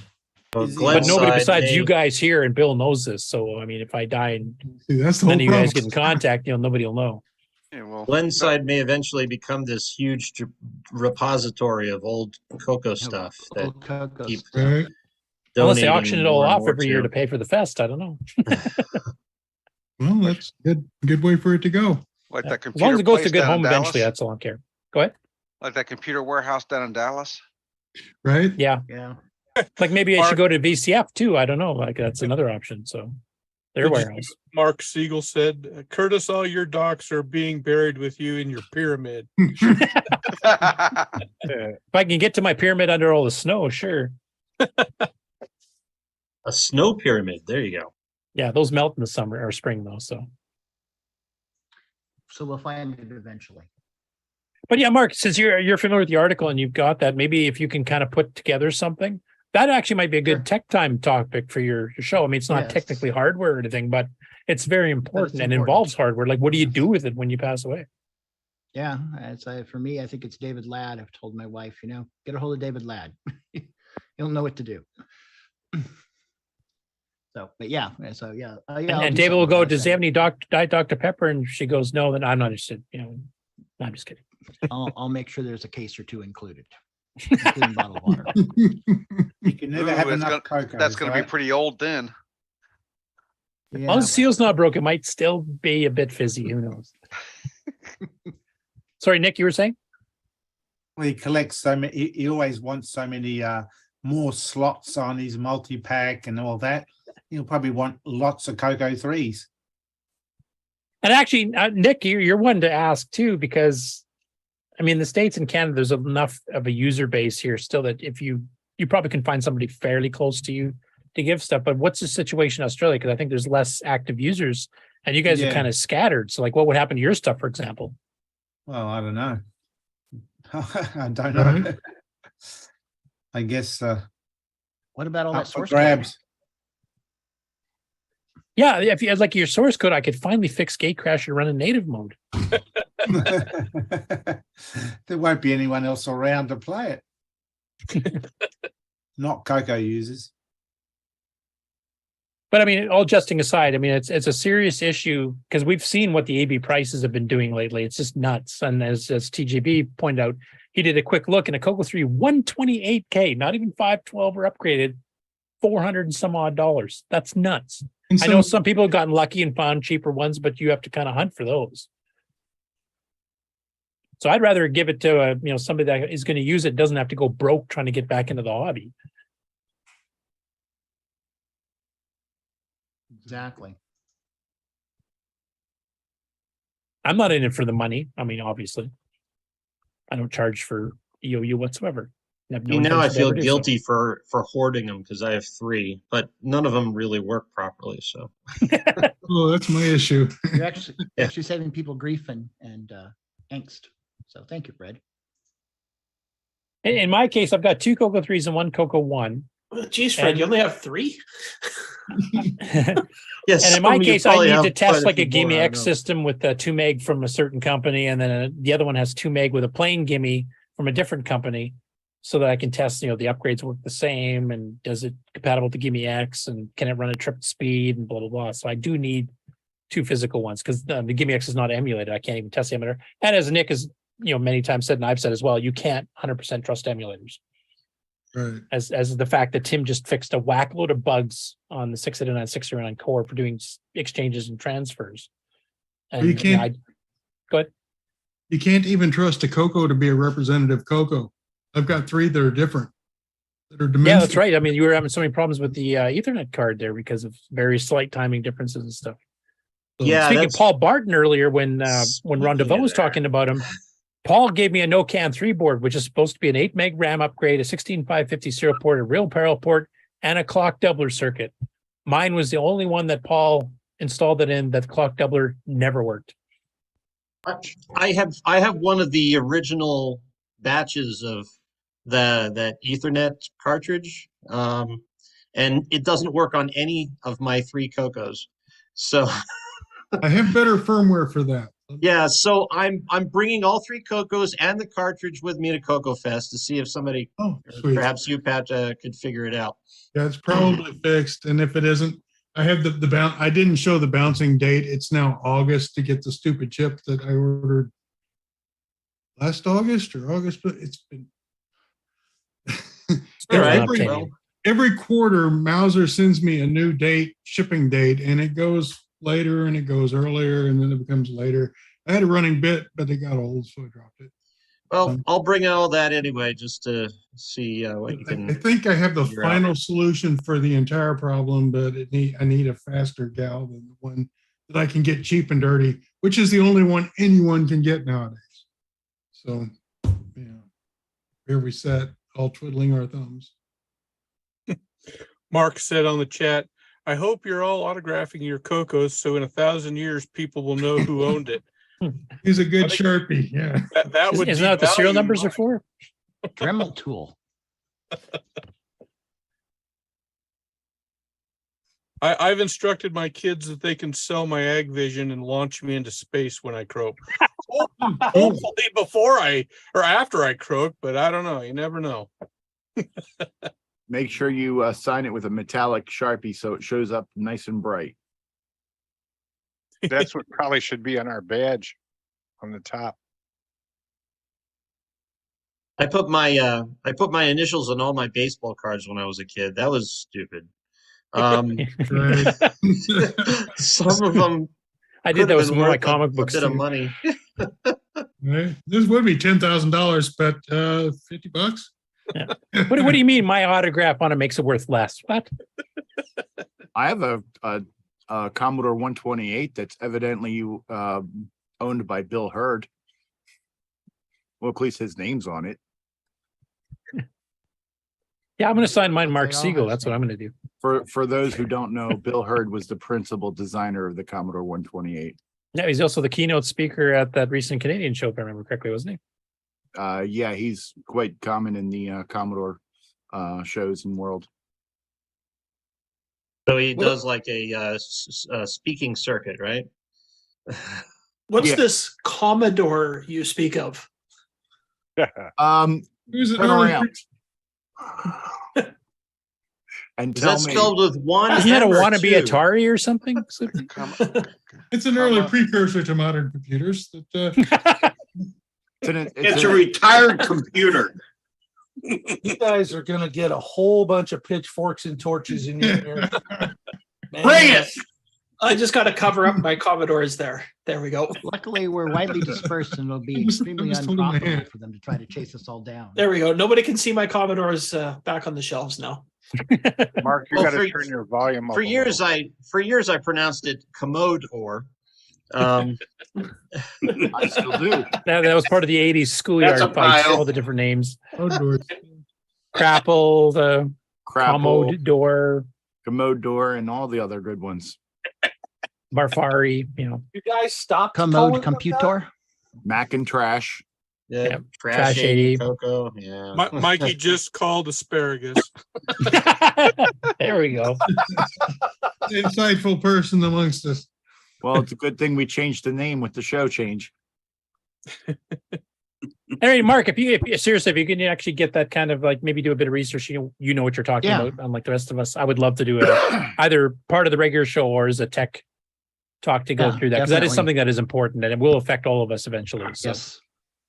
But nobody besides you guys here and Bill knows this. So I mean, if I die and See, that's the none whole of you guys problem. get in contact, nobody will know. Yeah, well, Glenside may eventually become this huge repository of old CoCo stuff that Old CoCo keep stuff. Right. Unless they donating auction it all more and off more every year to. to pay for the fest, I don't know. Well, that's good way for it to go. like that As computer long as it goes to place good down in home eventually, Dallas? that's all I care. Go ahead. Like that computer warehouse down in Dallas? Right? Yeah. Yeah. Like maybe I Mark- should go to VCF too. I don't know. Like that's another option. So their Did you- warehouse. Mark Siegel said, Curtis, all your docs are being buried with you in your pyramid. If I can get to my pyramid under all the snow, sure. A snow pyramid. There you go. Yeah, those melt in the summer or spring though. So, So we'll find it eventually. but yeah, Mark, since you're familiar with the article and you've got that, maybe if you can kind of put together something, that actually might be a good tech time topic for your show. I mean, it's not Yes. technically hardware or anything, but it's very important and important. involves hardware. Like, what do you do with it when you pass away? Yeah, it's for me. I think it's David Ladd. I've told my wife, get a hold of David Ladd. He'll know what to do. So, but yeah, so yeah, I'll And do David will something go, about does that. he have any Diet Dr. Pepper? And she goes, no, then I'm not interested. No, I'm just kidding. I'll make sure there's a case or two included, including bottled water. You can never have Ooh, enough cocoa. that's going to be pretty old then. As long as the seal's not broken, it might still be a bit fizzy. Who knows? Sorry, Nick, you were saying? Well, he collects so many. He always wants so many more slots on his multi-pack and all that. He'll probably want lots of CoCo 3s. And actually, Nick, you're one to ask too, because I mean, the States and Canada, there's enough of a user base here still that if you probably can find somebody fairly close to you to give stuff. But what's the situation in Australia? Because I think there's less active users and you guys are Yeah. kind of scattered. So like, what would happen to your stuff, for example? Well, I don't know. I don't know. I guess. What about all up that for source code? grabs. Yeah, if you had like your source code, I could finally fix Gatecrash and run in native mode. There won't be anyone else around to play it. Not CoCo users. But I mean, all jesting aside, I mean, it's a serious issue because we've seen what the AB prices have been doing lately. It's just nuts. And as TJB pointed out, he did a quick look in a CoCo 3, 128K, not even 512 or upgraded, $400 and some odd dollars. That's nuts. And I know so- some people have gotten lucky and found cheaper ones, but you have to kind of hunt for those. So I'd rather give it to somebody that is going to use it, doesn't have to go broke trying to get back into the hobby. Exactly. I'm not in it for the money. I mean, obviously, I don't charge for EOU whatsoever. I have no Now I intention to feel ever do so. guilty for hoarding them because I have 3, but none of them really work properly. So Oh, that's my issue. You're actually saving people grief and angst. So thank you, Fred. In my case, I've got 2 CoCo 3s and 1 CoCo 1. Geez, Fred, you only have 3? Yes, And in some my of you case, I probably need have to test quite like a few more, Gimme I X know. system with 2 meg from a certain company, and then the other one has 2 meg with a plain Gimme from a different company, so that I can test, the upgrades work the same, and does it compatible to Gimme X, and can it run at triple speed, and blah blah blah. So I do need 2 physical ones because the Gimme X is not emulated. I can't even test the emulator. And as Nick has many times said, and I've said as well, you can't 100% trust emulators. Right. As the fact that Tim just fixed a whack load of bugs on the 689, 609 core for doing exchanges and transfers. Well, you And can't. Go ahead. You can't even trust a CoCo to be a representative CoCo. I've got 3 that are different. That are Yeah, dimensional. that's right. I mean, you were having so many problems with the Ethernet card there because of very slight timing differences and stuff. Yeah, Speaking of that's Paul Barton earlier, when Ron DeVoe was talking about him, Paul gave me a NoCan 3 board, which is supposed to be an 8 meg RAM upgrade, a 16550 serial port, a real parallel port, and a clock doubler circuit. Mine was the only one that Paul installed it in that the clock doubler never worked. I have one of the original batches of that Ethernet cartridge, and it doesn't work on any of my 3 CoCos. So I have better firmware for that. yeah, so I'm bringing all 3 CoCos and the cartridge with me to CoCo Fest to see if somebody, Sweet. perhaps you, Pat, could figure it out. Yeah, it's probably fixed. And if it isn't, I have the bounce. I didn't show the bouncing date. It's now August to get the stupid chip that I ordered last August or August, but it's been All right. every quarter Mauser sends me a new date, shipping date, and it goes later and it goes earlier and then it becomes later. I had a running bit, but it got old, so I dropped it. Well, I'll bring all that anyway, just to see what you can. I think I have the figure out. final solution for the entire problem, but I need a faster gal than the one that I can get cheap and dirty, which is the only one anyone can get nowadays. So, here we sat, all twiddling our thumbs. Mark said on the chat, I hope you're all autographing your CoCos so in 1,000 years people will know who owned it. He's a good Sharpie, yeah. That would Isn't that what the serial devalue numbers are mine. for? Dremel tool. I've instructed my kids that they can sell my ag vision and launch me into space when I croak. Hopefully before or after I croak, but I don't know. You never know. Make sure you sign it with a metallic Sharpie so it shows up nice and bright. That's what probably should be on our badge on the top. I put my initials on all my baseball cards when I was a kid. That was stupid. Some of them. I did that with some of my comic books A bit of too. money. Right. This would be $10,000, but $50. Yeah. What do you mean my autograph on it makes it worth less? What? I have a Commodore 128 that's evidently owned by Bill Hurd. Well, at least his name's on it. Yeah, I'm going to sign mine Mark Siegel. That's what I'm going to do. For those who don't know, Bill Hurd was the principal designer of the Commodore 128. Yeah, he's also the keynote speaker at that recent Canadian show, if I remember correctly, wasn't he? Yeah, he's quite common in the Commodore shows and world. So he does like a speaking circuit, right? What's this Commodore you speak of? Who's it? Turn around. And Is tell that me, spelled with one? Isn't that a M or wannabe two? Atari or something? It's an early precursor to modern computers. That, It's a retired computer. You guys are gonna get a whole bunch of pitchforks and torches in your ear. Bring it! I just got to cover up my Commodores there. There we go. Luckily, we're widely dispersed, and it'll be extremely unprofitable for them to try to chase us all down. There we go. Nobody can see my Commodores back on the shelves now. Mark, you got to turn your volume up. For years, I pronounced it Commodore. I still do. That was part of the 80s schoolyard That's a fights, pile. all the different names. outdoors. Crapple, the Crapple, Commodore, Commodore, and all the other good ones. Barfari, You guys stop. Commode Computer. Mac and Trash. Yeah, Yep. Trash Trash 80, 80. CoCo. Yeah. Mikey just called asparagus. There we go. Insightful person amongst us. Well, it's a good thing we changed the name with the show change. Anyway, Mark, if you seriously, if you can actually get that kind of like maybe do a bit of research, you know what you're talking Yeah. about, unlike the rest of us. I would love to do either part of the regular show or as a tech talk to go Yeah, through that, because that is definitely. something that is important and it will affect all of us eventually. So.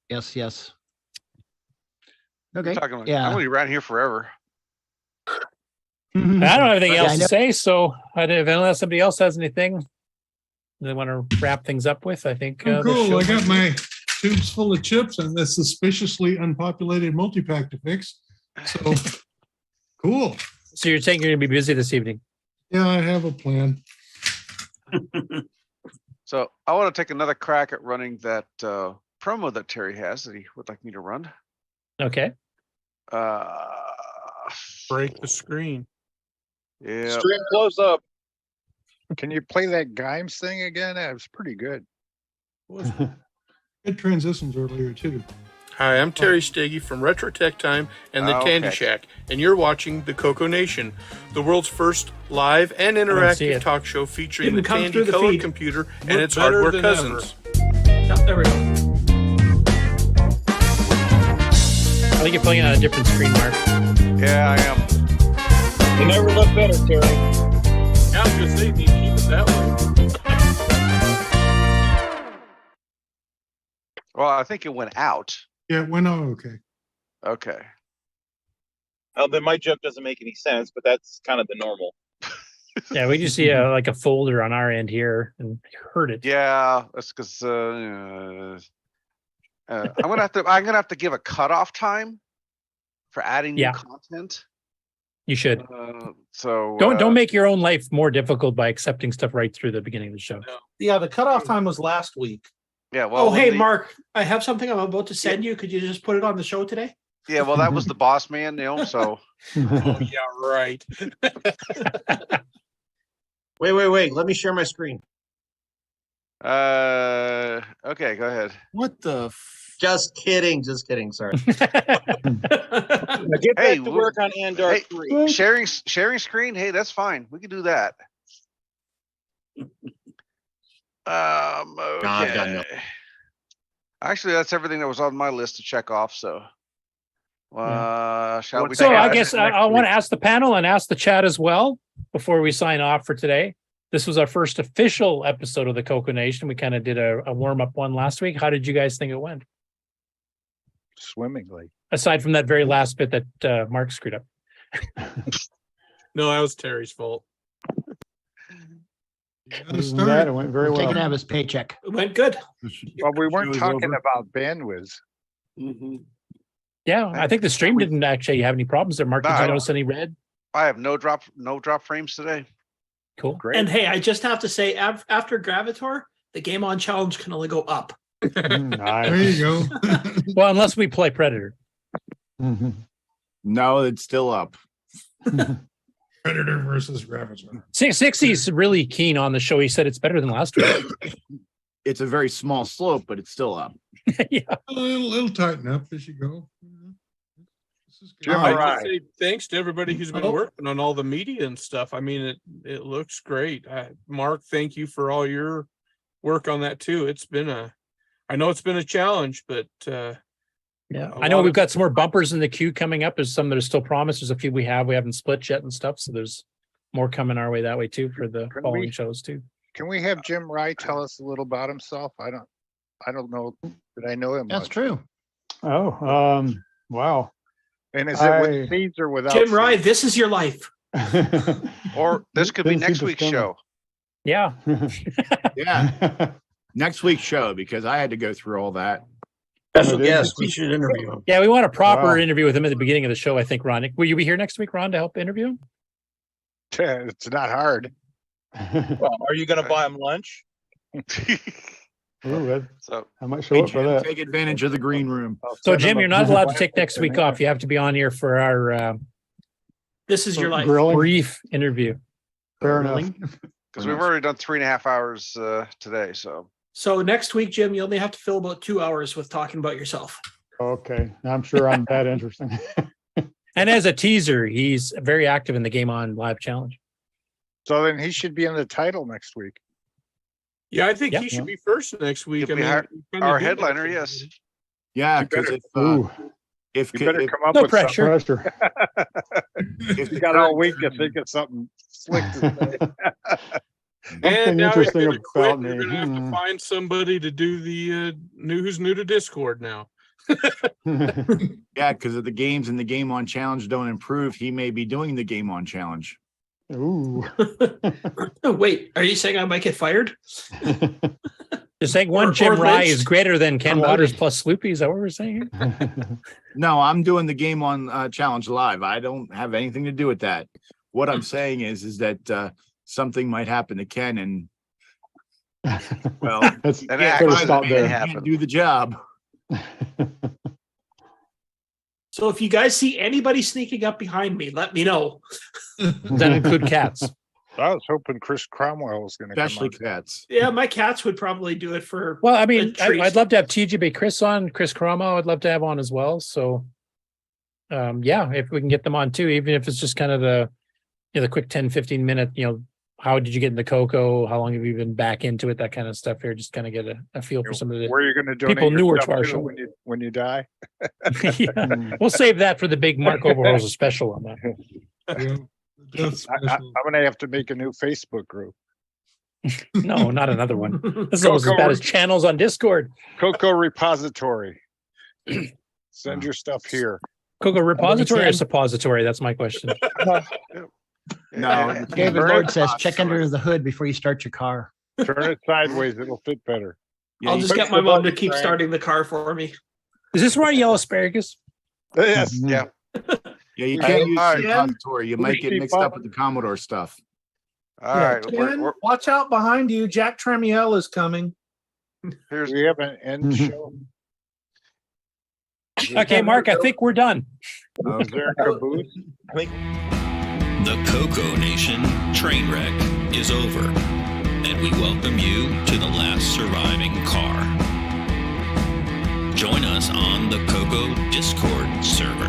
Yes. You're Okay. talking about, I'm Yeah. gonna be around here forever. I don't have anything Yeah, else I to know. say, so unless somebody else has anything they want to wrap things up with, I think. Oh, this cool. show I got might my tubes full of chips and the suspiciously unpopulated multi-pack to fix. So cool. be- So you're saying you're going to be busy this evening? Yeah, I have a plan. So I want to take another crack at running that promo that Terry has that he would like me to run. Okay. Break the screen. Yeah. Stream close up. Can you play that Gimes thing again? That was pretty good. Good transitions earlier too. Hi, I'm Terry Steggy from Retro Tech Time and the Okay. Tandy Shack, and you're watching the CoCo Nation, the world's first live and see interactive it. talk show featuring Didn't the come Tandy through the colored feed. computer and Look its better hardware than cousins. Yep, there we go. I think you're playing on a different screen, Mark. Yeah, I am. You never look better, Terry. Yeah, I was gonna say, you keep it that way. Well, I think it went out. Yeah, it went out okay. Okay. Then my joke doesn't make any sense, but that's kind of the normal. Yeah, we just see like a folder on our end here and heard it. Yeah, that's because I'm gonna have to give a cutoff time for adding new Yeah. content. You should. So Don't make your own life more difficult by accepting stuff right through the beginning of the show. Yeah, the cutoff time was last week. Yeah. Well. Oh, hey, the- Mark, I have something I'm about to send you. Could you just put it on the show today? Yeah. Well, that was the boss man, So. Oh, yeah, right. Wait. Let me share my screen. Okay. Go ahead. What the? Just kidding. Sorry. Now get Hey, back to work on Andar Hey, 3. sharing screen. Hey, that's fine. We can do that. Okay. I've got nothing. Actually, that's everything that was on my list to check off. So, shall we? So take I action guess next I want week? to ask the panel and ask the chat as well before we sign off for today. This was our first official episode of the CoCo Nation. We kind of did a warm-up one last week. How did you guys think it went? Swimmingly. Aside from that very last bit that Mark screwed up. No, that was Terry's fault. That it went very well. Taking out of his paycheck. It went good. Well, we weren't was talking over. about bandwidth. Yeah, I think the stream didn't actually have any problems there. Mark, No, did I you don't- notice any red? I have no drop frames today. Cool. Great. And hey, I just have to say, after Gravator, the Game On Challenge can only go up. There you go. Well, unless we play Predator. No, it's still up. Predator versus Ravager. 60's really keen on the show. He said it's better than last week. It's a very small slope, but it's still up. Yeah. It'll tighten up as you go. This is good. Jim, I right. just say thanks to everybody who's been Oh. working on all the media and stuff. I mean, it looks great. Mark, thank you for all your work on that too. I know it's been a challenge, but Yeah, a I know lot we've of- got some more bumpers in the queue coming up. There's some that are still promised. There's a few we haven't split yet and stuff. So there's more coming our way that way too for the Can following we- shows too. Can we have Jim Wright tell us a little about himself? I don't know that I know him That's much. true. Oh, wow. And is it with seeds or without? Jim Rye, seeds? this is your life. Or this could be Didn't see next this week's coming. show. Yeah. Yeah. Next week's show, because I had to go through all that. Special did. guest. We should interview him. Yeah, we want a proper Wow. interview with him at the beginning of the show, I think, Ron. Will you be here next week, Ron, to help interview him? It's not hard. Well, are you going to buy him lunch? Ooh, So I might show Hey, up for Jim, that. take advantage of the green room. So, Jim, you're not allowed to take next week off. You have to be on here for our This is your life. Grilling. brief interview. Fair enough. because we've already done 3.5 hours today. So So next week, Jim, you only have to fill about 2 hours with talking about yourself. Okay, I'm sure I'm that interesting. And as a teaser, he's very active in the Game On Live Challenge. So then he should be in the title next week. Yeah, I think he should be first next week. He'll be our headliner, yes. Yeah, You because better- if You better come up No with pressure. something. if You got all week to think of something slick to say. And now you're interesting gonna quit. about You're me. gonna have to find somebody to do the who's new to Discord now. Yeah, because if the games in the Game On Challenge don't improve, he may be doing the Game On Challenge. Ooh. Wait, are you saying I might get fired? You're saying Or one Jim Rye lynched? is greater than Ken Promoted. Waters plus Sloopy? Is that what we're saying here? No, I'm doing the Game On Challenge live. I don't have anything to do with that. What I'm saying is that something might happen to Ken, and well, Let's he An can't accident find stop the there. man, he can't do the job. So if you guys see anybody sneaking up behind me, let me know. Does that include cats? I was hoping Chris Cromwell was going to come Especially on. cats. Yeah, my cats would probably do it for. Well, I mean, a treat. I'd love to have TGB Chris on, Chris Cromo, I'd love to have on as well. So, yeah, if we can get them on too, even if it's just kind of the quick 10, 15 minute, how did you get into CoCo? How long have you been back into it? That kind of stuff here. Just kind of get a feel for some of the Where are you going to donate people your newer stuff to our show. when you die? Yeah. We'll save that for the big Mark Overholzer special on that. I'm going to have to make a new Facebook group. No, not another one. This is almost as bad as channels on Discord. CoCo repository. Send your stuff here. CoCo repository or suppository? That's my question. No, David Lord says, check under the hood before you start your car. Turn it sideways; it'll fit better. I'll just get my mom to keep starting the car for me. Is this where I yell asparagus? Yes. Yeah. Yeah, you can't use All right. repository. You might get mixed up with the Commodore stuff. All right. Ken, watch out behind you. Jack Tramiel is coming. Here's We have an end show. Okay, Mark, I think we're done. Is there a caboose? The CoCo Nation train wreck is over, and we welcome you to the last surviving car. Join us on the CoCo Discord server.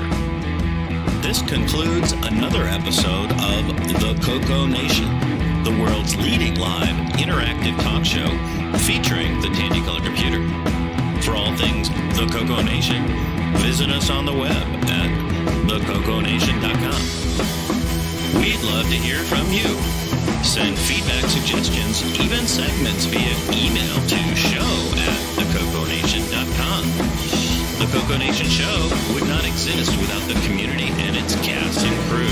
This concludes another episode of the CoCo Nation, the world's leading live interactive talk show featuring the Tandycolor computer. For all things the CoCo Nation, visit us on the web at thecoconation.com. We'd love to hear from you. Send feedback, suggestions, even segments via email to show@thecoconation.com. The CoCo Nation Show would not exist without the community and its cast and crew.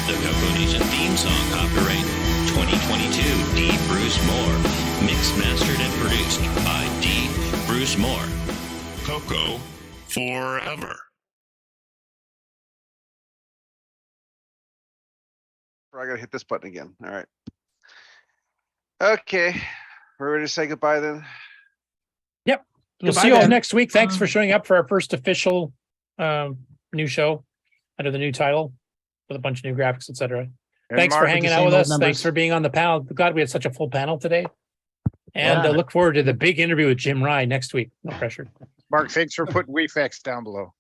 The CoCo Nation theme song copyright 2022 D. Bruce Moore. Mixed, mastered, and produced by D. Bruce Moore. CoCo forever. I gotta hit this button again. All right. Okay. We're ready to say goodbye then. Yep. We'll Goodbye see you all then. next week. Thanks for showing up for our first official new show under the new title with a bunch of new graphics, etc. Thanks for Mark, hanging the out same with old us. numbers. Thanks for being on the panel. Glad we had such a full panel today. And Yeah. look forward to the big interview with Jim Rye next week. No pressure. Mark, thanks for putting WeFax down below.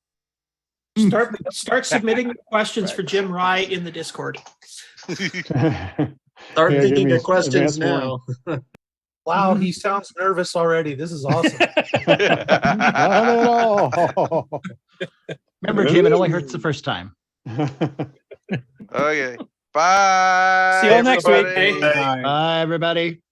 Start submitting questions for Jim Rye in the Discord. Start Yeah, thinking give me of questions advanced now. Wow, he sounds nervous already. This is awesome. Not at all. Remember, Jim, it only hurts the first time. Okay. Bye. See you all next week. everybody. Bye, everybody.